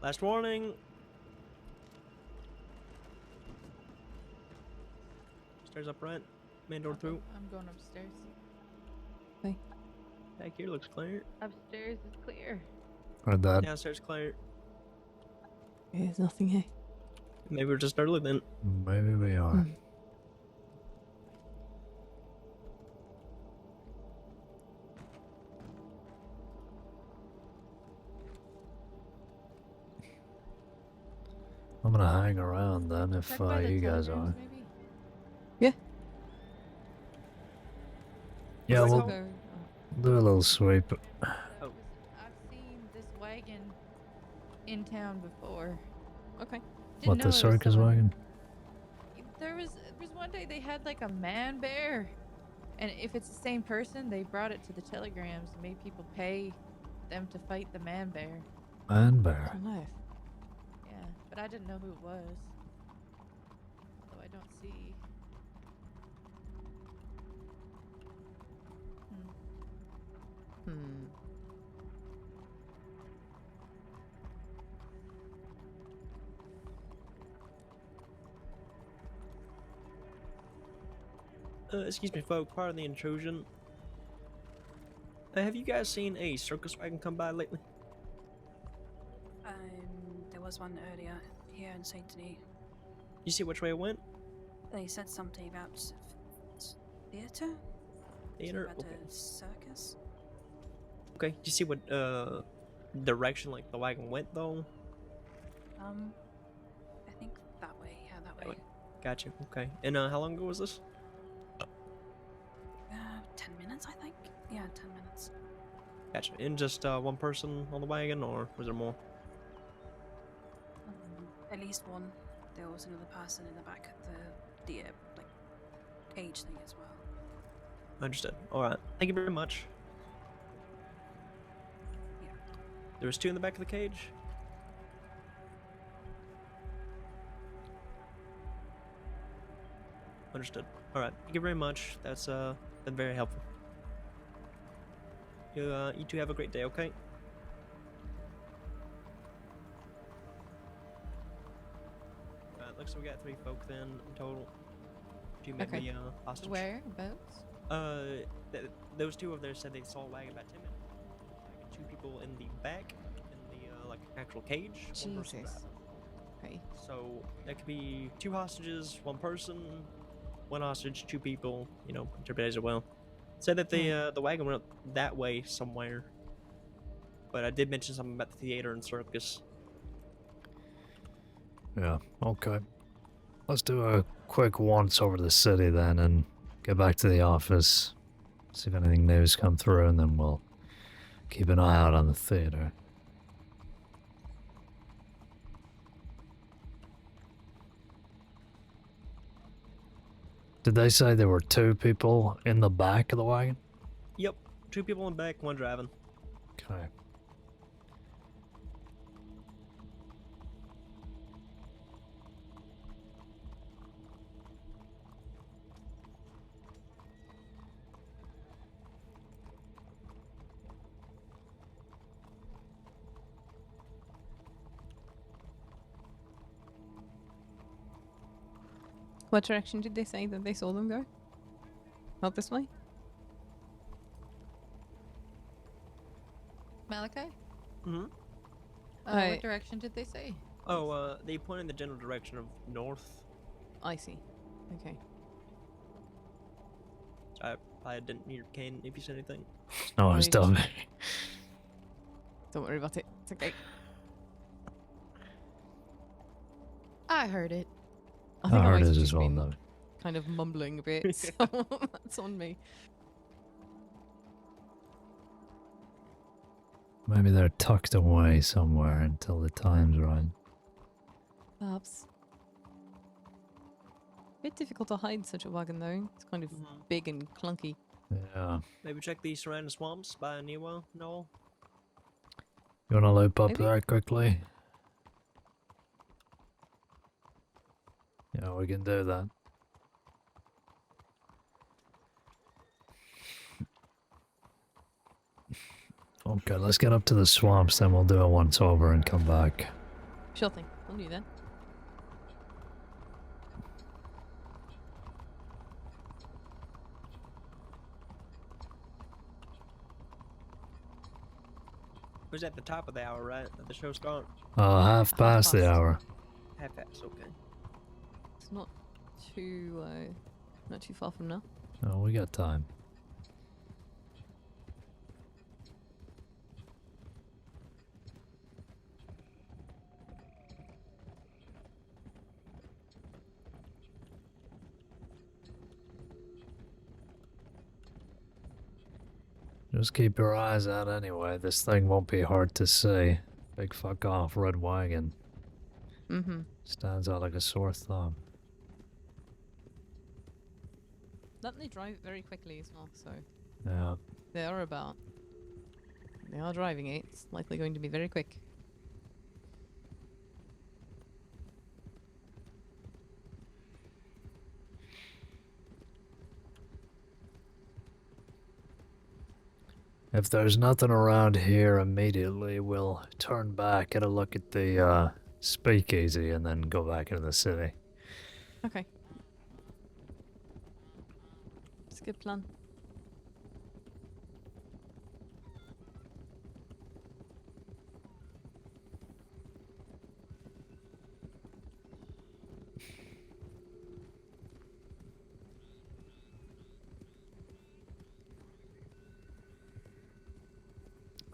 Last warning. Stairs up front, main door through. I'm going upstairs. Okay. Back here looks clear. Upstairs is clear. Heard that. Downstairs clear. There's nothing here. Maybe we're just early then. Maybe we are. I'm gonna hang around then if Check by the you guys are. telegrams, maybe? Yeah. Yeah, Let's we'll go. do a little sweep. Oh. I've seen this wagon in town before. Okay. Didn't What, know the it was circus someone. wagon? There was one day they had like a man bear, and if it's the same person, they brought it to the telegrams and made people pay them to fight the man bear. Man bear. Oh, no. Yeah, but I didn't know who it was. Although I don't see. Hmm. Excuse me, folk, pardon the intrusion. Have you guys seen a circus wagon come by lately? There was one earlier here in Saint Denis. You see which way it went? They said something about theater? Theater? About Okay. a circus? Okay, do you see what direction like the wagon went though? I think that way. Yeah, that way. Gotcha. Okay. And how long ago was this? 10 minutes, I think. Yeah, 10 minutes. Gotcha. And just one person on the wagon, or was there more? At least one. there was another person in the back of the like cage thing as well. Understood. All right. Thank you very much. Yeah. There was 2 in the back of the cage. Understood. All right. Thank you very much. That's been very helpful. You two have a great day. Okay. Looks like we got 3 folk then in total. 2 may be hostage. Whereabouts? Those 2 of there said they saw a wagon about 10 minutes. 2 people in the back, in the like actual cage. One person Jesus. out. Okay. So that could be 2 hostages, 1 person, 1 hostage, 2 people. You know, interpret as well. Said that the wagon went that way somewhere. But I did mention something about the theater and circus. Yeah, okay. Let's do a quick once over the city then and get back to the office. See if anything new's come through, and then we'll keep an eye out on the theater. Did they say there were 2 people in the back of the wagon? Yep, 2 people in back, 1 driving. Okay. What direction did they say that they saw them go? Not this way? Malachi? Mm-hmm. What direction did they say? Oh, they point in the general direction of north. I see. Okay. I didn't hear Caine if you said anything. No, I was dumb. Don't worry about it. It's okay. I heard it. I think I heard might it have as just well, been though. kind of mumbling a bit, so that's on me. Maybe they're tucked away somewhere until the time's right. Perhaps. Bit difficult to hide such a wagon though. It's kind of big and clunky. Yeah. Maybe check the surrounding swamps by Niwa, Noel. You wanna loop up Maybe. there quickly? Yeah, we can do that. Okay, let's get up to the swamps, then we'll do it once over and come back. Sure thing. I'll do that. Was at the top of the hour, right? That the show start. Half past the hour. Half past, okay. It's not too far from now. Oh, we got time. Just keep your eyes out anyway. This thing won't be hard to see. Big fuck off red wagon. Mm-hmm. Stands out like a sore thumb. Don't they drive it very quickly as well, so Yeah. they are driving it. It's likely going to be very quick. If there's nothing around here immediately, we'll turn back, get a look at the speakeasy, and then go back into the city. Okay. It's a good plan.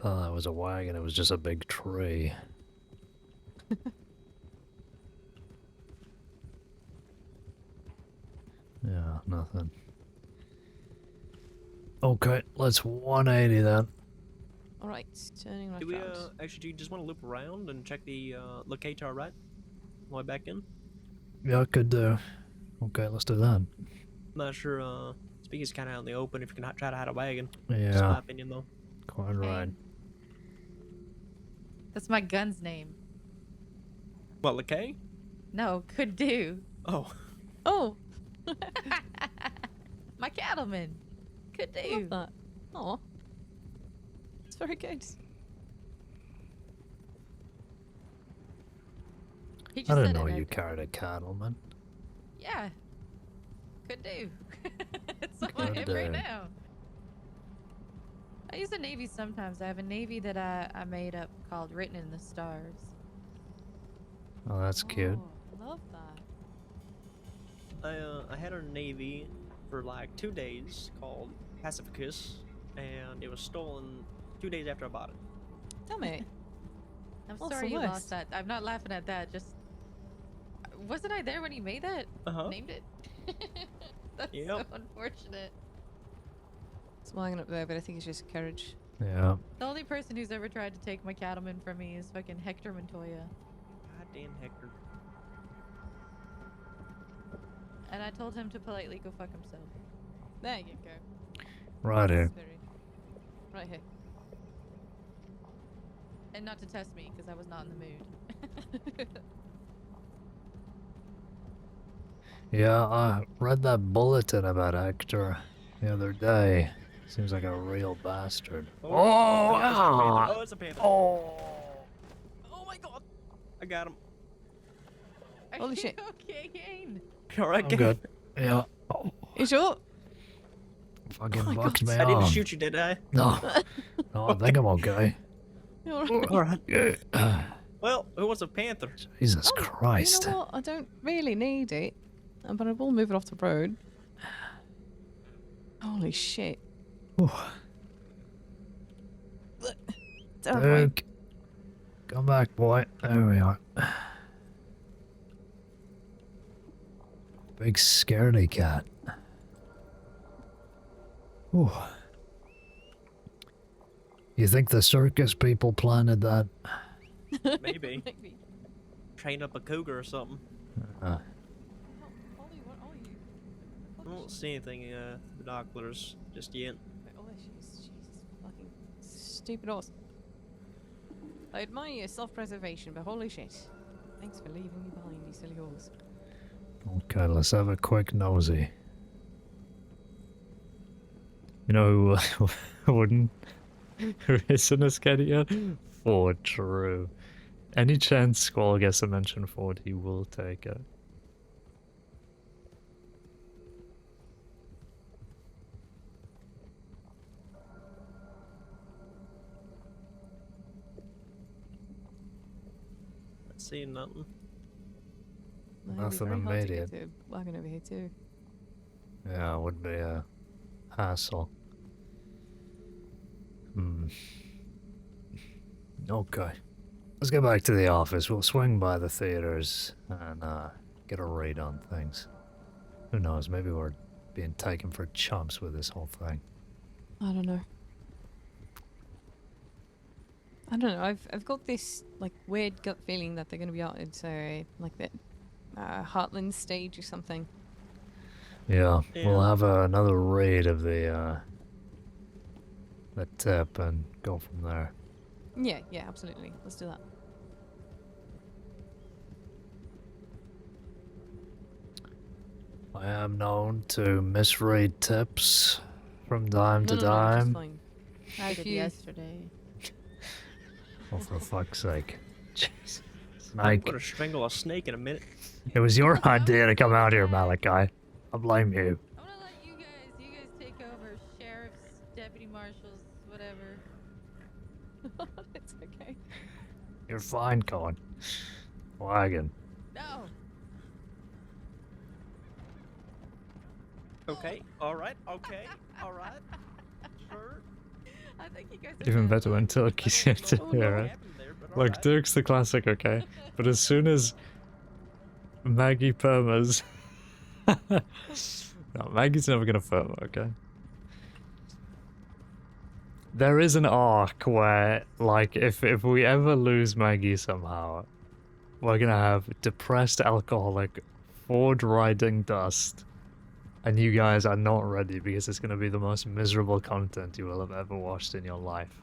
Oh, that was a wagon. It was just a big tree. Yeah, nothing. Okay, let's 180 then. Alright, turning right Do we, round. actually, do you just want to loop around and check the locate to our right? On the way back in? Yeah, could do. Okay, let's do that. I'm not sure, speaker's kind of out in the open if you can try to hide a wagon. Yeah. Just my opinion, though. Quite right. That's my gun's name. What, LeCay? No, could do. Oh. Oh. My cattleman. Could do. Love that. Oh. It's very good. He just I didn't said know it, you carried a cattleman. Yeah. Could do. It's on my Could hip right do. now. I use the Navy sometimes. I have a Navy that I made up called Written in the Stars. Oh, that's cute. Oh, love that. I had a Navy for like 2 days called Pacificus, and it was stolen 2 days after I bought it. Tell me. I'm What's sorry the you worst? lost that. I'm not laughing at that. Just wasn't I there when he made that? Named it. That's so unfortunate. It's lying up there, but I think it's just a carriage. Yeah. The only person who's ever tried to take my cattleman from me is fucking Hector Montoya. Goddamn Hector. And I told him to politely go fuck himself. There you go. Right here. Right here. And not to test me, because I was not in the mood. Yeah, I read that bulletin about Hector the other day. Seems like a real bastard. Oh, it's a panther. Oh. Oh my god. I got him. Holy shit. Okay, Caine. You alright, I'm Caine? good. Yeah. Oh, You sure? fucking bucked me I didn't off. shoot you, did I? No. No, I think I'm okay. Alright. Yeah. Well, who wants a panther? Jesus Christ. You know what? I don't really need it, but I will move it off the road. Holy shit. Terrifying. Duke. Come back, boy. There we are. Big scaredy cat. Ooh. You think the circus people planted that? Maybe. Train up a cougar or something. Uh, I don't see anything in the binoculars just yet. Oh, she's fucking stupid horse. I admire your self-preservation, but holy shit. Thanks for leaving me behind, you silly horse. okay, let's have a quick nosy. You know who wouldn't? Who isn't a scaredy cat? Ford, true. Any chance Squall gets a mention Ford, he will take it. Not seeing nothing. Well, it'd be Nothing very hard to immediate. get to a wagon over here too. Yeah, it would be a hassle. Okay. Let's get back to the office. We'll swing by the theaters and get a read on things. Who knows, maybe we're being taken for chumps with this whole thing. I don't know. I don't know. I've got this like weird gut feeling that they're going to be out at like the Heartland stage or something. Yeah, Yeah. we'll have another raid of the tip and go from there. Yeah, absolutely. Let's do that. I am known to misread tips from time to No, just time. fine. I If did you- yesterday. Oh, for fuck's sake. Jesus. I'm Snake. gonna strangle a snake in a minute. It was your idea to come out here, Malachi. I blame you. I'm gonna let you guys take over. Sheriffs, deputy marshals, whatever. It's okay. You're fine, Colin. Wagon. No. Okay, alright, okay, alright. Sure. I think you guys. Even better when Turkey's yet to hear it. Look, Dirk's the classic, okay? But as soon as Maggie permas... No, Maggie's never gonna perma, okay? There is an arc where, like, if we ever lose Maggie somehow, we're gonna have depressed alcoholic Ford riding dust. And you guys are not ready because it's going to be the most miserable content you will have ever watched in your life.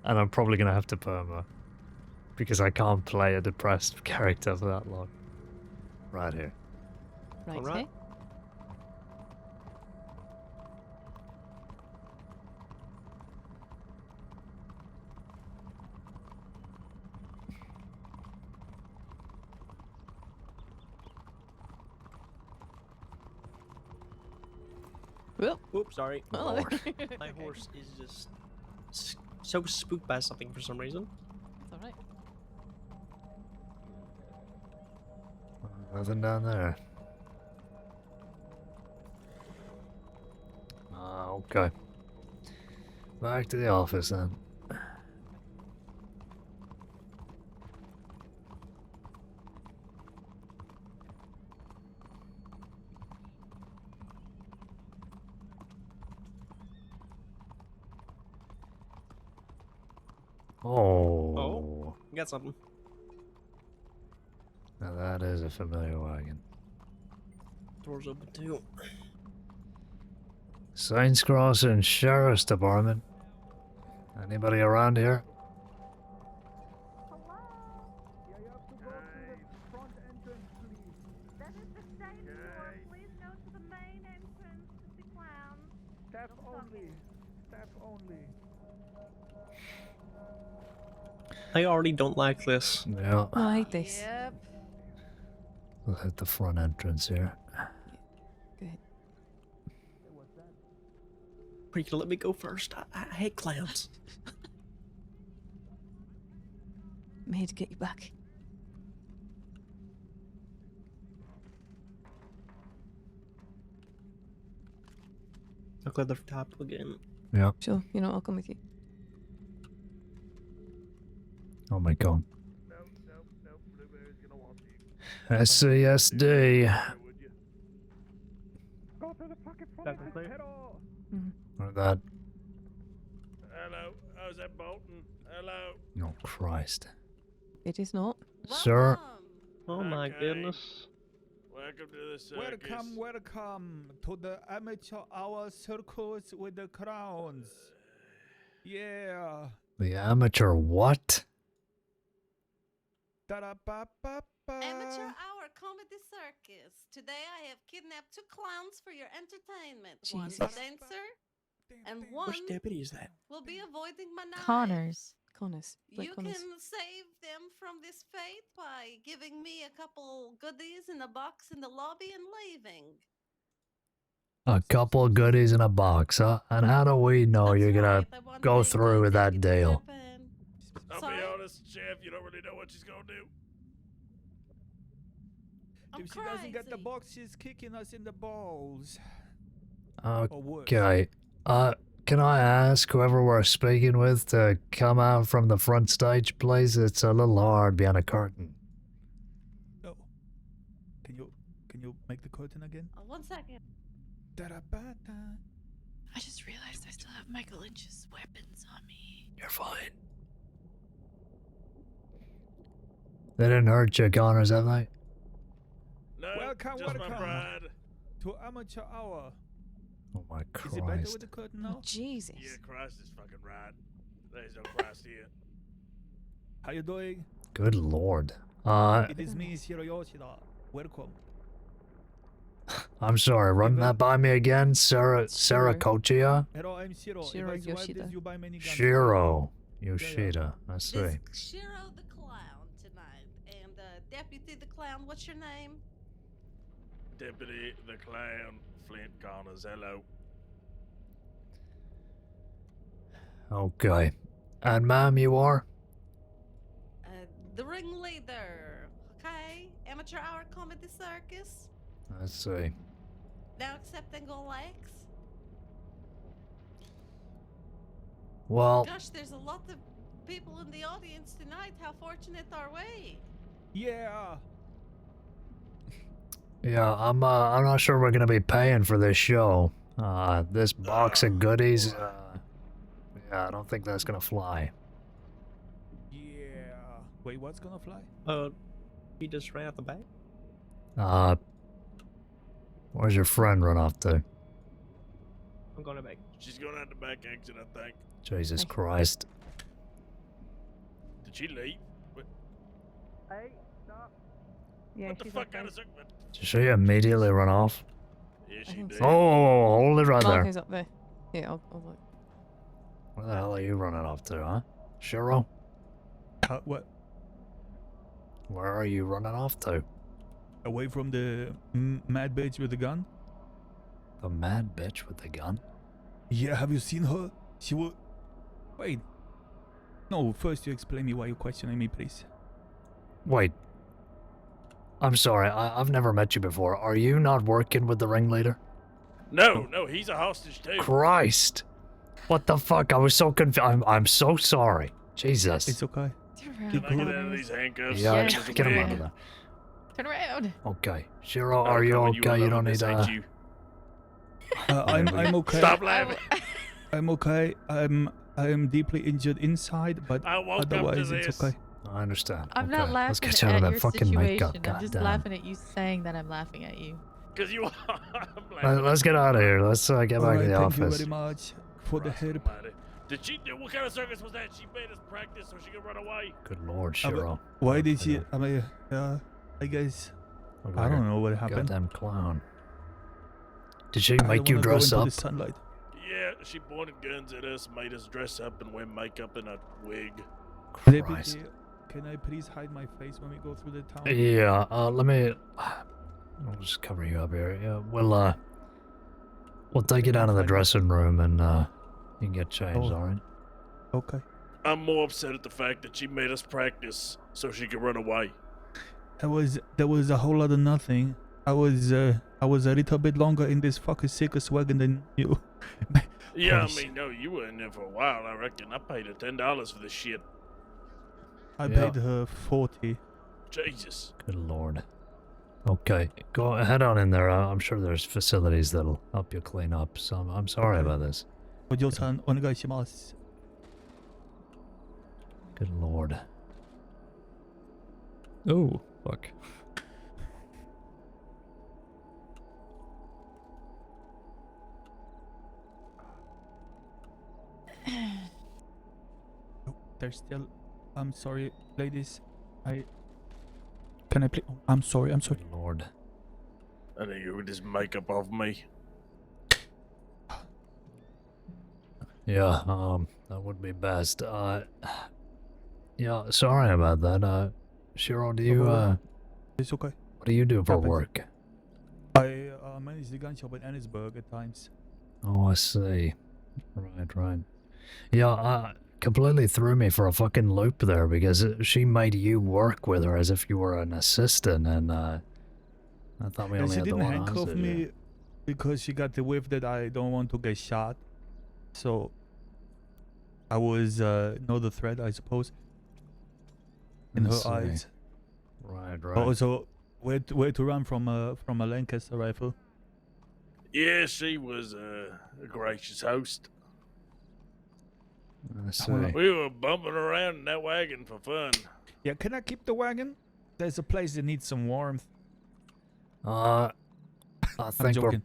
And I'm probably going to have to perma. Because I can't play a depressed character for that long. Right here. Right, All right. okay. Well, Oops, sorry. oh, My horse is just so spooked by something for some reason. It's alright. Nothing down there. Okay. Back to the office then. Oh, you got something. Now that is a familiar wagon. Doors open too. Saints Crossing Sheriff's Department. Anybody around here? I already don't like this. Yeah. I hate this. Yep. We'll hit the front entrance here. Good. Are you gonna let me go first? I hate clowns. I'm here to get you back. I'll clear the top again. Yeah. Sure, you know, I'll come with you. Oh my god. SCSD. Or that. Hello, how's that Bolton? Hello. Oh Christ. It is not. Sir. Oh my goodness. Welcome to the circus. Welcome to the amateur hour circus with the clowns. Yeah. The amateur what? Amateur Hour Comedy Circus. Today I have kidnapped 2 clowns for your entertainment. Jesus. One dancer and one Which deputy is that? will be avoiding my knives. Connors. Connors. Blake You Connors. can save them from this fate by giving me a couple goodies in a box in the lobby and leaving. A couple of goodies in a box, huh? And how do we know you're gonna go through with that deal? I'll be honest, Chef, you don't really know what she's gonna do. If she doesn't get the box, she's kicking us in the balls. Okay. Can I ask whoever we're speaking with to come out from the front stage, please? It's a little hard behind a curtain. Oh. Can you make the curtain again? 1 second. I just realized I still have Michael Lynch's weapons on me. You're fine. They didn't hurt you, Connors, have they? No, Welcome just my pride. to amateur hour. Oh my Is it better Christ. with the curtain now? Jesus. Yeah, Christ is fucking right. There's no Christ here. How you doing? Good lord. It is me, Shiro Yoshida. Welcome. I'm sorry, run that by me again, Sarah Kochia? Hello, I'm Shiro. Shiro If I survive Yoshida. this, you buy many guns. Shiro Yoshida, I see. This Shiro the Clown tonight. And Deputy the Clown, what's your name? Deputy the Clown, Flint Connors, hello. Okay. And ma'am, you are? The ringleader. Okay? Amateur Hour Comedy Circus. Let's see. Now accepting all likes. Well, Gosh, there's a lot of people in the audience tonight. How fortunate are we? Yeah. yeah, I'm not sure we're gonna be paying for this show. This box of goodies, yeah, I don't think that's gonna fly. Yeah. Wait, what's gonna fly? He just ran out the back. Where's your friend run off to? I'm going back. She's going out the back exit, I think. Jesus Christ. Did she leave? What, Hey, stop. Yeah, what the fuck kind of circle? Did she immediately run off? Yeah, she did. Oh, hold it right there. Marco's up there. Yeah, I'll look. Where the hell are you running off to, huh? Shiro? What? Where are you running off to? Away from the mad bitch with the gun? The mad bitch with the gun? Yeah, have you seen her? She will... Wait. No, first you explain me why you're questioning me, please. Wait. I'm sorry, I've never met you before. Are you not working with the ringleader? No, he's a hostage too. Christ! What the fuck? I was so confused. I'm so sorry. Jesus. It's okay. Can I get out of these handcuffs? Yeah, This is get him weird. out of there. Turn around. Okay. Shiro, I'll are you come when okay? You don't need to. to... I'm okay. Stop laughing. I'm okay. I'm deeply injured inside, but I woke up to otherwise it's this. okay. I understand. I'm okay. not Let's laughing get you out at of that your fucking situation. makeup. I'm God just damn. laughing at you saying that I'm laughing at you. Because you are. I'm laughing. Let's get out of here. Let's get back to Alright, the thank you office. very much for the help. Did she? What kind of circus was that? She made us practice so she could run away. Good lord, Shiro. Why did she... I guess... I don't know what happened. Goddamn clown. Did she I make don't you wanna go dress into up? the sunlight. Yeah, she pointed guns at us, made us dress up and wear makeup and a wig. Christ. Deputy, can I please hide my face when we go through the town? Yeah, let me... I'll just cover you up here. Yeah, we'll take you down to the dressing room and you can get changed, alright? Okay. I'm more upset at the fact that she made us practice so she could run away. There was a whole lot of nothing. I was a little bit longer in this fucking circus wagon than you. Yeah, I mean, no, you were in there for a while, I reckon. I paid her $10 for this shit. I paid her 40. Jesus. Good lord. Okay, go head on in there. I'm sure there's facilities that'll help you clean up. So I'm sorry about this. Ojo-san, onegaishimasu. Good lord. Oh, fuck. Oh, there's still... I'm sorry, ladies. Can I please... Oh, I'm sorry. Good lord. I think you would just makeup off me. Yeah, that would be best. Yeah, sorry about that. Shiro, do you, It's okay. what do you do for Happens. work? I manage the gun shop in Annisburg at times. Oh, I see. Right. Yeah, completely threw me for a fucking loop there because she made you work with her as if you were an assistant, and I thought we And only she had the didn't one handcuff hostage. me because she got the whiff that I don't want to get shot. So I was not a threat, I suppose, in I her see. eyes. Right. Also, where to run from a Lancaster rifle? Yeah, she was a gracious host. I see. We were bumping around in that wagon for fun. Yeah, can I keep the wagon? There's a place that needs some warmth. I think we're joking.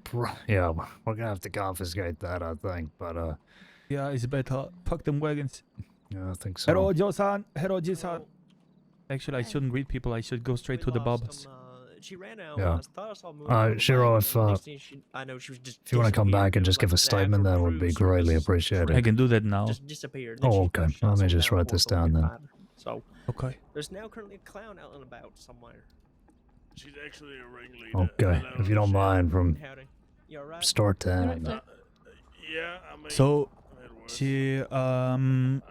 we're gonna have to confiscate that, I think, but Yeah, it's better. Fuck them wagons. yeah, I think so. Hello, Joe-san. Hello, Ji-san. Actually, I shouldn't greet people. I should go straight to the bubs. She ran out. Yeah. I thought I saw her moving Shiro, away, if and next thing I know she was just if you want to come back and just give a statement, that would be greatly appreciated. I can do that now. just disappeared. Then Oh, she okay. got shot Let me somewhere just down write this Fort down then. Forty-five. So Okay. there's now currently a clown out and about somewhere. She's actually a ringleader. Okay, Hello, if you don't Michelle. mind, from Howdy. You alright? start to You end. alright, Yeah, I mean. So I've had worse. she Can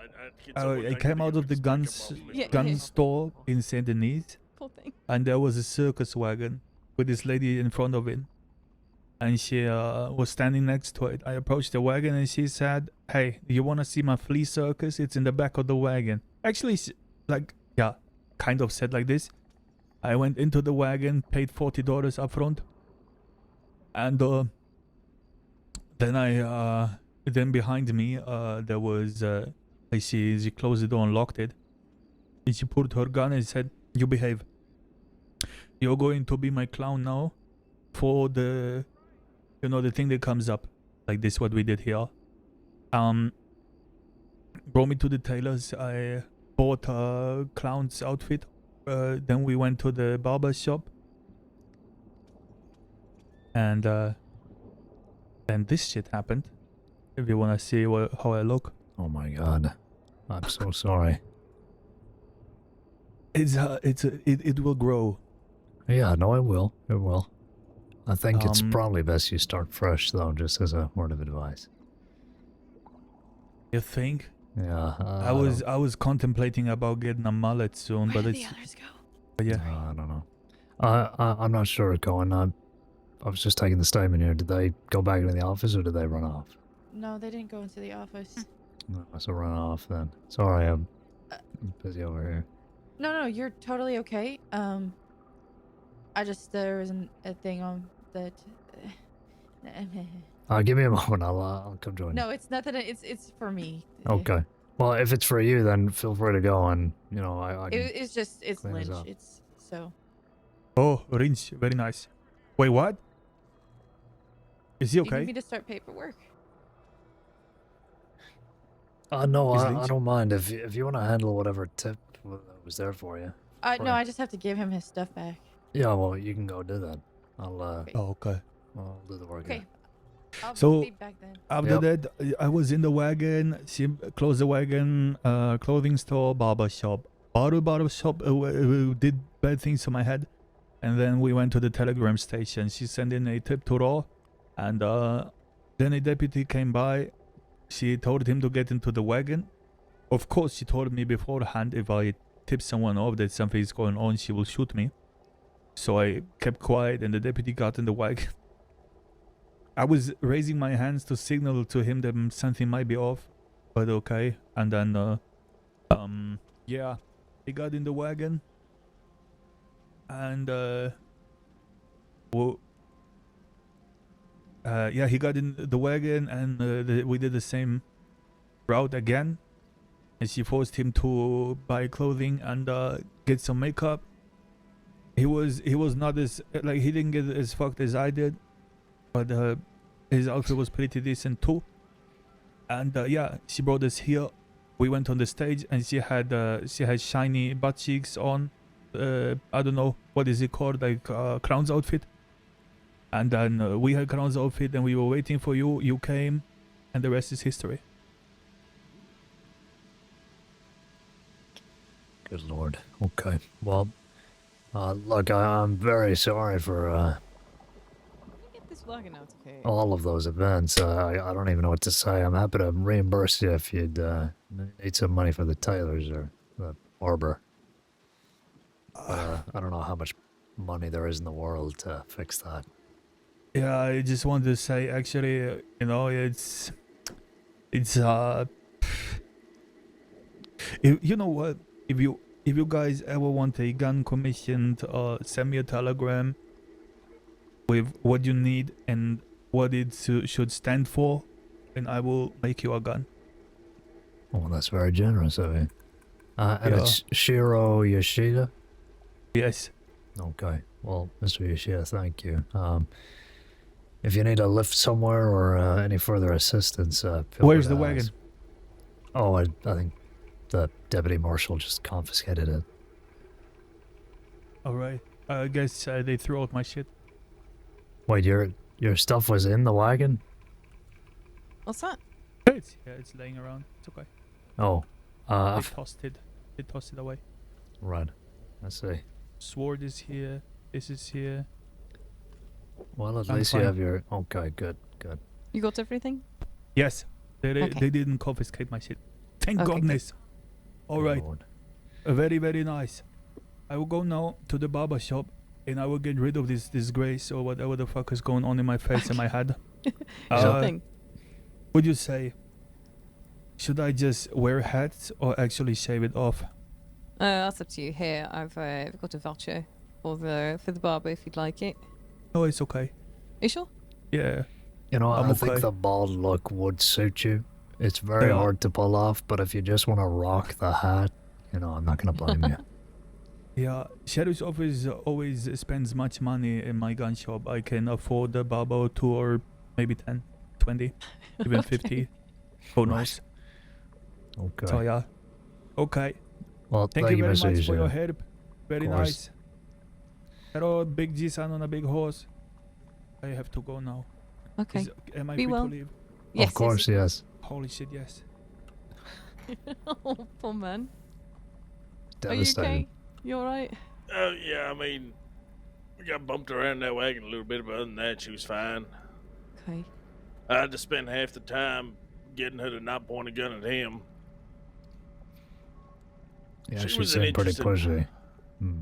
someone I take came the out of the gun Yeah. store in Saint Denis, Poor thing. and there was a circus wagon with this lady in front of it, and she was standing next to it. I approached the wagon and she said, "Hey, you want to see my flea circus? It's in the back of the wagon." Actually, kind of said like this. I went into the wagon, paid $40 up front, and then behind me there was she closed the door and locked it, and she pulled her gun and said, "You behave." you're going to be my clown now for the, you know, the thing that comes up like this, what we did here. Brought me to the tailor's. I bought a clown's outfit. Then we went to the barber shop. And then this shit happened. If you want to see how I look. Oh my god. I'm so sorry. It will grow. Yeah, no, it will. It will. I think it's probably best you start fresh, though, just as a word of advice. You think? Yeah. I was contemplating about getting a mullet soon, but it's. Where did the others go? But yeah. I don't know. I'm not sure, Cohen. I was just taking the statement here. Did they go back into the office or did they run off? No, they didn't go into the office. No, I must have run off then. Sorry, I'm busy over here. No, you're totally okay. There was a thing on that. Give me a moment. I'll come join you. No, it's nothing. It's for me. Okay. Well, if it's for you, then feel free to go, and you know I can It's clean this Lynch. up. It's so. Oh, Lynch, very nice. Wait, what? Is he You okay? need me to start paperwork. No, I don't mind if you want to handle whatever tip was there for you. No, I just have to give him his stuff back. Yeah, well, you can go do that. I'll Oh, okay. I'll do the work. Okay. I'll So be back then. after that, I was in the wagon. She closed the wagon. Clothing store, barber shop. Barber shop did bad things to my head, and then we went to the telegram station. She sent in a tip to Raw, and then a deputy came by. She told him to get into the wagon. Of course, she told me beforehand if I tip someone off that something is going on, she will shoot me. So I kept quiet, and the deputy got in the wagon. I was raising my hands to signal to him that something might be off, but okay. And then, yeah, he got in the wagon, and yeah, he got in the wagon, and we did the same route again. And she forced him to buy clothing and get some makeup. He was not as like he didn't get as fucked as I did, but his outfit was pretty decent too. And yeah, she brought us here. We went on the stage, and she had shiny butt cheeks on. I don't know what is it called, like clown's outfit. And then we had clown's outfit, and we were waiting for you. You came, and the rest is history. Good lord. Okay. Well, look, I'm very sorry for Get this wagon out, okay? all of those events. I don't even know what to say. I'm happy to reimburse you if you'd need some money for the tailors or the barber. I don't know how much money there is in the world to fix that. Yeah, I just wanted to say, actually, you know, it's you know what? If you guys ever want a gun commissioned, send me a telegram with what you need and what it should stand for, and I will make you a gun. Oh, that's very generous of you. And it's Shiro Yoshida? Yes. Okay. Well, Mr. Yoshida, thank you. If you need a lift somewhere or any further assistance, feel Where's free the to wagon? ask. Oh, I think the deputy marshal just confiscated it. Alright. I guess they threw out my shit. Wait, your stuff was in the wagon? What's that? It's laying around. It's okay. Oh. They tossed it away. Right. I see. Sword is here. This is here. Well, at I'm least fine. you have your... Okay, good. You got everything? Yes. They Okay. didn't confiscate my shit. Thank Okay, goodness. All right. Lord. Very, very nice. I will go now to the barber shop, and I will get rid of this disgrace or whatever the fuck is going on in my face and my head. Sure thing. Would you say, should I just wear hats or actually shave it off? That's up to you. Here, I've got a voucher for the barber if you'd like it. No, it's okay. You sure? Yeah. You know, I'm I think okay. the bald look would suit you. It's very Yeah. hard to pull off, but if you just want to rock the hat, you know, I'm not going to blame you. Yeah, sheriff's office always spends much money in my gun shop. I can afford a barber or 2 or maybe 10, 20, even 50. Who knows? Okay. So yeah. Okay. Well, Thank you very Mr. much for your Yusha. help. Very Of course. nice. Hello, big G-san on a big horse. I have to go now. Okay. Am I Be free well. to leave? Yes, Of course, yes. Holy shit, yes. Oh, poor man. Devastating. Are you okay? You alright? Yeah, I mean, we got bumped around that wagon a little bit, but other than that, she was fine. Okay. I had to spend half the time getting her to not point a gun at him. Yeah, she was an seemed pretty interesting- pushy. Hmm.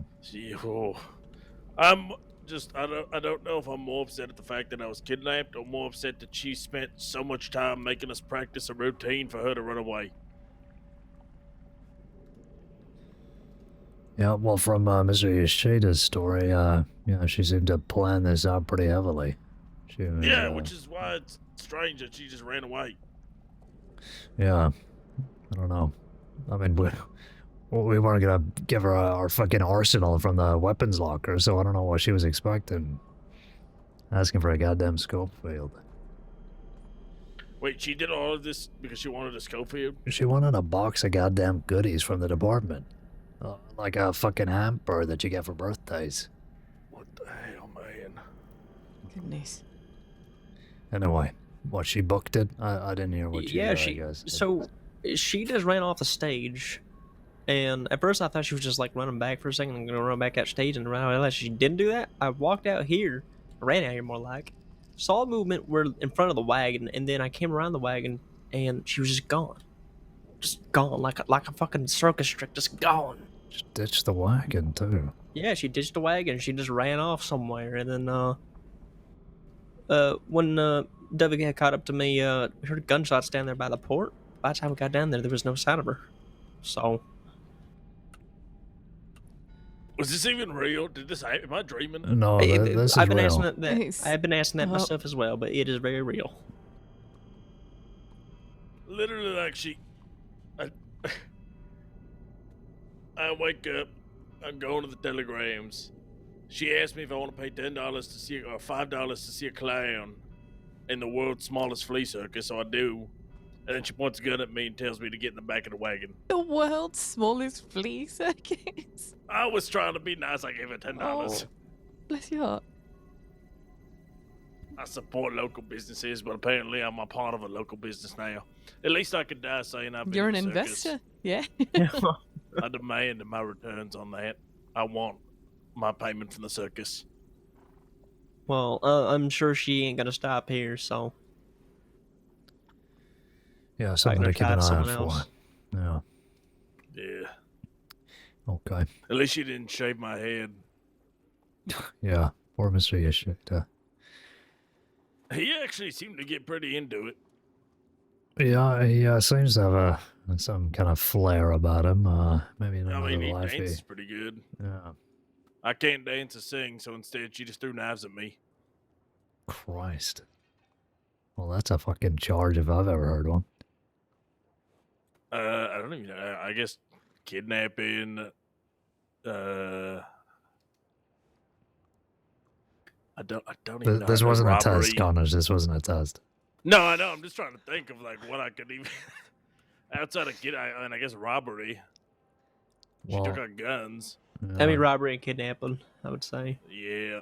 I don't know if I'm more upset at the fact that I was kidnapped or more upset that she spent so much time making us practice a routine for her to run away. Yeah, well, from Mr. Yoshida's story, she seemed to plan this out pretty heavily. She was, Yeah, which is why it's strange that she just ran away. Yeah, I don't know. I mean, we weren't gonna give her our fucking arsenal from the weapons locker, so I don't know what she was expecting. Asking for a goddamn scope field. Wait, she did all of this because she wanted a scope field? She wanted a box of goddamn goodies from the department. Like a fucking hamper that you get for birthdays. What the hell, man? Goodness. Anyway, what, she booked it? I didn't hear what she Yeah, I guess. So she just ran off the stage, and at first I thought she was just like running back for a second and gonna run back out stage, and I realized she didn't do that. I walked out here, ran out here more like, saw movement where in front of the wagon, and then I came around the wagon, and she was just gone, like a fucking circus trick, just gone. Just ditched the wagon too. Yeah, she ditched the wagon. She just ran off somewhere, and then when Debbie had caught up to me, we heard gunshots down there by the port. By the time we got down there, there was no sign of her. So, Was this even real? Am I dreaming? No, this is I've been real. asking that. I've been asking that myself as well, but it is very real. Literally, like I wake up, I'm going to the telegrams. She asked me if I want to pay $10 to see or $5 to see a clown in the world's smallest flea circus, so I do. And then she points a gun at me and tells me to get in the back of the wagon. The world's smallest flea circus. I was trying to be nice. I gave her $10. Oh, bless your heart. I support local businesses, but apparently I'm a part of a local business now. At least I could die saying I've been You're an in the circus. investor. Yeah. I demand my returns on that. I want my payment from the circus. Well, I'm sure she ain't gonna stop here, so. Yeah, something to keep an eye out for. Yeah. Yeah. Okay. At least she didn't shave my head. Yeah, poor Mr. Yoshida. He actually seemed to get pretty into it. Yeah, he seems to have some kind of flair about him. Maybe in another he life. dances pretty good. Yeah. I can't dance or sing, so instead she just threw knives at me. Christ. Well, that's a fucking charge if I've ever heard one. I don't even know. I guess kidnapping. I don't even know. This wasn't robbery. a test, Connors. This wasn't a test. No, I know. I'm just trying to think of like what I could even outside of I guess robbery. She took our guns. I mean, robbery and kidnapping, I would say. Yeah.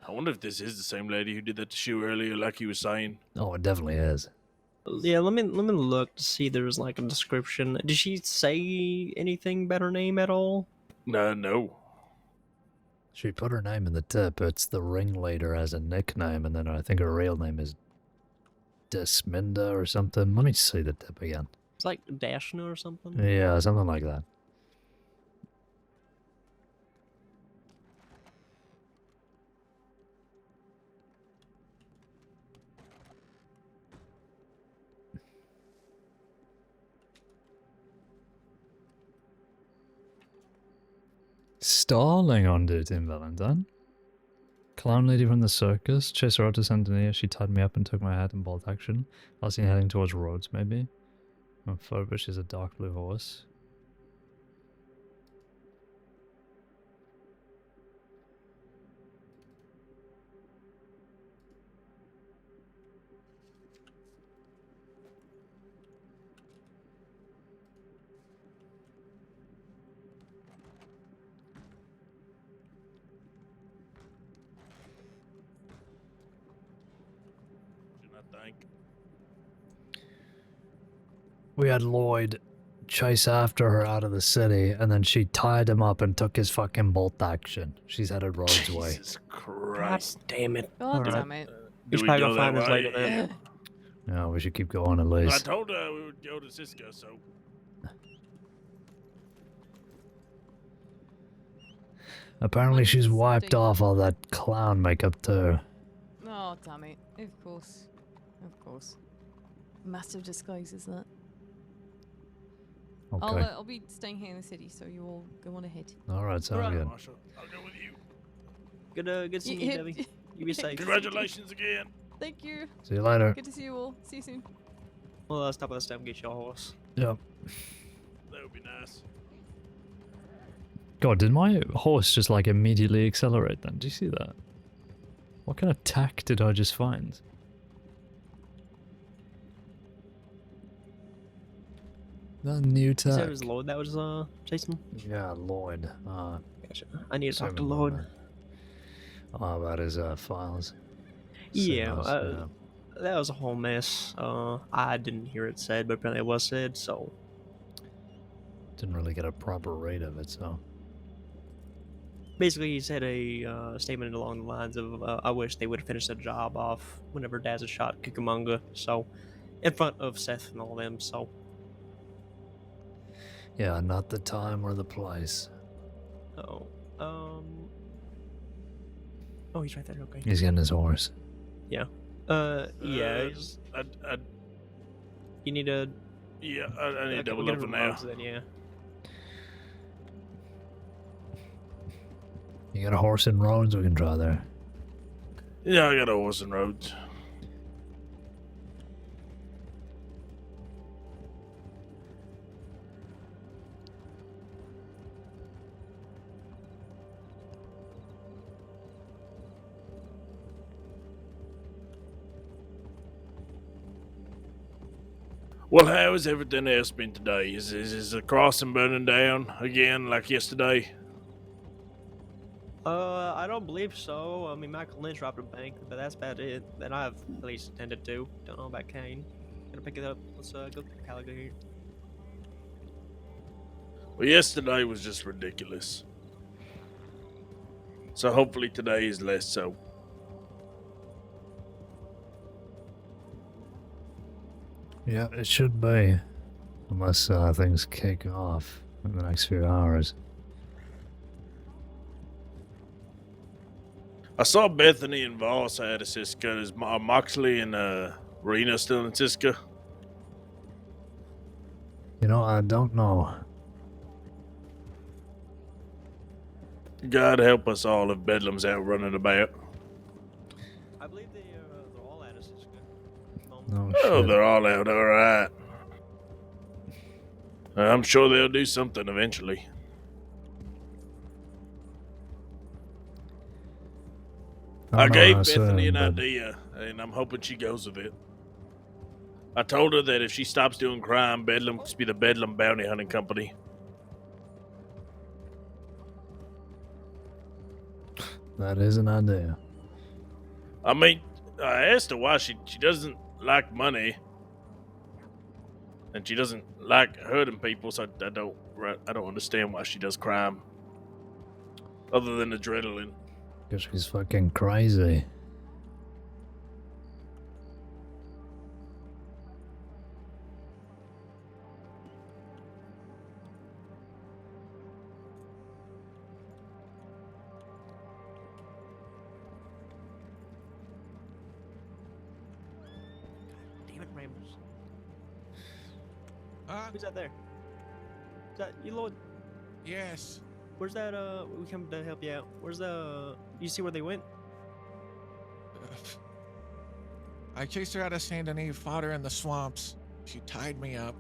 I wonder if this is the same lady who did that to Shu earlier, like you were saying. Oh, it definitely is. Yeah, let me look to see if there's like a description. Did she say anything about her name at all? No. She put her name in the tip. It's the ringleader as a nickname, and then I think her real name is Desminda or something. Let me see the tip again. It's like Dashna or something? Yeah, something like that. Stalling on duty in Valentine. Clown lady from the circus. Chased her out to Santonia. She tied me up and took my hat in bolt action. I was seen heading towards Rhodes, maybe. On Furbush is a dark blue horse. we had Lloyd chase after her out of the city, and then she tied him up and took his fucking bolt action. She's headed Rhodes' way. Jesus Christ. God damn it. God damn it. We should probably go find us later then. Yeah, we should keep going at I least. told her we would go to Cisco, so. Apparently she's wiped off all that clown makeup too. Oh, damn it. Of course. Of course. Massive disguise, is that? Okay. I'll be staying here in the city, so you all go on ahead. Alright, sounds good. Marshall, I'll go with you. Good seeing you, Debbie. You be safe. Congratulations again. Thank you. See you later. Good to see you all. See you soon. Well, stop at the step and get your horse. Yep. That would be nice. God, did my horse just like immediately accelerate then? Do you see that? What kind of tack did I just find? That new tack. That was Lloyd that was chasing? Yeah, Lloyd. Gotcha. I need to talk to Lloyd. About his files. Yeah, Signals, that was a whole mess. I didn't hear it said, but apparently it was said, so. Didn't really get a proper rate of it, so. Basically, he said a statement along the lines of, I wish they would have finished the job off whenever Daz had shot Cucamonga, so. In front of Seth and all them, so. Yeah, not the time or the place. Oh, oh, he's right there, okay. He's getting his horse. Yeah. Yeah. You need a... Yeah, I need to double we'll up get for a now. Rhodes then, yeah. You got a horse in Rhodes? We can try there. Yeah, I got a horse in Rhodes. Well, how has everything else been today? Is the crossing burning down again like yesterday? I don't believe so. I mean, Michael Lynch robbed a bank, but that's about it that I've at least attended to. Don't know about Caine. Gonna pick it up. Let's go to Calico here. Well, yesterday was just ridiculous. So hopefully today is less so. Yeah, it should be. Unless things kick off in the next few hours. I saw Bethany and Voss out of Cisco. Is Moxley and Rena still in Cisco? You know, I don't know. God help us all if Bedlam's out running about. I believe they're all out of Cisco. Oh, Oh, shit. they're all out. All right. I'm sure they'll do something eventually. I gave Bethany an idea, and I'm hoping she goes with it. I told her that if she stops doing crime, Bedlam must be the Bedlam Bounty Hunting Company. That is an idea. I mean, I asked her why she doesn't like money, and she doesn't like hurting people. So I don't understand why she does crime, other than adrenaline. Because she's fucking crazy. Damn it, Ramos. Who's that there? Is that you, Lloyd? Yes. Where's that, we come to help you out. Where's the, you see where they went? I chased her out of Saint Denis, fought her in the swamps. She tied me up.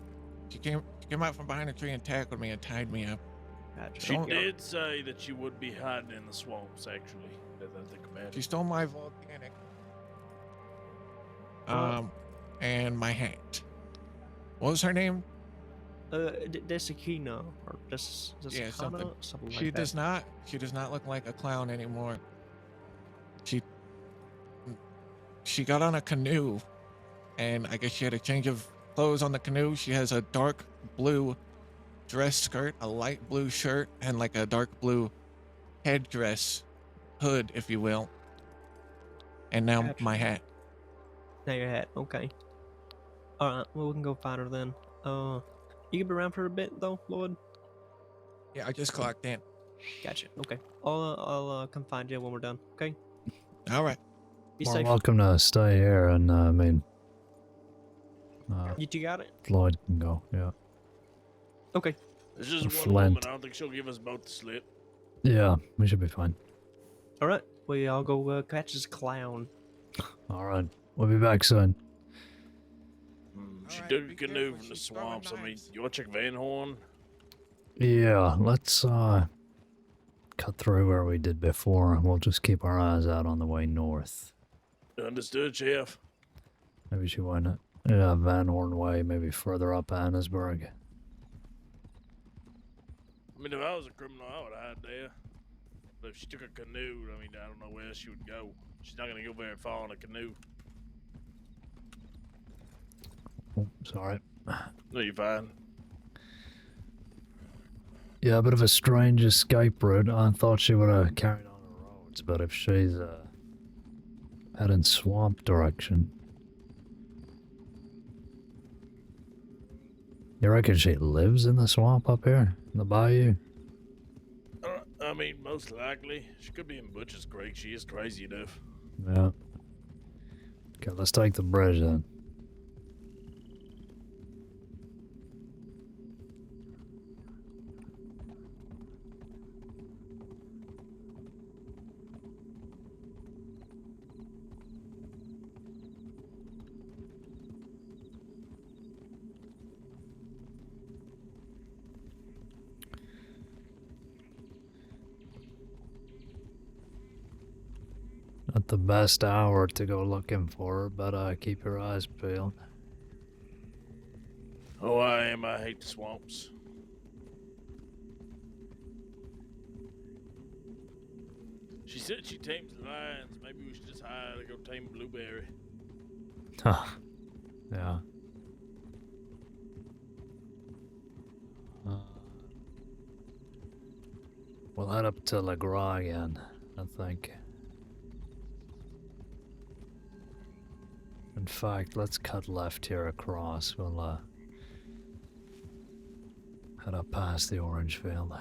She came out from behind a tree and tackled me and tied me up. She did say that she would be hiding in the swamps, actually. Now that I think about it. She stole my volcanic. And my hat. What was her name? Desakina, or yeah, something like she that. does not. She does not look like a clown anymore. She got on a canoe, and I guess she had a change of clothes on the canoe. She has a dark blue dress skirt, a light blue shirt, and like a dark blue headdress, hood, if you will. And now Gotcha. my hat. Now your hat. Okay. All right. Well, we can go find her then. You can be around for a bit though, Lloyd. Yeah, I just clocked in. Gotcha. Okay. I'll come find you when we're done. Okay. All right. Be More safe. welcome to stay here, and I mean, You two got it. Floyd can go. Yeah. Okay. It's just one Flint. woman. I don't think she'll give us both the slip. Yeah, we should be fine. All right. We all go catch this clown. All right, we'll be back soon. She took a canoe from the swamps. I mean, you want to check Van Horn? Yeah, let's cut through where we did before. We'll just keep our eyes out on the way north. Understood, Chef. Maybe she went Van Horn way, maybe further up Annesburg. I mean, if I was a criminal, I would hide there. But if she took a canoe, I mean, I don't know where else she would go. She's not going to go very far in a canoe. Oh, sorry. No, you're fine. Yeah, a bit of a strange escape route. I thought she would have carried on the roads, but if she's heading swamp direction. You reckon she lives in the swamp up here? In the bayou? I mean, most likely. She could be in Butcher's Creek. She is crazy enough. Yeah. Okay, let's take the bridge then. Not the best hour to go looking for her, but keep your eyes peeled. Oh, I am. I hate the swamps. She said she tames lions. Maybe we should just hire to go tame Blueberry. Huh. Yeah. We'll head up to La Gras again, I think. In fact, let's cut left here across. We'll head up past the orange field.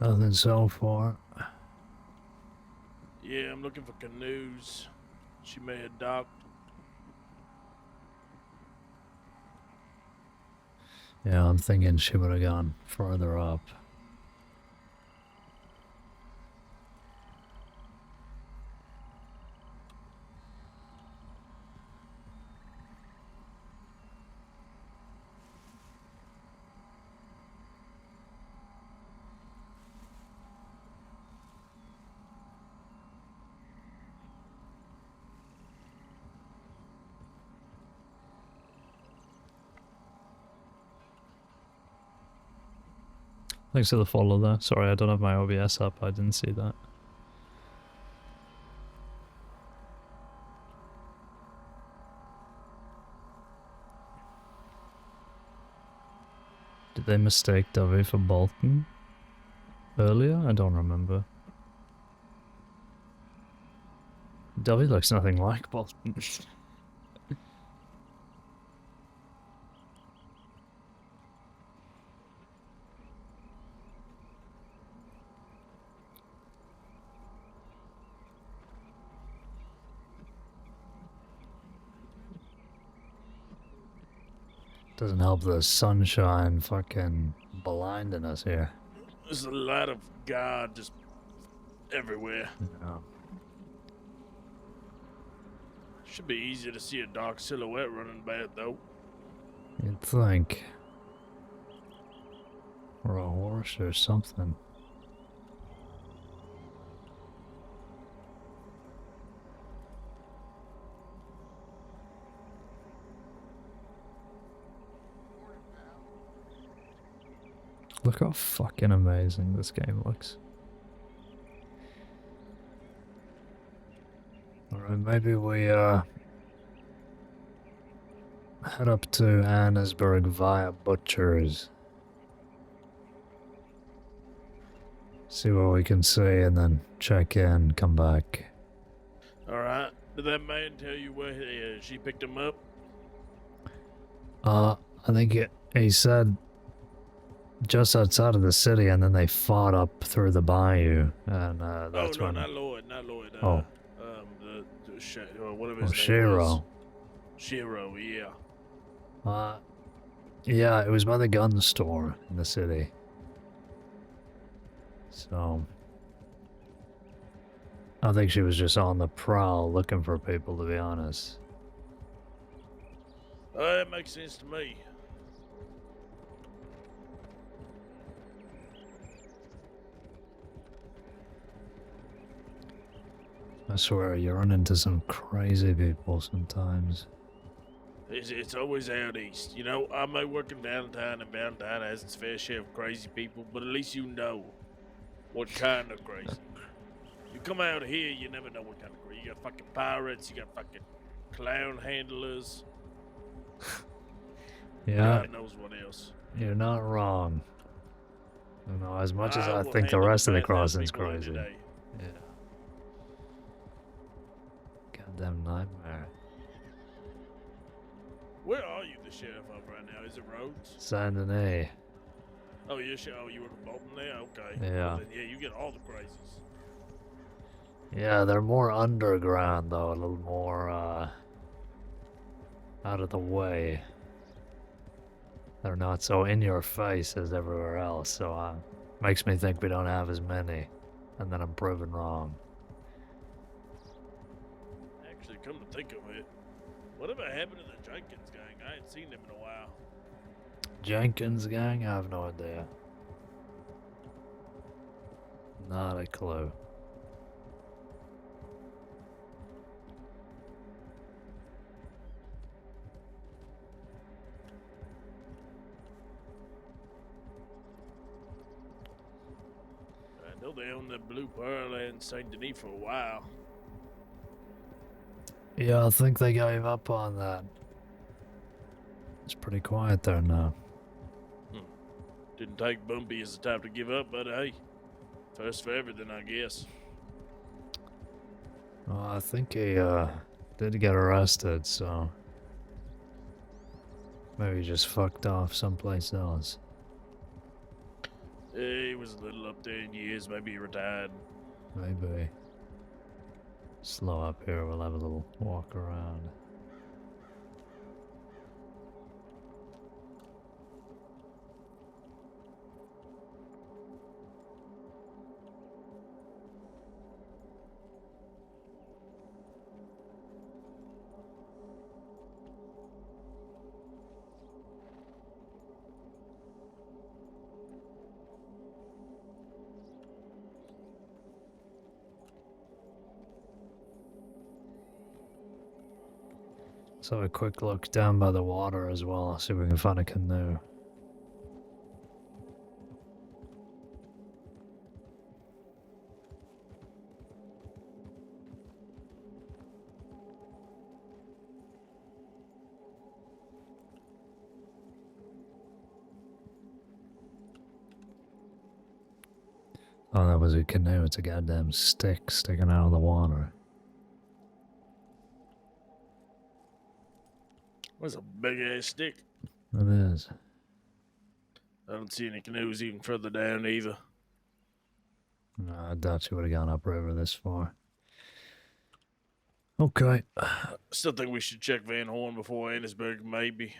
Nothing so far. Yeah, I'm looking for canoes. She may have docked. Yeah, I'm thinking she would have gone further up. Thanks for the follow there. Sorry, I don't have my OBS up. I didn't see that. Did they mistake Dovey for Bolton earlier? I don't remember. Dovey looks nothing like Bolton. Doesn't help the sunshine fucking blinding us here. There's a lot of God just everywhere. Yeah. Should be easy to see a dark silhouette running bad though. You'd think. Or a horse or something. Look how fucking amazing this game looks. Alright, maybe we head up to Annesburg via Butcher's. See what we can see and then check in, come back. Alright. Did that man tell you where she picked him up? I think he said just outside of the city, and then they fought up through the bayou, and that's when... not Lloyd. Oh. Whatever his name Shiro. was. Shiro, yeah. Yeah, it was by the gun store in the city. So... I think she was just on the prowl looking for people, to be honest. That makes sense to me. I swear, you run into some crazy people sometimes. It's always out east. You know, I may work in downtown, and downtown has its fair share of crazy people, but at least you know what kind of crazy. You come out here, you never know what kind of crazy. You got fucking pirates, you got fucking clown handlers. Yeah. God knows what else. You're not wrong. You know, as much as I will think the handle rest of the bad crossing's people any crazy. day. Yeah. Goddamn nightmare. Where are you, the sheriff, of right now? Is it Rhodes? Saint Denis. Oh, you're oh, you were in Bolton there? Okay. Yeah. Well, then, yeah, you get all the crazies. Yeah, they're more underground though, a little more out of the way. They're not so in your face as everywhere else, so makes me think we don't have as many, and then I'm proven wrong. Actually, come to think of it, whatever happened to the Jenkins gang? I ain't seen them in a while. Jenkins gang? I have no idea. Not a clue. I know they owned the Blue Pearl and Saint Denis for a while. Yeah, I think they gave up on that. It's pretty quiet there now. Didn't take Bumpy as the type to give up, but hey, first for everything, I guess. Well, I think he did get arrested, so maybe he just fucked off someplace else. He was a little up there in years, maybe he retired. Maybe. Slow up here, we'll have a little walk around. So a quick look down by the water as well, see if we can find a canoe. Oh, that was a canoe. It's a goddamn stick sticking out of the water. That's a big ass stick. It is. I don't see any canoes even further down either. No, I doubt you would have gone upriver this far. Okay. Still think we should check Van Horn before Annesburg, maybe.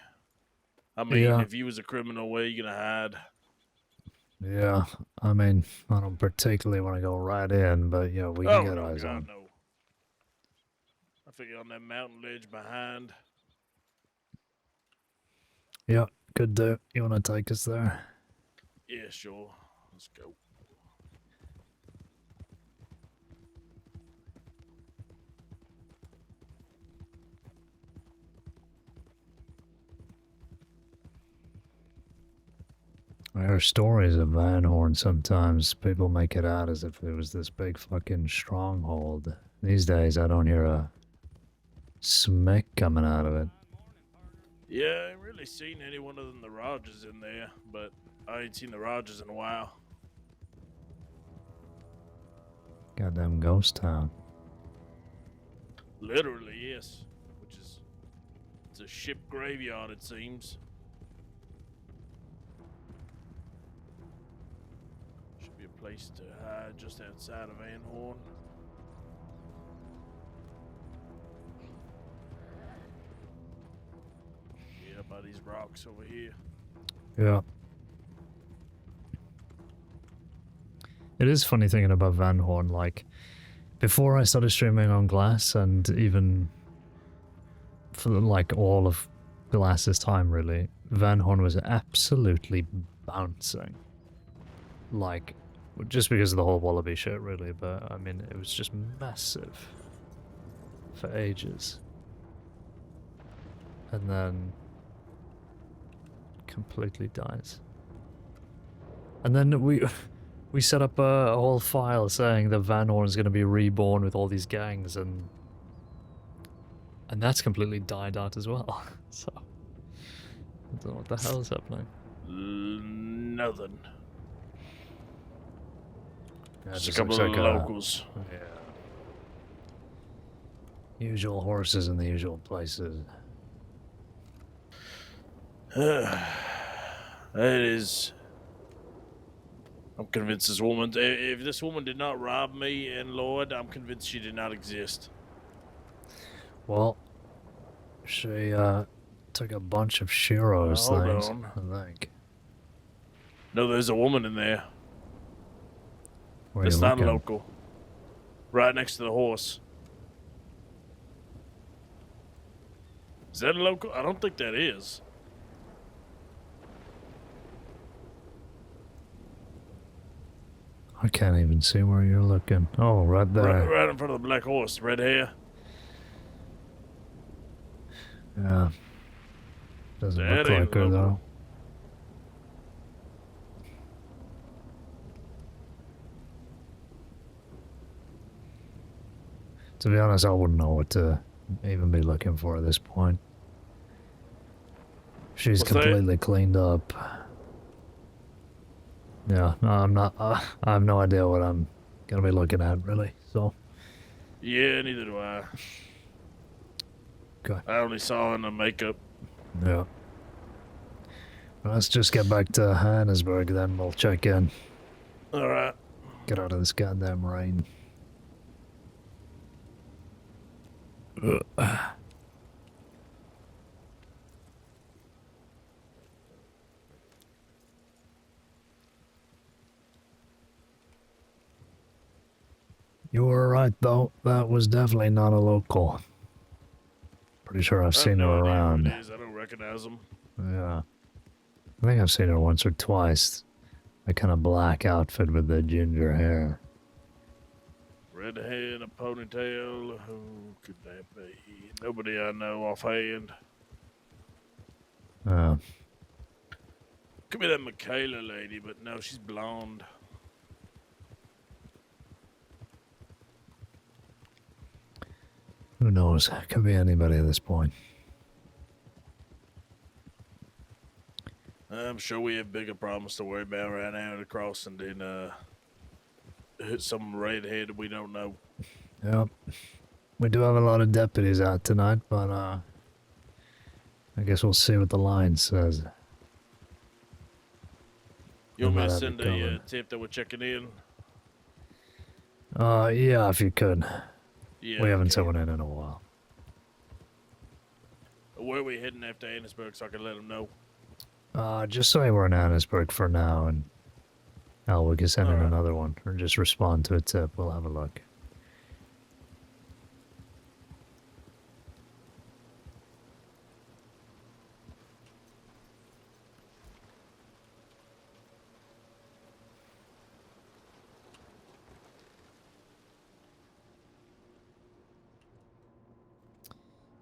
I mean, Yeah. if you was a criminal, where you gonna hide? Yeah, I mean, I don't particularly want to go right in, but yeah, we can get eyes on. No. I figure on that mountain ledge behind. Yeah, could do. You want to take us there? Yeah, sure. Let's go. I hear stories of Van Horn sometimes. People make it out as if it was this big fucking stronghold. These days, I don't hear a smick coming out of it. Yeah, I ain't really seen anyone other than the Rogers in there, but I ain't seen the Rogers in a while. Goddamn ghost town. Literally, yes. It's a ship graveyard, it seems. Should be a place to hide just outside of Van Horn. Yeah, by these rocks over here. Yeah. It is funny thinking about Van Horn, like, before I started streaming on Glass, and even for, like, all of Glass's time, really, Van Horn was absolutely bouncing. Like, just because of the whole Wallaby shit, really, but, I mean, it was just massive for ages. And then completely dies. And then we set up a whole file saying that Van Horn is going to be reborn with all these gangs, and that's completely died out as well. So I don't know what the hell is happening. Nothing. Yeah, Just a couple of locals. Yeah. Usual horses in the usual places. It is. I'm convinced this woman. If this woman did not rob me and Lloyd, I'm convinced she did not exist. Well, she took a bunch of Shiro's things, I think. No, there's a woman in there. Where It's you not looking? local. Right next to the horse. Is that a local? I don't think that is. I can't even see where you're looking. Oh, right there. Right in front of the black horse, red hair. Yeah. Doesn't That look ain't like her, local. though. To be honest, I wouldn't know what to even be looking for at this point. She's What's that? completely cleaned up. Yeah, no, I'm not. I have no idea what I'm gonna be looking at, really. So. Yeah, neither do I. Okay. I only saw her in the makeup. Yeah. Well, let's just get back to Hannesburg, then we'll check in. All right. Get out of this goddamn rain. You were right, though. That was definitely not a local. Pretty sure I've seen her around. I don't recognize them. Yeah. I think I've seen her once or twice. That kind of black outfit with the ginger hair. Red hair and a ponytail. Who could that be? Nobody I know offhand. Could be that Michaela lady, but no, she's blonde. Who knows? Could be anybody at this point. I'm sure we have bigger problems to worry about right now at the crossing than hit some redhead we don't know. Yep. We do have a lot of deputies out tonight, but I guess we'll see what the line says. You want me to Might have send it a covered. tip that we're checking in? Yeah, if you could. Yeah, We haven't okay. sent one in a while. Where are we heading after Annisburg so I can let them know? Just say we're in Annesburg for now, and we can send in another one, or just respond to a tip. We'll have a look.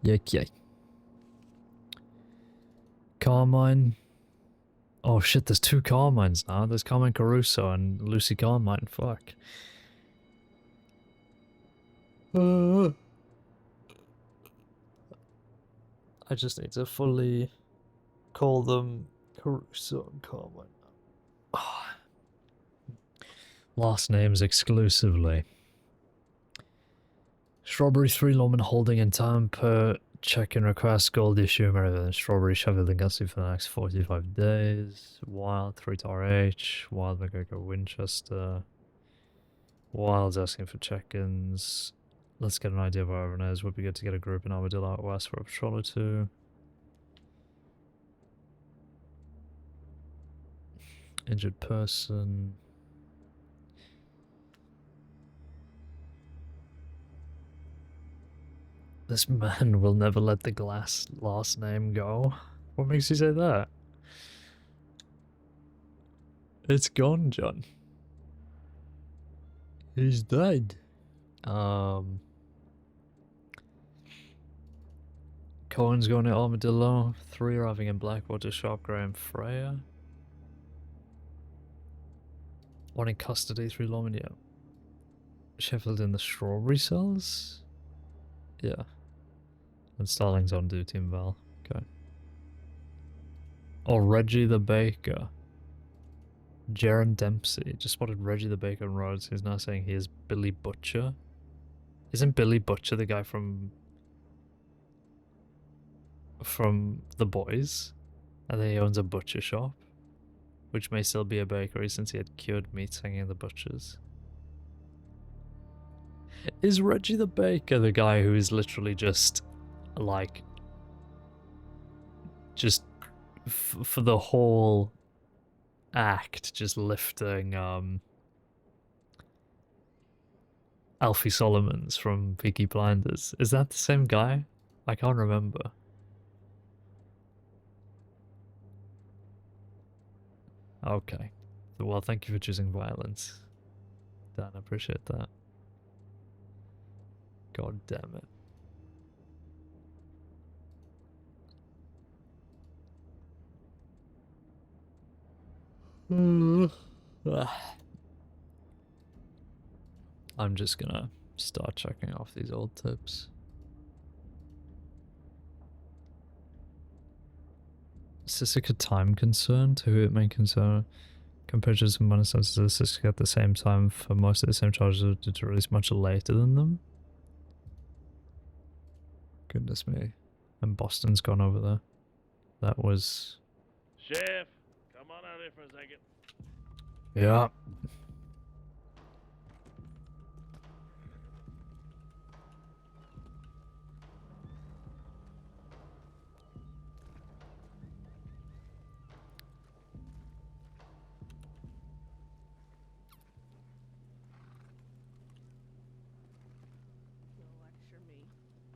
Yay. Carmine. Oh shit, there's 2 Carmines now. There's Carmine Caruso and Lucy Carmine. Fuck. I just need to fully call them Caruso and Carmine. Last names exclusively. Strawberry 3 Lawman holding in time per check-in request, gold issue, Maryland, Strawberry Sheffield and Gussie for the next 45 days. Wild 3 to RH, Wild McGregor Winchester. Wild's asking for check-ins. Let's get an idea of where everyone is. Would be good to get a group in Armadillo out west for a patrol or 2. Injured person. This man will never let the last name go. What makes you say that? It's gone, John. He's dead. Cohen's going to Armadillo. 3 arriving in Blackwater, Sharp, Graham, Freya. 1 in custody, 3 Lawman, yeah. Sheffield in the strawberry cells? Yeah. And Starling's on duty in Val. Okay. Oh, Reggie the Baker. Jaron Dempsey. Just spotted Reggie the Baker on roads. He's now saying he is Billy Butcher. Isn't Billy Butcher the guy from The Boys? And then he owns a butcher shop, which may still be a bakery since he had cured meats hanging in the butchers. Is Reggie the Baker the guy who is literally just, like, just for the whole act, just lifting Alfie Solomons from Peaky Blinders? Is that the same guy? I can't remember. Okay. Well, thank you for choosing violence, Dan. I appreciate that. God damn it. I'm just gonna start checking off these old tips. Is this like a time concern to who it may concern? Compared to some money senses, this at the same time for most of the same charges to release much later than them. Goodness me. And Boston's gone over there. That was... Chef, come on out here for a second. Yeah.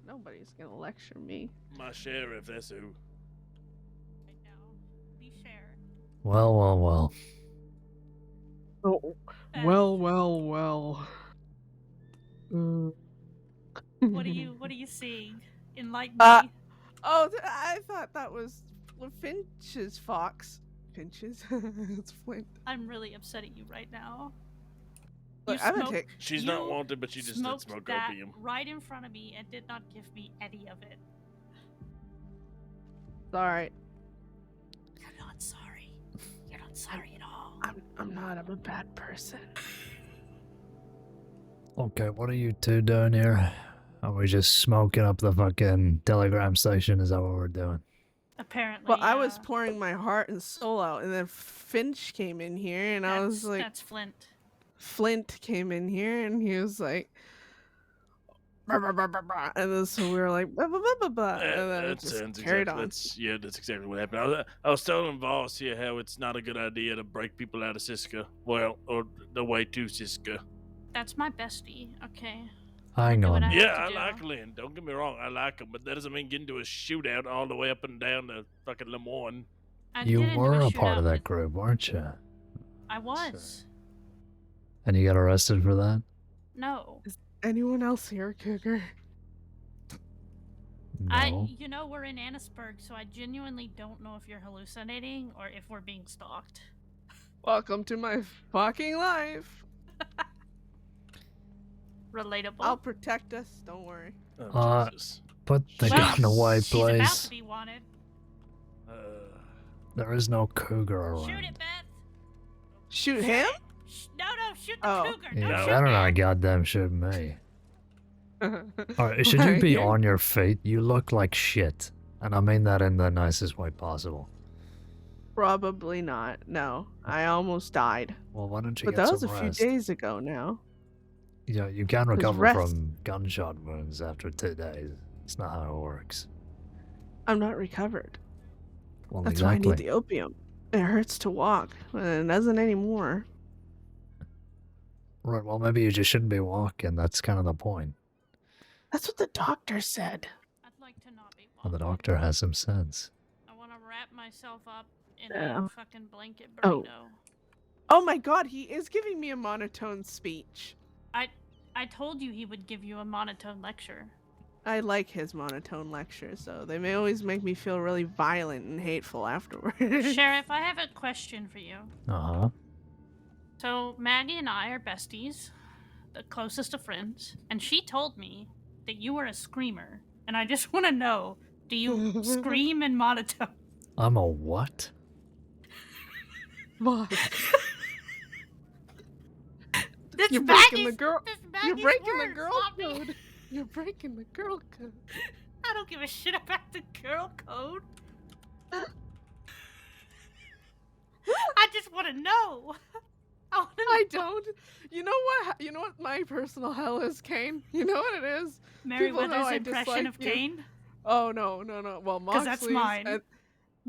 Nobody's gonna lecture me. My sheriff, that's who. Be fair. Well. Oh, well. What are you seeing? Enlighten me. I thought that was Finch's fox. Finch's? It's Flint. I'm really upset at you right now. Look, She's not wanted, but she just did smoke that opium. Right in front of me and did not give me any of it. Sorry. You're not sorry. You're not sorry at all. I'm not. I'm a bad person. Okay, what are you two doing here? Are we just smoking up the fucking telegram station? Is that what we're doing? Apparently. Well, I was pouring my heart and soul out, and then Finch came in here, and I was like... That's Flint. Flint came in here, and he was like... And then so we were like, blah, blah, blah, blah, blah, and then it just carried on. That's exactly what happened. I was telling Voss here how it's not a good idea to break people out of Siska. Well, or the way to Siska. That's my bestie. Okay. Hang on. I like Lynn. Don't get me wrong, I like him, but that doesn't mean getting into a shootout all the way up and down to fucking Lemoyne. You were a part of that group, weren't you? I was. And you got arrested for that? No. Is anyone else here, Cougar? No. You know, we're in Annisburg, so I genuinely don't know if you're hallucinating or if we're being stalked. Welcome to my fucking life. Relatable. I'll protect us. Don't worry. Put the gun away, She's about please. to be wanted. There is no cougar around. Shoot it, Beth. Shoot him? No, shoot the cougar. Yeah, Don't shoot better Beth. not goddamn shoot me. Alright, should you be on your feet? You look like shit. And I mean that in the nicest way possible. Probably not. No, I almost died. Well, why don't you but get that was some a rest? few days ago now. Yeah, you can Just recover rest. from gunshot wounds after 2 days. It's not how it works. I'm not recovered. Well, That's exactly. why I need the opium. It hurts to walk, and it doesn't anymore. Right, well, maybe you just shouldn't be walking. That's kind of the point. That's what the doctor said. I'd like to not be. Well, the doctor has some sense. I want to wrap myself up in Oh. a fucking blanket burrito. Oh my god, he is giving me a monotone speech. I told you he would give you a monotone lecture. I like his monotone lectures, so they may always make me feel really violent and hateful afterwards. Sheriff, I have a question for you. Uh-huh. So Maggie and I are besties, the closest of friends, and she told me that you were a screamer, and I just want to know, do you scream in monotone? I'm a what? What? You're Maggie's- breaking the girl. this You're Maggie's breaking the words, girl not me. code. You're breaking the girl code. I don't give a shit about the girl code. I just want to know. I don't. You know what? You know what my personal hell is, Caine? You know what it is? People know Meriwether's I impression dislike of you. Caine? Oh no. Well, 'Cause that's Moxley's mine. and-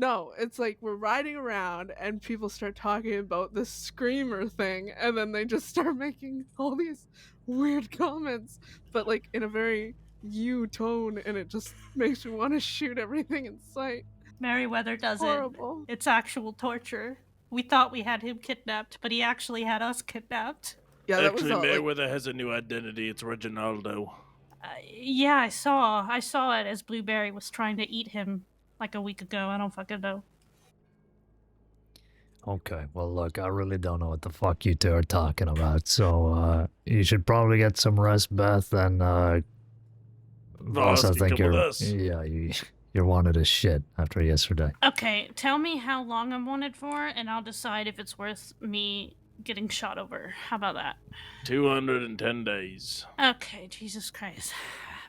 no, it's like we're riding around and people start talking about this screamer thing, and then they just start making all these weird comments, but like in a very you tone, and it just makes me want to shoot everything in sight. Meriwether doesn't. Horrible. It's actual torture. We thought we had him kidnapped, but he actually had us kidnapped. Yeah, that was Actually, all, like, Mayweather has a new identity. It's Reginaldo. Yeah, I saw it as Blueberry was trying to eat him like a week ago. I don't fucking know. Okay, well, look, I really don't know what the fuck you two are talking about, so, you should probably get some rest, Beth, and, Voss, I can think come with you're, us. yeah, you're wanted as shit after yesterday. Okay, tell me how long I'm wanted for, and I'll decide if it's worth me getting shot over. How about that? 210 days. Okay, Jesus Christ.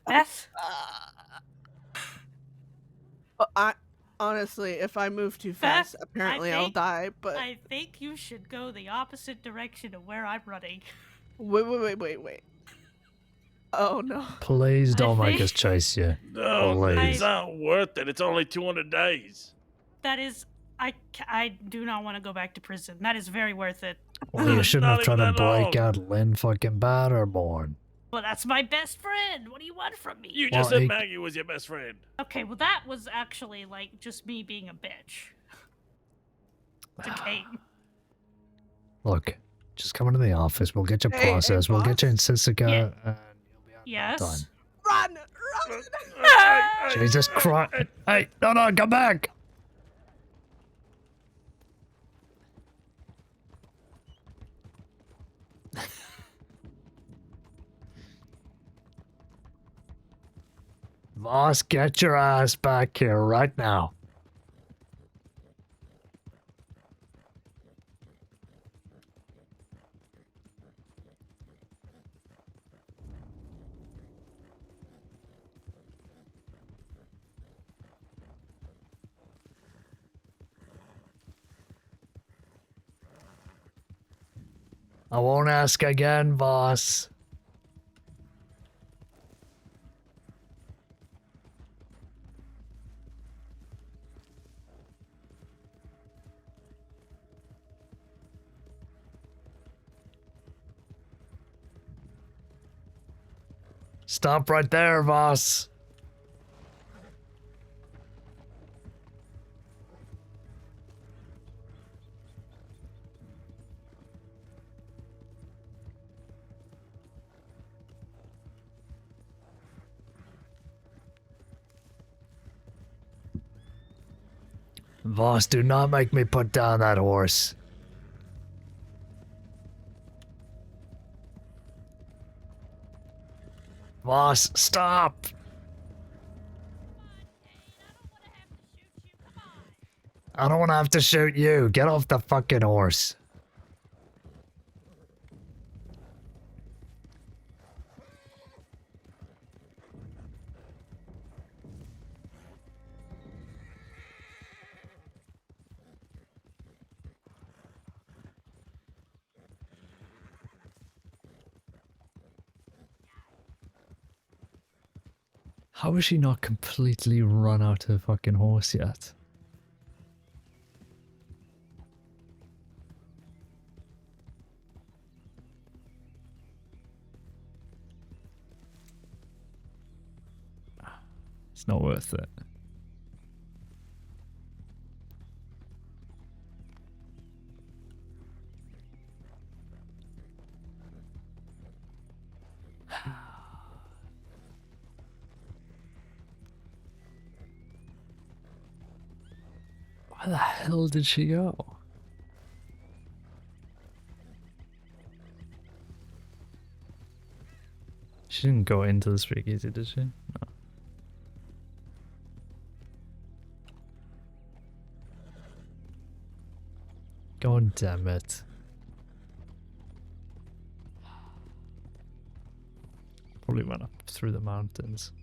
Beth? I honestly, if I move too fast, apparently I'll die. But I think you should go the opposite direction of where I'm running. wait. Oh no! Please don't make us chase you. No, Please. it's not worth it. It's only 200 days. That is, I do not want to go back to prison. That is very worth it. Well, you shouldn't have Not tried to even that break out Lynn fucking Batterborn. Well, that's my best friend. What do you want from me? You just said Maggie was your best friend. Okay, well that was actually like just me being a bitch. To Caine. Look, just come into the office. We'll get you Hey, processed. We'll get you in Sisica. Yes. Done. Run! Jesus Christ. Hey, no, come back. Voss, get your ass back here right now. I won't ask again, boss. Stop right there, boss. Boss, do not make me put down that horse. Boss, stop! I don't want to have to shoot you. Get off the fucking horse. How is she not completely run out of fucking horse yet? It's not worth it. Where the hell did she go? She didn't go into the speakeasy, did she? No. God damn it. Probably went up through the mountains.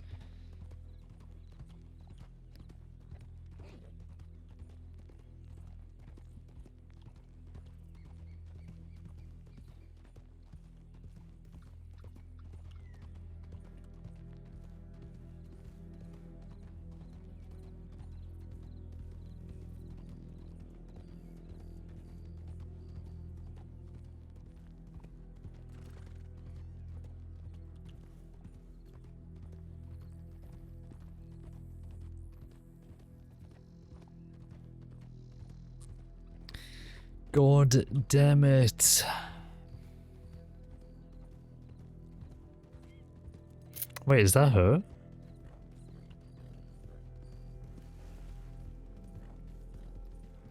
God damn it. Wait, is that her?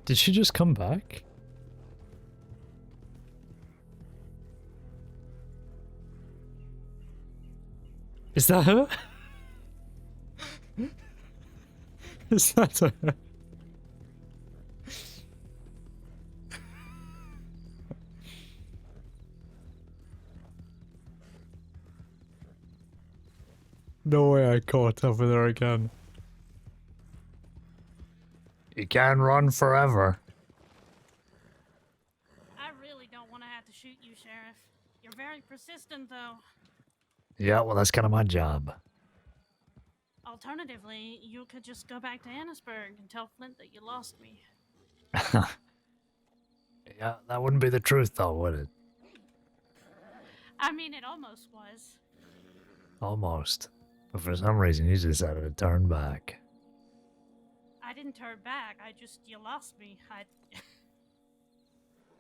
Did she just come back? Is that her? Is that her? No way I caught up with her again. You can run forever. I really don't want to have to shoot you, Sheriff. You're very persistent, though. Yeah, well, that's kind of my job. Alternatively, you could just go back to Annisburg and tell Flint that you lost me. Yeah, that wouldn't be the truth, though, would it? I mean, it almost was. Almost. But for some reason, you decided to turn back. I didn't turn back. You lost me.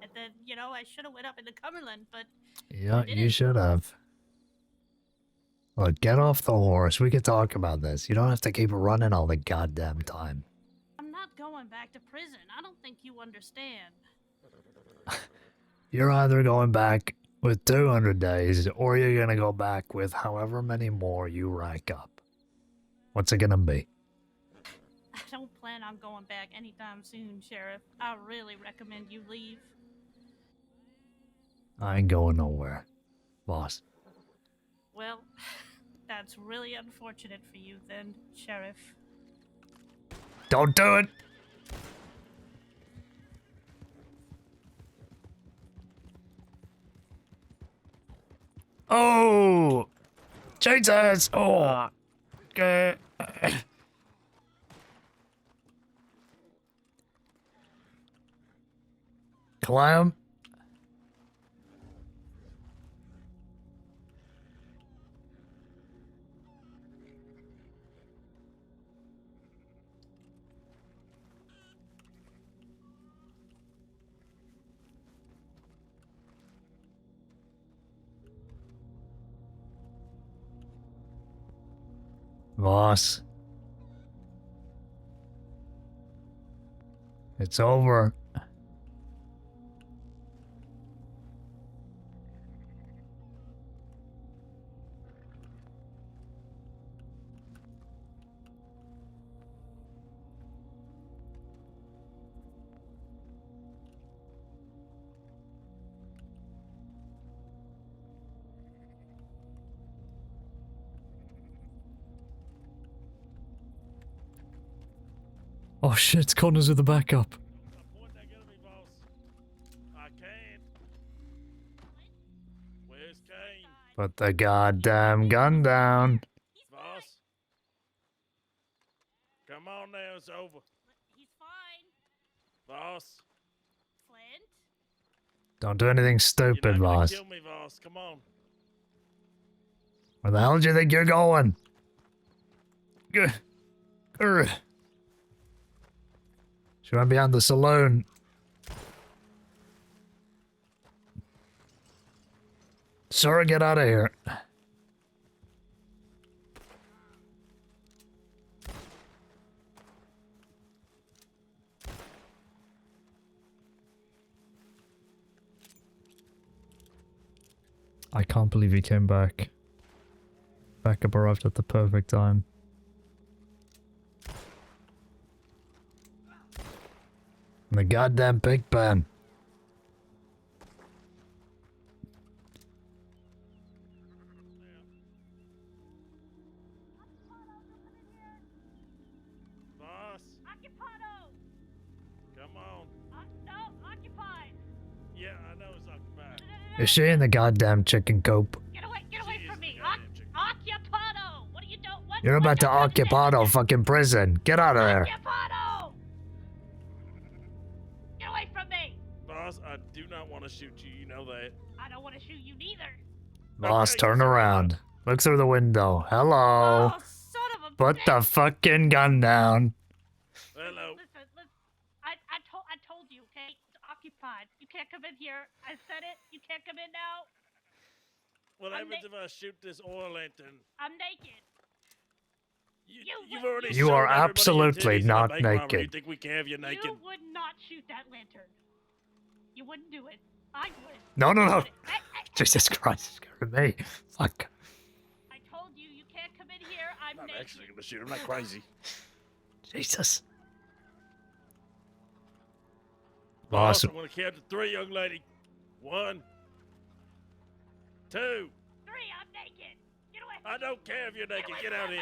And then, I should have went up into Cumberland, but Yeah, you should have. Look, get off the horse. We could talk about this. You don't have to keep running all the goddamn time. I'm not going back to prison. I don't think you understand. You're either going back with 200 days, or you're gonna go back with however many more you rack up. What's it gonna be? I don't plan on going back anytime soon, Sheriff. I really recommend you leave. I ain't going nowhere, boss. Well, that's really unfortunate for you then, Sheriff. Don't do it! Oh! Jesus! Oh! Okay. Climb. Boss. It's over. Oh shit, Connor's with the backup. Where's Caine? Put the goddamn gun down. Boss? Come on now, it's over. He's fine. Boss? Flint? Don't do anything stupid, You're not gonna boss. kill me, boss. Come on. Where the hell do you think you're going? Good. She went behind the saloon. Sir, get out of here. I can't believe he came back. Backup arrived at the perfect time. The goddamn pig pen. Boss? Occupado! Come on. No, occupied. Yeah, I know it's occupied. Is she in the goddamn chicken coop? Get away from me. Occupado! What are you doing? What? You're about to occupy a fucking prison. Get out of there. Occupado! Get away from me! Boss, I do not want to shoot you. You know that. I don't want to shoot you neither. Boss, Okay, turn around. Look through the window. Hello. Oh, son of a Put the fucking gun down. Hello. Listen. I told you, okay? It's occupied. You can't come in here. I said it. You can't come in now. What happens if I shoot this oil lantern? I'm naked. You've already You showed are everybody your absolutely titties in a not bank robbery. You naked. think we can have you naked? You would not shoot that lantern. You wouldn't do it. I would. No. Jesus Christ, scared me. Fuck. I told you, you can't come in here. I'm I'm naked. actually gonna shoot. I'm not crazy. Jesus. Boss, Boss, I'm gonna count to 3, young lady. 1, 2. 3, I'm naked. Get away. I don't care if you're naked. Get out of here.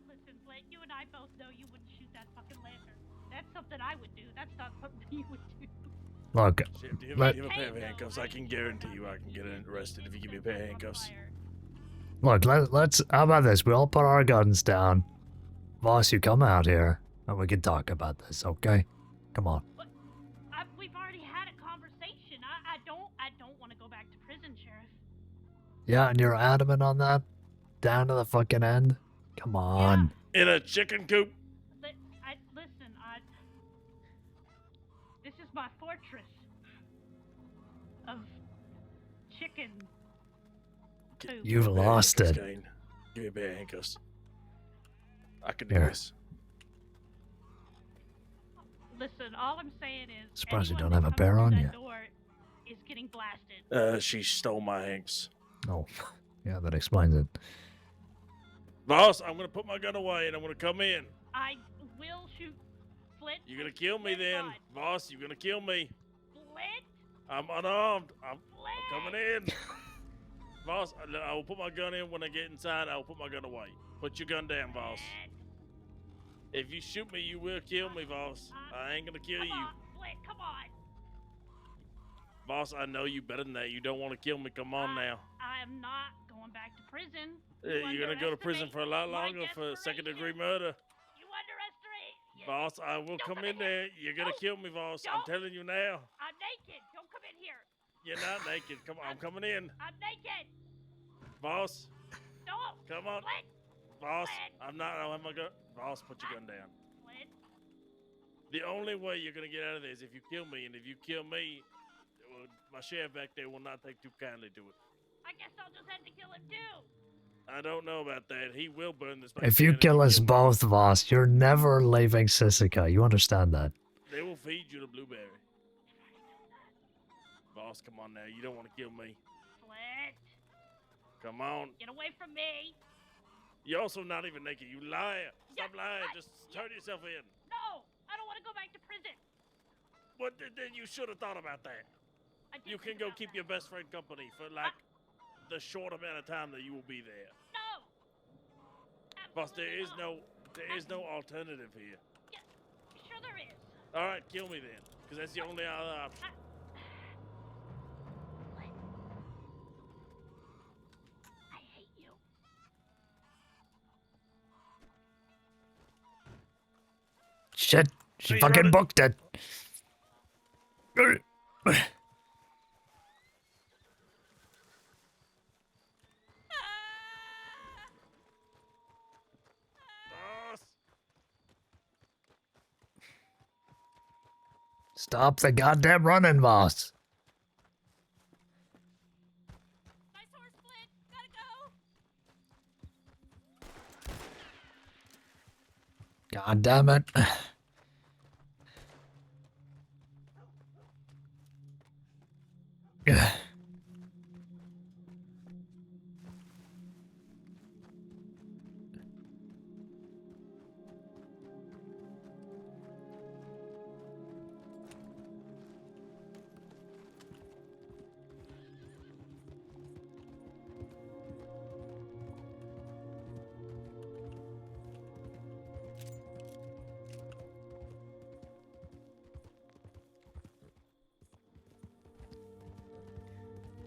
Listen, Flint, you and I both know you wouldn't shoot that fucking lantern. That's something I would do. That's not something you would do. look. Shit, do you Let, have a pair of handcuffs? I can guarantee you I can get arrested if you give me a pair of handcuffs. look, let's. How about this? We all put our guns down. Boss, you come out here and we can talk about this, okay? Come on. We've already had a conversation. I don't want to go back to prison, Sheriff. Yeah, and you're adamant on that? Down to the fucking end? Come on. In a chicken coop? Listen, this is my fortress of chicken coop. You've lost it. Caine. Give me a pair of handcuffs. I can do Here. this. Listen, all I'm saying is, Surprised you anyone don't that have a comes bear through on that you. door is getting blasted. She stole my hanks. Oh, yeah, that explains it. Boss, I'm gonna put my gun away and I'm gonna come in. I will shoot Flint. You're gonna kill me then. God. Boss, you're gonna kill me. Flint? I'm unarmed. I'm coming in. Boss, I will put my gun in when I get inside. I will put my gun away. Put your gun down, boss. If you shoot me, you will kill me, boss. I ain't gonna kill you. Flint, come on. Boss, I know you better than that. You don't want to kill me. Come on now. I am not going back to prison. You're gonna go to prison for a lot longer for second-degree murder. You underestimate. Boss, I will come in there. You're gonna kill me, boss. I'm telling you now. I'm naked. Don't come in here. You're not naked. Come on, I'm coming in. I'm naked. Boss, Don't. come on. Flint. Boss, Flint. I'm not. I don't have my gun. Boss, put your gun down. Flint. The only way you're gonna get out of this is if you kill me, and if you kill me, my sheriff back there will not take too kindly to it. I guess I'll just have to kill him too. I don't know about that. He will burn this place If you down kill us both, Voss, you're never leaving Sissika. You understand that? They will feed you the blueberry. Boss, come on now. You don't want to kill me. Split. Come on. Get away from me. You're also not even naked. You liar. Stop lying. Just turn yourself in. No, I don't want to go back to prison. What? Then you should have thought about that. You can go keep your best friend company for like the short amount of time that you will be there. No. Boss, there is no alternative here. Yeah, sure there is. All right, kill me then, because that's the only other option. I hate you. Shit, she fucking booked it. Stop the goddamn running, Voss. Nice horse, Split. Gotta go. God damn it.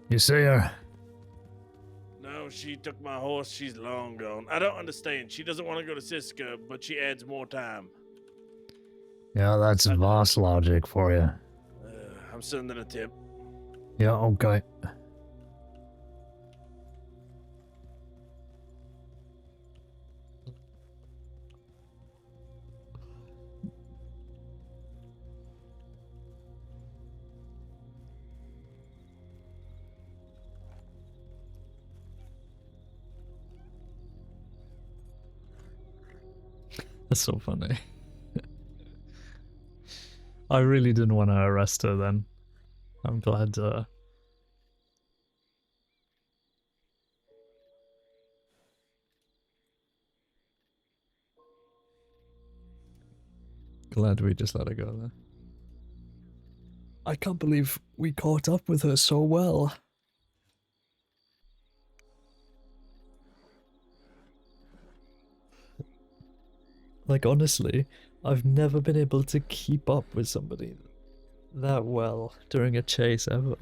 You see her? No, she took my horse. She's long gone. I don't understand. She doesn't want to go to Siska, but she adds more time. Yeah, that's Voss logic for you. I'm sending a tip. Yeah, okay. That's so funny. I really didn't want to arrest her then. I'm glad glad we just let her go there. I can't believe we caught up with her so well. Like, honestly, I've never been able to keep up with somebody that well during a chase ever.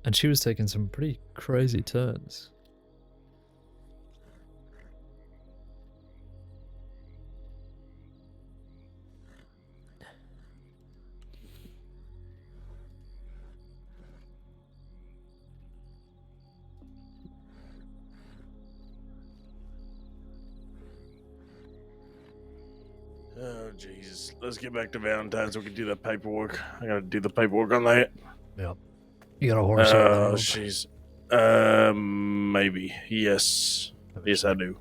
And she was taking some pretty crazy turns. Oh, Jesus. Let's get back to Valentine's so we can do that paperwork. I gotta do the paperwork on that. Yep. You got a horse here? Oh, jeez. Maybe. Yes. Yes, I do.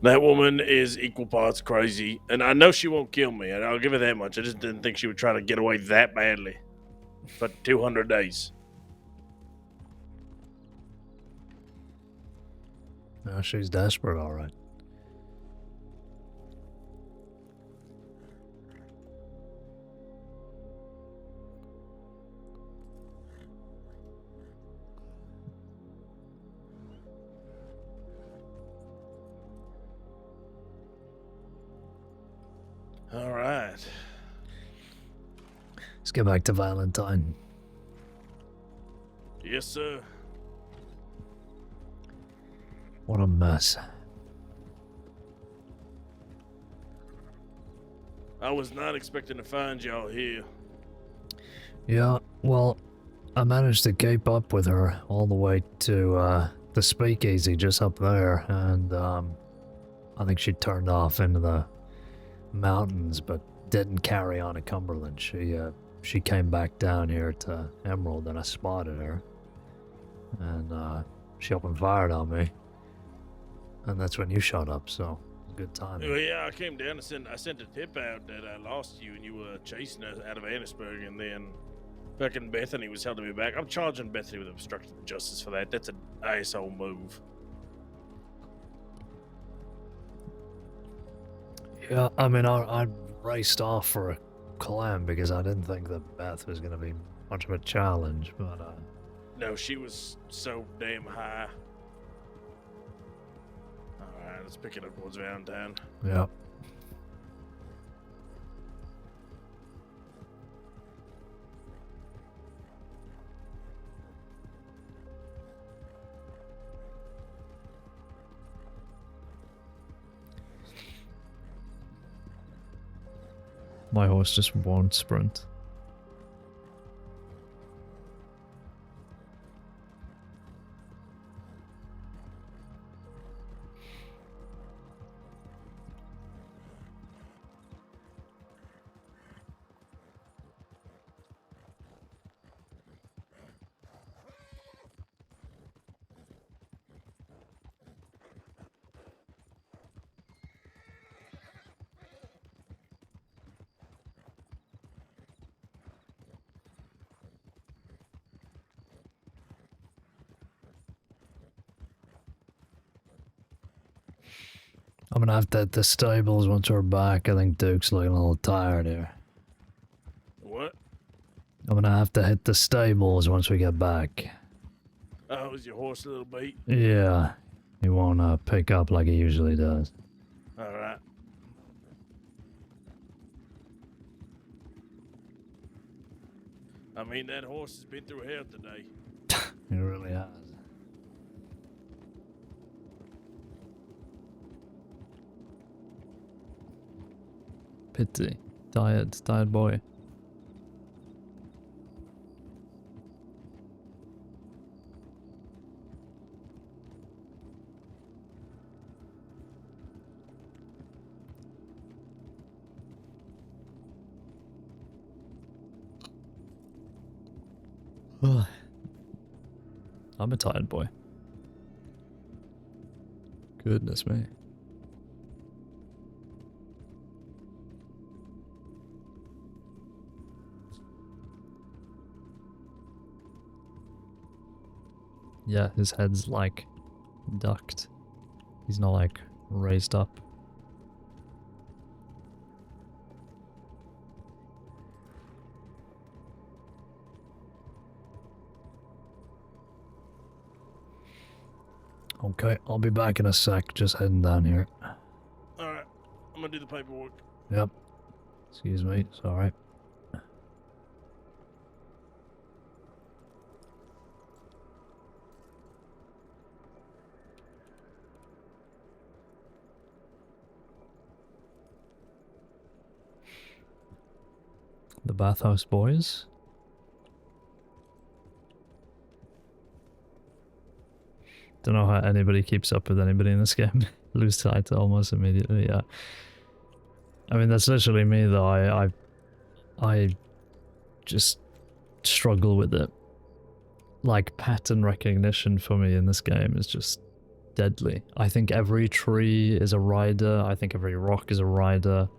That woman is equal parts crazy, and I know she won't kill me, and I'll give her that much. I just didn't think she would try to get away that badly for 200 days. No, she's desperate, all right. All right. Let's get back to Valentine. Yes, sir. What a mess. I was not expecting to find y'all here. Yeah, well, I managed to keep up with her all the way to the speakeasy just up there, and I think she turned off into the mountains, but didn't carry on to Cumberland. She she came back down here to Emerald and I spotted her. And she opened fire on me. And that's when you showed up, so good timing. Well, yeah, I came down and I sent a tip out that I lost you and you were chasing us out of Annisburg, and then fucking Bethany was holding me back. I'm charging Bethany with obstruction of justice for that. That's an asshole move. Yeah, I mean, I raced off for a climb because I didn't think that Beth was going to be much of a challenge, but No, she was so damn high. Alright, let's pick it up towards Valentine. yeah. My horse just won't sprint. I'm gonna have to hit the stables once we're back. I think Duke's looking a little tired here. What? I'm gonna have to hit the stables once we get back. Oh, is your horse a little beat? Yeah, he won't pick up like he usually does. Alright. I mean, that horse has been through hell today. He really has. Pity. Tired boy. I'm a tired boy. Goodness me. Yeah, his head's like ducked. He's not like raised up. Okay, I'll be back in a sec, just heading down here. Alright, I'm gonna do the paperwork. Yep. Excuse me, it's alright. The Bathhouse Boys? Don't know how anybody keeps up with anybody in this game. Lose sight almost immediately, yeah. I mean, that's literally me though. I just struggle with it. Like, pattern recognition for me in this game is just deadly. I think every tree is a rider. I think every rock is a rider.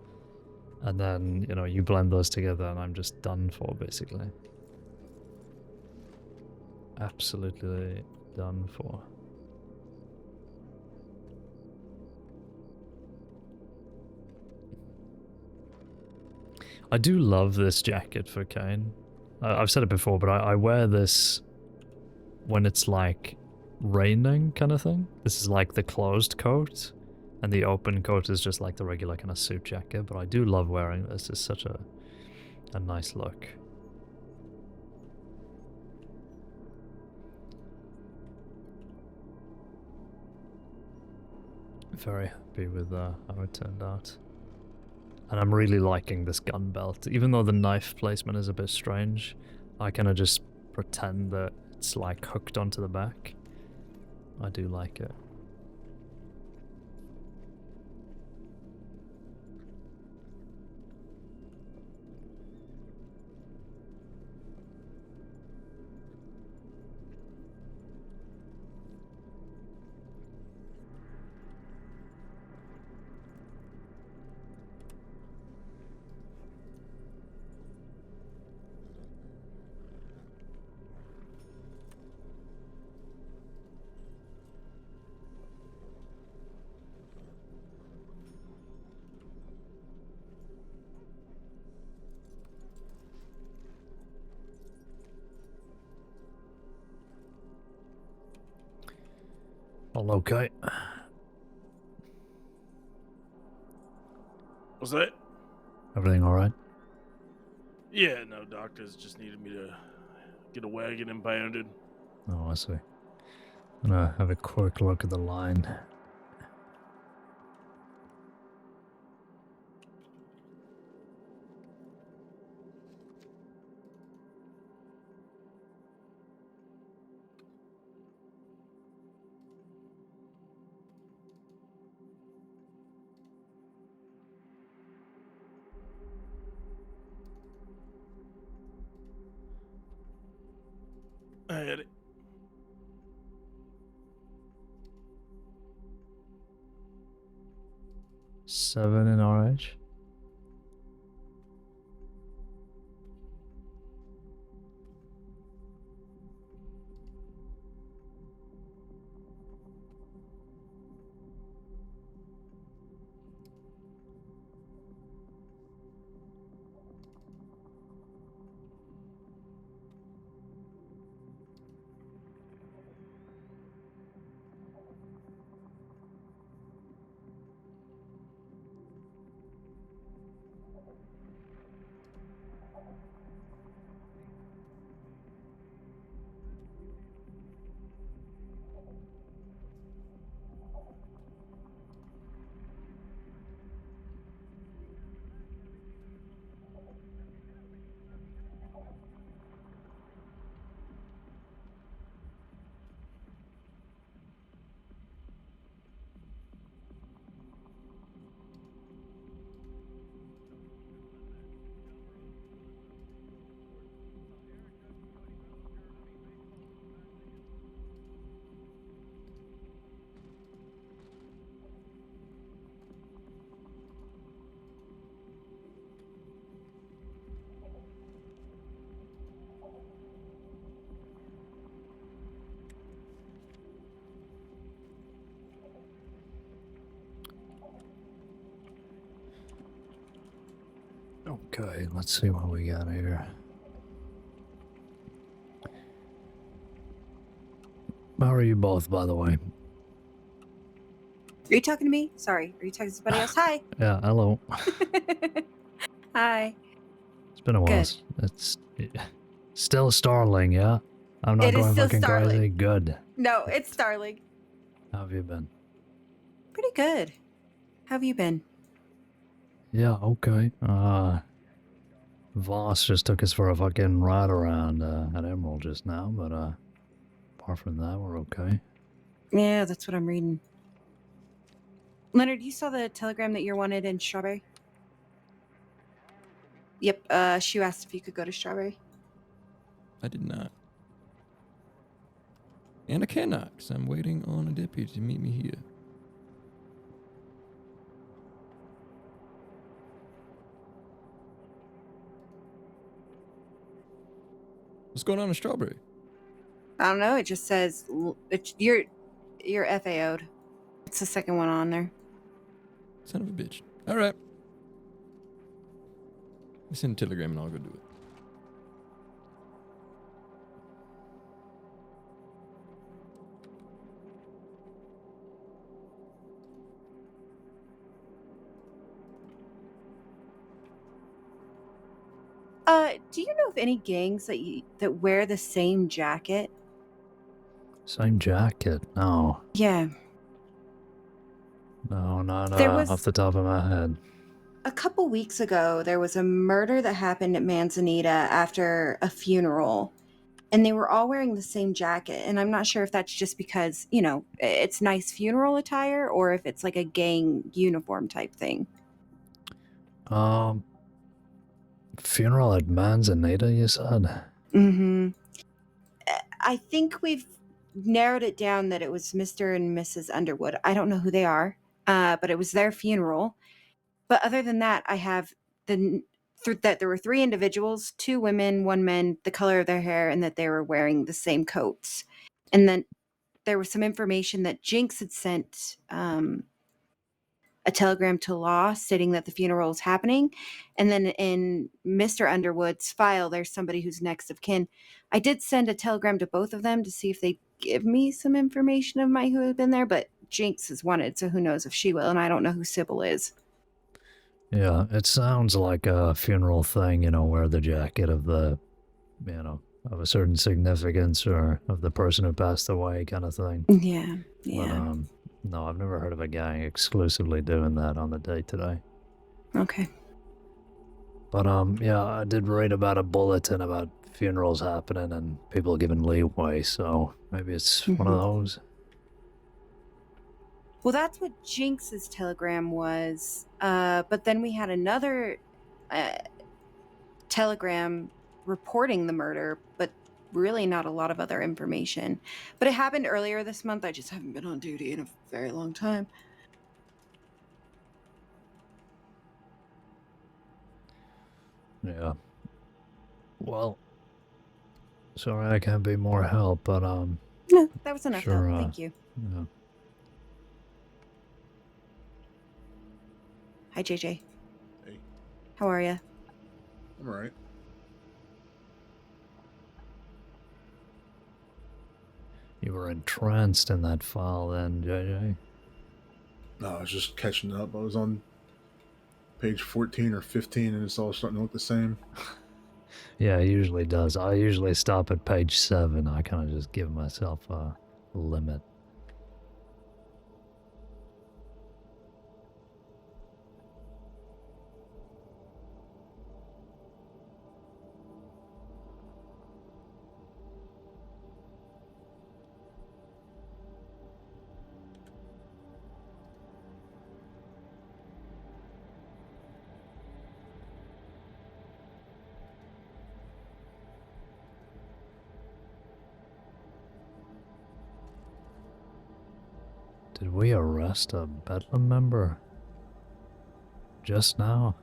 And then, you know, you blend those together and I'm just done for, basically. Absolutely done for. I do love this jacket for Caine. I've said it before, but I wear this when it's like raining kind of thing. This is like the closed coat, and the open coat is just like the regular kind of suit jacket, but I do love wearing this. It's such a nice look. Very happy with how it turned out. And I'm really liking this gun belt. Even though the knife placement is a bit strange, I kind of just pretend that it's like hooked onto the back. I do like it. All okay? What's that? Everything all right? Yeah, no, doctors just needed me to get a wagon impounded. Oh, I see. I'm gonna have a quick look at the line. I had it. Seven in RH. Okay, let's see what we got here. How are you both, by the way? Are you talking to me? Sorry. Are you talking to somebody else? Hi. Yeah, hello. Hi. It's been a while. Good. It's still Starling, yeah? I'm not It is going still fucking Starling. crazy? Good. No, it's Starling. How have you been? Pretty good. How have you been? Yeah, okay. Voss just took us for a fucking ride around at Emerald just now, but apart from that, we're okay. Yeah, that's what I'm reading. Leonard, you saw the telegram that you're wanted in Strawberry? Yep, she asked if you could go to Strawberry. I did not. And I cannot, because I'm waiting on a deputy to meet me here. What's going on in Strawberry? I don't know. It just says you're FAO'd. It's the second one on there. Son of a bitch. All right. Send a telegram and I'll go do it. Do you know of any gangs that wear the same jacket? Same jacket? No. Yeah. No, not There was- off the top of my head. A couple weeks ago, there was a murder that happened at Manzanita after a funeral, and they were all wearing the same jacket. And I'm not sure if that's just because, you know, it's nice funeral attire or if it's like a gang uniform type thing. Funeral at Manzanita, you said? Mm-hmm. I think we've narrowed it down that it was Mr. and Mrs. Underwood. I don't know who they are, but it was their funeral. But other than that, I have that there were 3 individuals, 2 women, 1 man, the color of their hair, and that they were wearing the same coats. And then there was some information that Jinx had sent a telegram to law stating that the funeral is happening. And then in Mr. Underwood's file, there's somebody who's next of kin. I did send a telegram to both of them to see if they give me some information of who had been there, but Jinx is wanted, so who knows if she will, and I don't know who Sybil is. Yeah, it sounds like a funeral thing, wear the jacket of the, of a certain significance or of the person who passed away kind of thing. Yeah, But, no, I've never heard of a gang exclusively doing that on the day today. Okay. But, yeah, I did read about a bulletin about funerals happening and people giving leeway, so maybe it's one of those. Well, that's what Jinx's telegram was. But then we had another telegram reporting the murder, but really not a lot of other information. But it happened earlier this month. I just haven't been on duty in a very long time. Yeah. Well, sorry I can't be more help, but, No, that was enough sure, help. Thank you. Yeah. Hi, JJ. Hey. How are you? I'm alright. You were entranced in that file then, JJ? No, I was just catching up. I was on page 14 or 15 and it's all starting to look the same. Yeah, it usually does. I usually stop at page 7. I kind of just give myself a limit. Did we arrest a Bedlam member? Just now?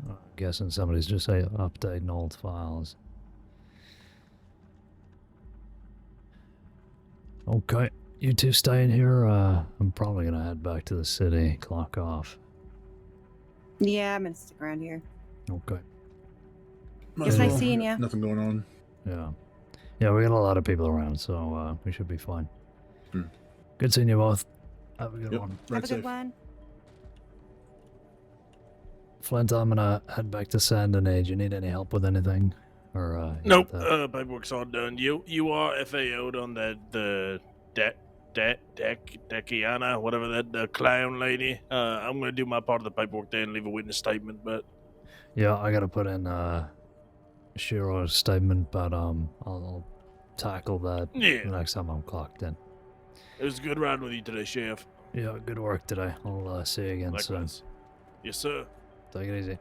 I'm guessing somebody's just updating old files. Okay, you two stay in here. I'm probably gonna head back to the city, clock off. Yeah, I'm gonna stick around here. Okay. It's nice seeing you. Nothing going on. Yeah. Yeah, we got a lot of people around, so we should be fine. Hmm. Good seeing you both. Have a good one. Have a good one. Flint, I'm gonna head back to Sandonage. You need any help with anything? Or Nope. Paperwork's all done. You are FAO'd on the Deciana, whatever the clown lady. I'm gonna do my part of the paperwork there and leave a witness statement, but yeah, I gotta put in Shiro's statement, but I'll tackle that the next time I'm clocked in. It was good riding with you today, Chef. Yeah, good work today. I'll see you again soon. Yes, sir. Take it easy.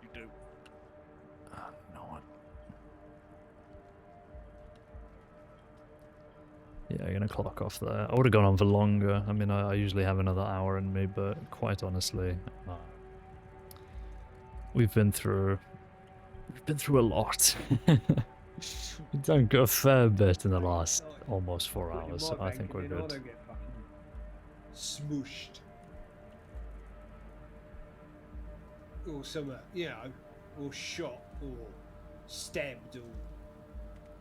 You do. Yeah, I'm gonna clock off there. I would have gone on for longer. I mean, I usually have another hour in me, but quite honestly, we've been through a lot. We've done a fair bit in the last almost 4 hours, so I think we're good. Smooshed. Or something, or shot, or stabbed, or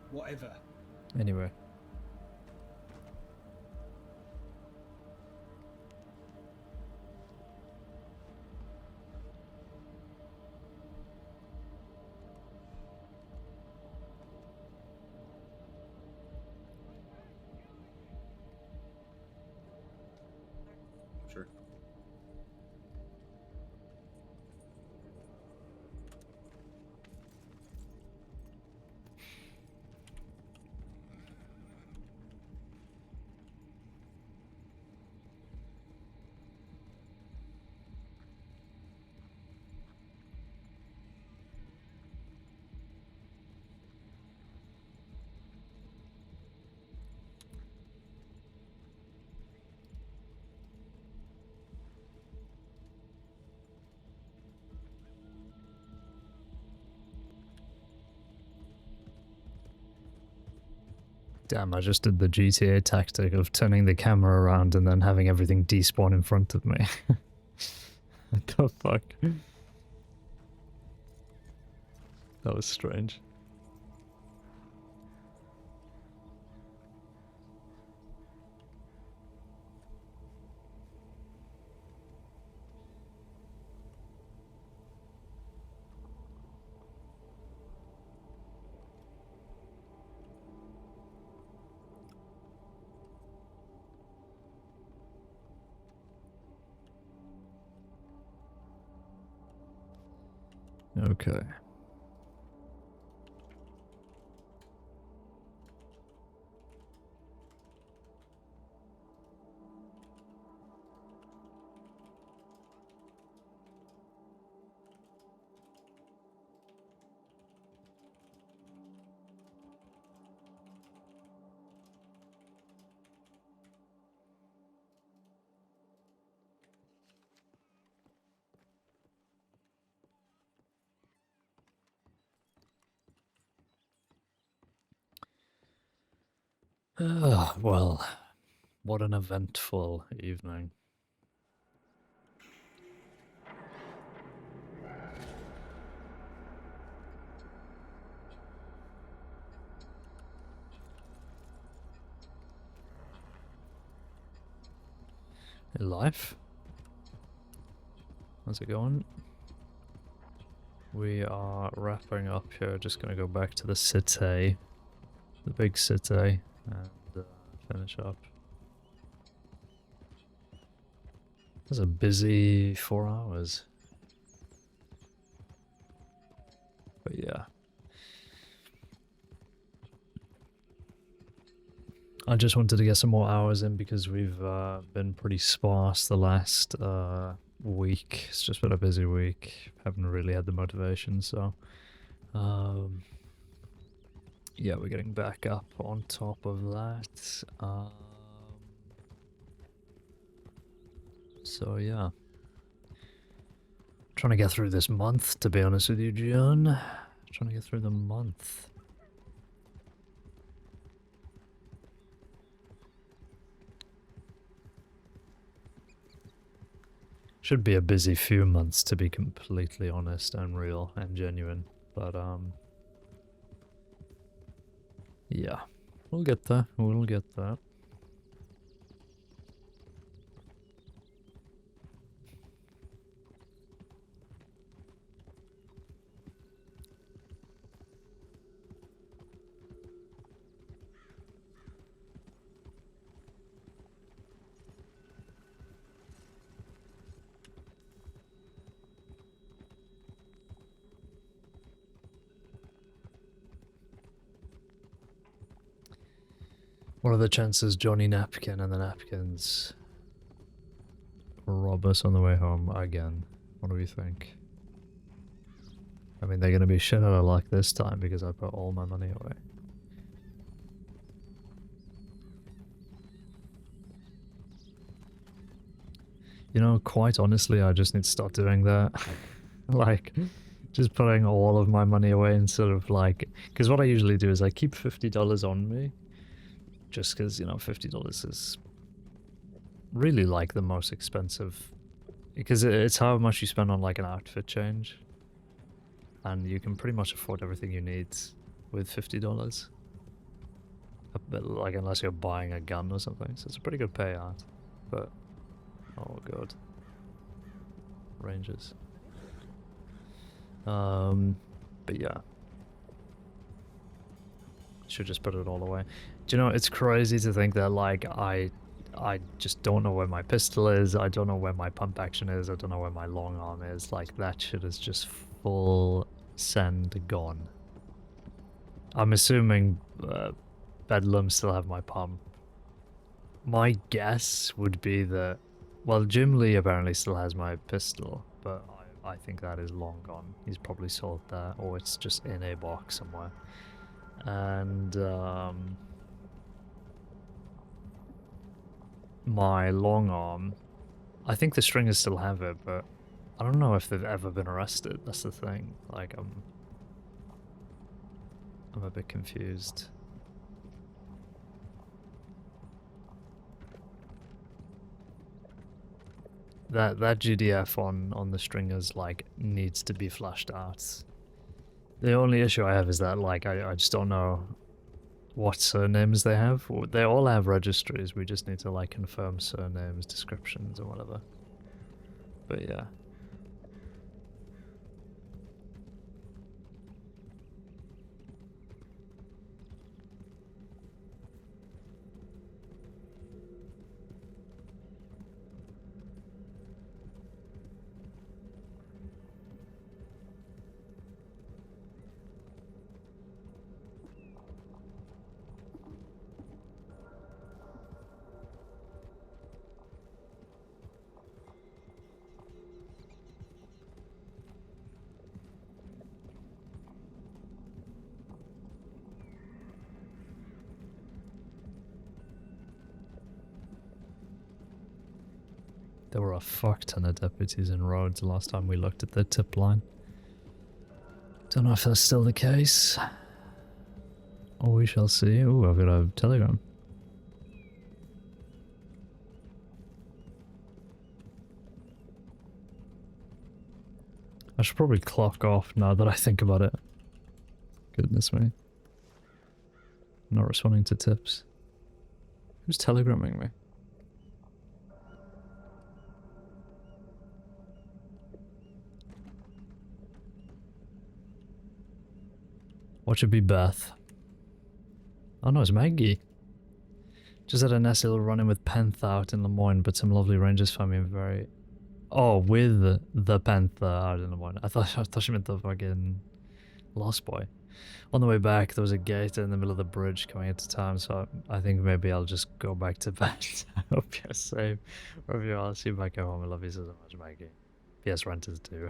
whatever. Anyway. Sure. Damn, I just did the GTA tactic of turning the camera around and then having everything despawn in front of me. What the fuck? That was strange. Okay. Well, what an eventful evening. Hey, life? How's it going? We are wrapping up here, just gonna go back to the city, the big city, and finish up. It was a busy 4 hours. But yeah. I just wanted to get some more hours in because we've been pretty sparse the last week. It's just been a busy week. Haven't really had the motivation, so yeah, we're getting back up on top of that. So yeah, trying to get through this month, to be honest with you, John. Trying to get through the month. Should be a busy few months, to be completely honest and real and genuine, but yeah, we'll get there. We'll get there. What are the chances Johnny Napkin and the Napkins rob us on the way home again? What do we think? I mean, they're gonna be shit out of luck this time because I put all my money away. You know, quite honestly, I just need to start doing that. Like, just putting all of my money away instead of like... Because what I usually do is I keep $50 on me. Just because, you know, $50 is really like the most expensive, because it's how much you spend on like an outfit change, and you can pretty much afford everything you need with $50. Like, unless you're buying a gun or something, so it's a pretty good payout. But oh god, Rangers. But yeah, should just put it all away. Do you know, it's crazy to think that like I just don't know where my pistol is, I don't know where my pump action is, I don't know where my long arm is. Like, that shit is just full send gone. I'm assuming Bedlam still have my pump. My guess would be that, well, Jim Lee apparently still has my pistol, but I think that is long gone. He's probably sold that, or it's just in a box somewhere. And my long arm, I think the stringers still have it, but I don't know if they've ever been arrested. That's the thing. Like, I'm a bit confused. that GDF on the stringers like needs to be flushed out. The only issue I have is that like I just don't know what surnames they have. They all have registries. We just need to like confirm surnames, descriptions, or whatever. But yeah. There were a fuck ton of deputies in Rhodes the last time we looked at the tip line. Don't know if that's still the case. Or we shall see. Ooh, I've got a telegram. I should probably clock off now that I think about it. Goodness me. Not responding to tips. Who's telegramming me? What should be Beth? Oh no, it's Maggie. Just had a nasty little run-in with Panther out in Lemoyne, but some lovely rangers found me very... Oh, with the Panther out in Lemoyne. I thought she meant the fucking Lost Boy. On the way back, there was a gate in the middle of the bridge coming into town, so I think maybe I'll just go back to bed. I hope you're safe. Love you all. I'll see you back at home. I love you so much, Maggie. P.S. renters too.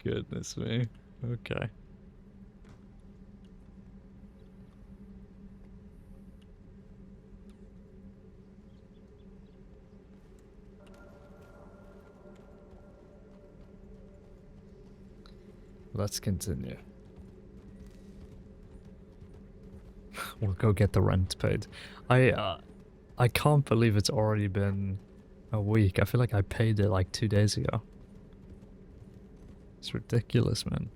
Goodness me. Okay. Let's continue. We'll go get the rent paid. I can't believe it's already been a week. I feel like I paid it like 2 days ago. It's ridiculous, man.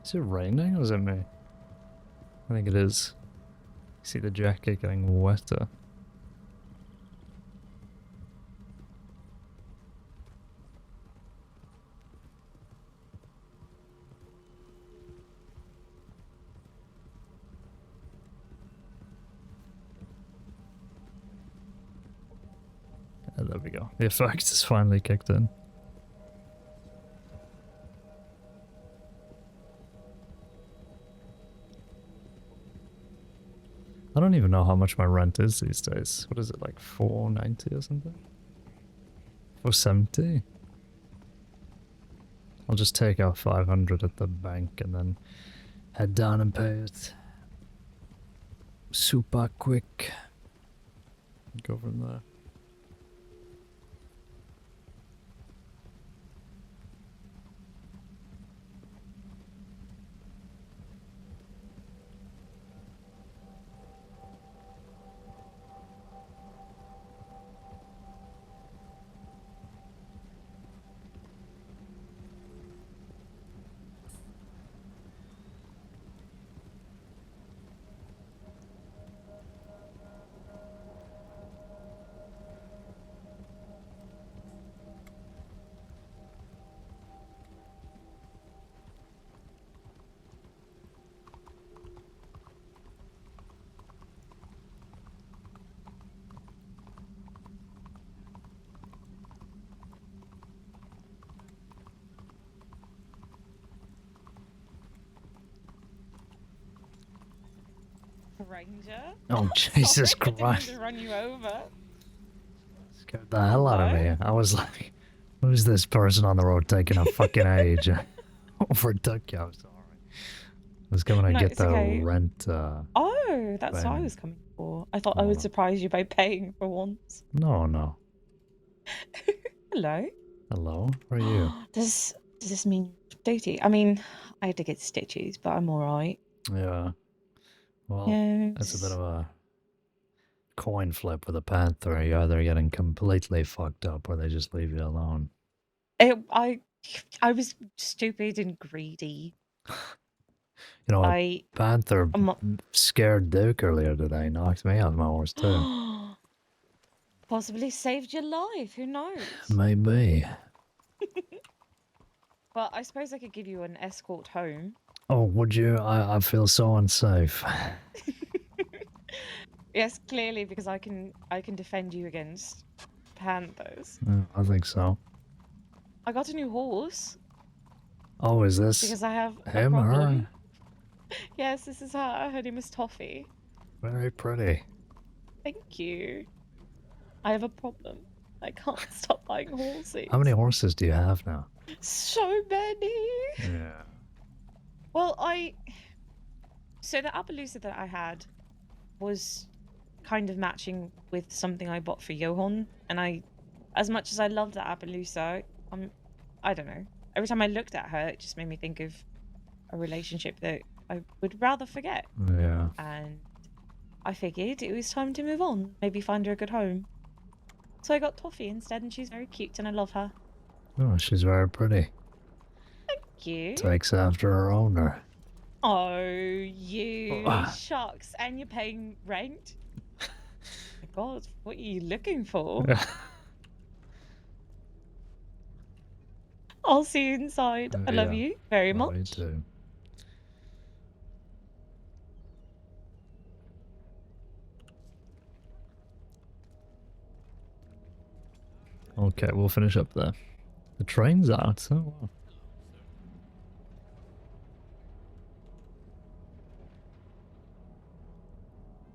Is it raining or is it me? I think it is. See the jacket getting wetter. There we go. The effect has finally kicked in. I don't even know how much my rent is these days. What is it, like $4.90 or something? $4.70? I'll just take out 500 at the bank and then head down and pay it. Super quick. Go from there. stranger. Oh, Jesus Sorry, I didn't mean Christ. to run you over. Scared the hell out of me. I was like, who's this person on the road taking a fucking age? Overtook you, I'm sorry. I was coming to No, get it's the okay. rent, Oh, that's what I payment. was coming for. I thought I Oh, would no. surprise you by paying for once. No. Hello. Hello? Where are you? Does this mean duty? I mean, I had to get stitches, but I'm alright. Yeah. Well, it's a bit Yes. of a coin flip with a panther. You're either getting completely fucked up or they just leave you alone. I was stupid and greedy. You know, a I panther I'm not- scared Duke earlier today. Knocked me off my horse, too. possibly saved your life. Who knows? Maybe. But I suppose I could give you an escort home. Oh, would you? I feel so unsafe. Yes, clearly because I can defend you against panthers. I think so. I got a new horse Oh, is this because I have a him, problem. her? Yes, this is her. Her name is Toffee. Very pretty. Thank you. I have a problem. I can't stop buying horses. How many horses do you have now? So many. Yeah. Well, so the Appaloosa that I had was kind of matching with something I bought for Johan, and as much as I love the Appaloosa, I don't know. Every time I looked at her, it just made me think of a relationship that I would rather forget. Yeah. And I figured it was time to move on, maybe find her a good home. So I got Toffee instead, and she's very cute, and I love her. Oh, she's very pretty. Thank you. Takes after her owner. Oh, you Ah. shucks, and you're paying rent? My God, what are you looking for? I'll see you inside. I love Yeah. you very Oh, much. me too. Okay, we'll finish up there. The train's out, so well.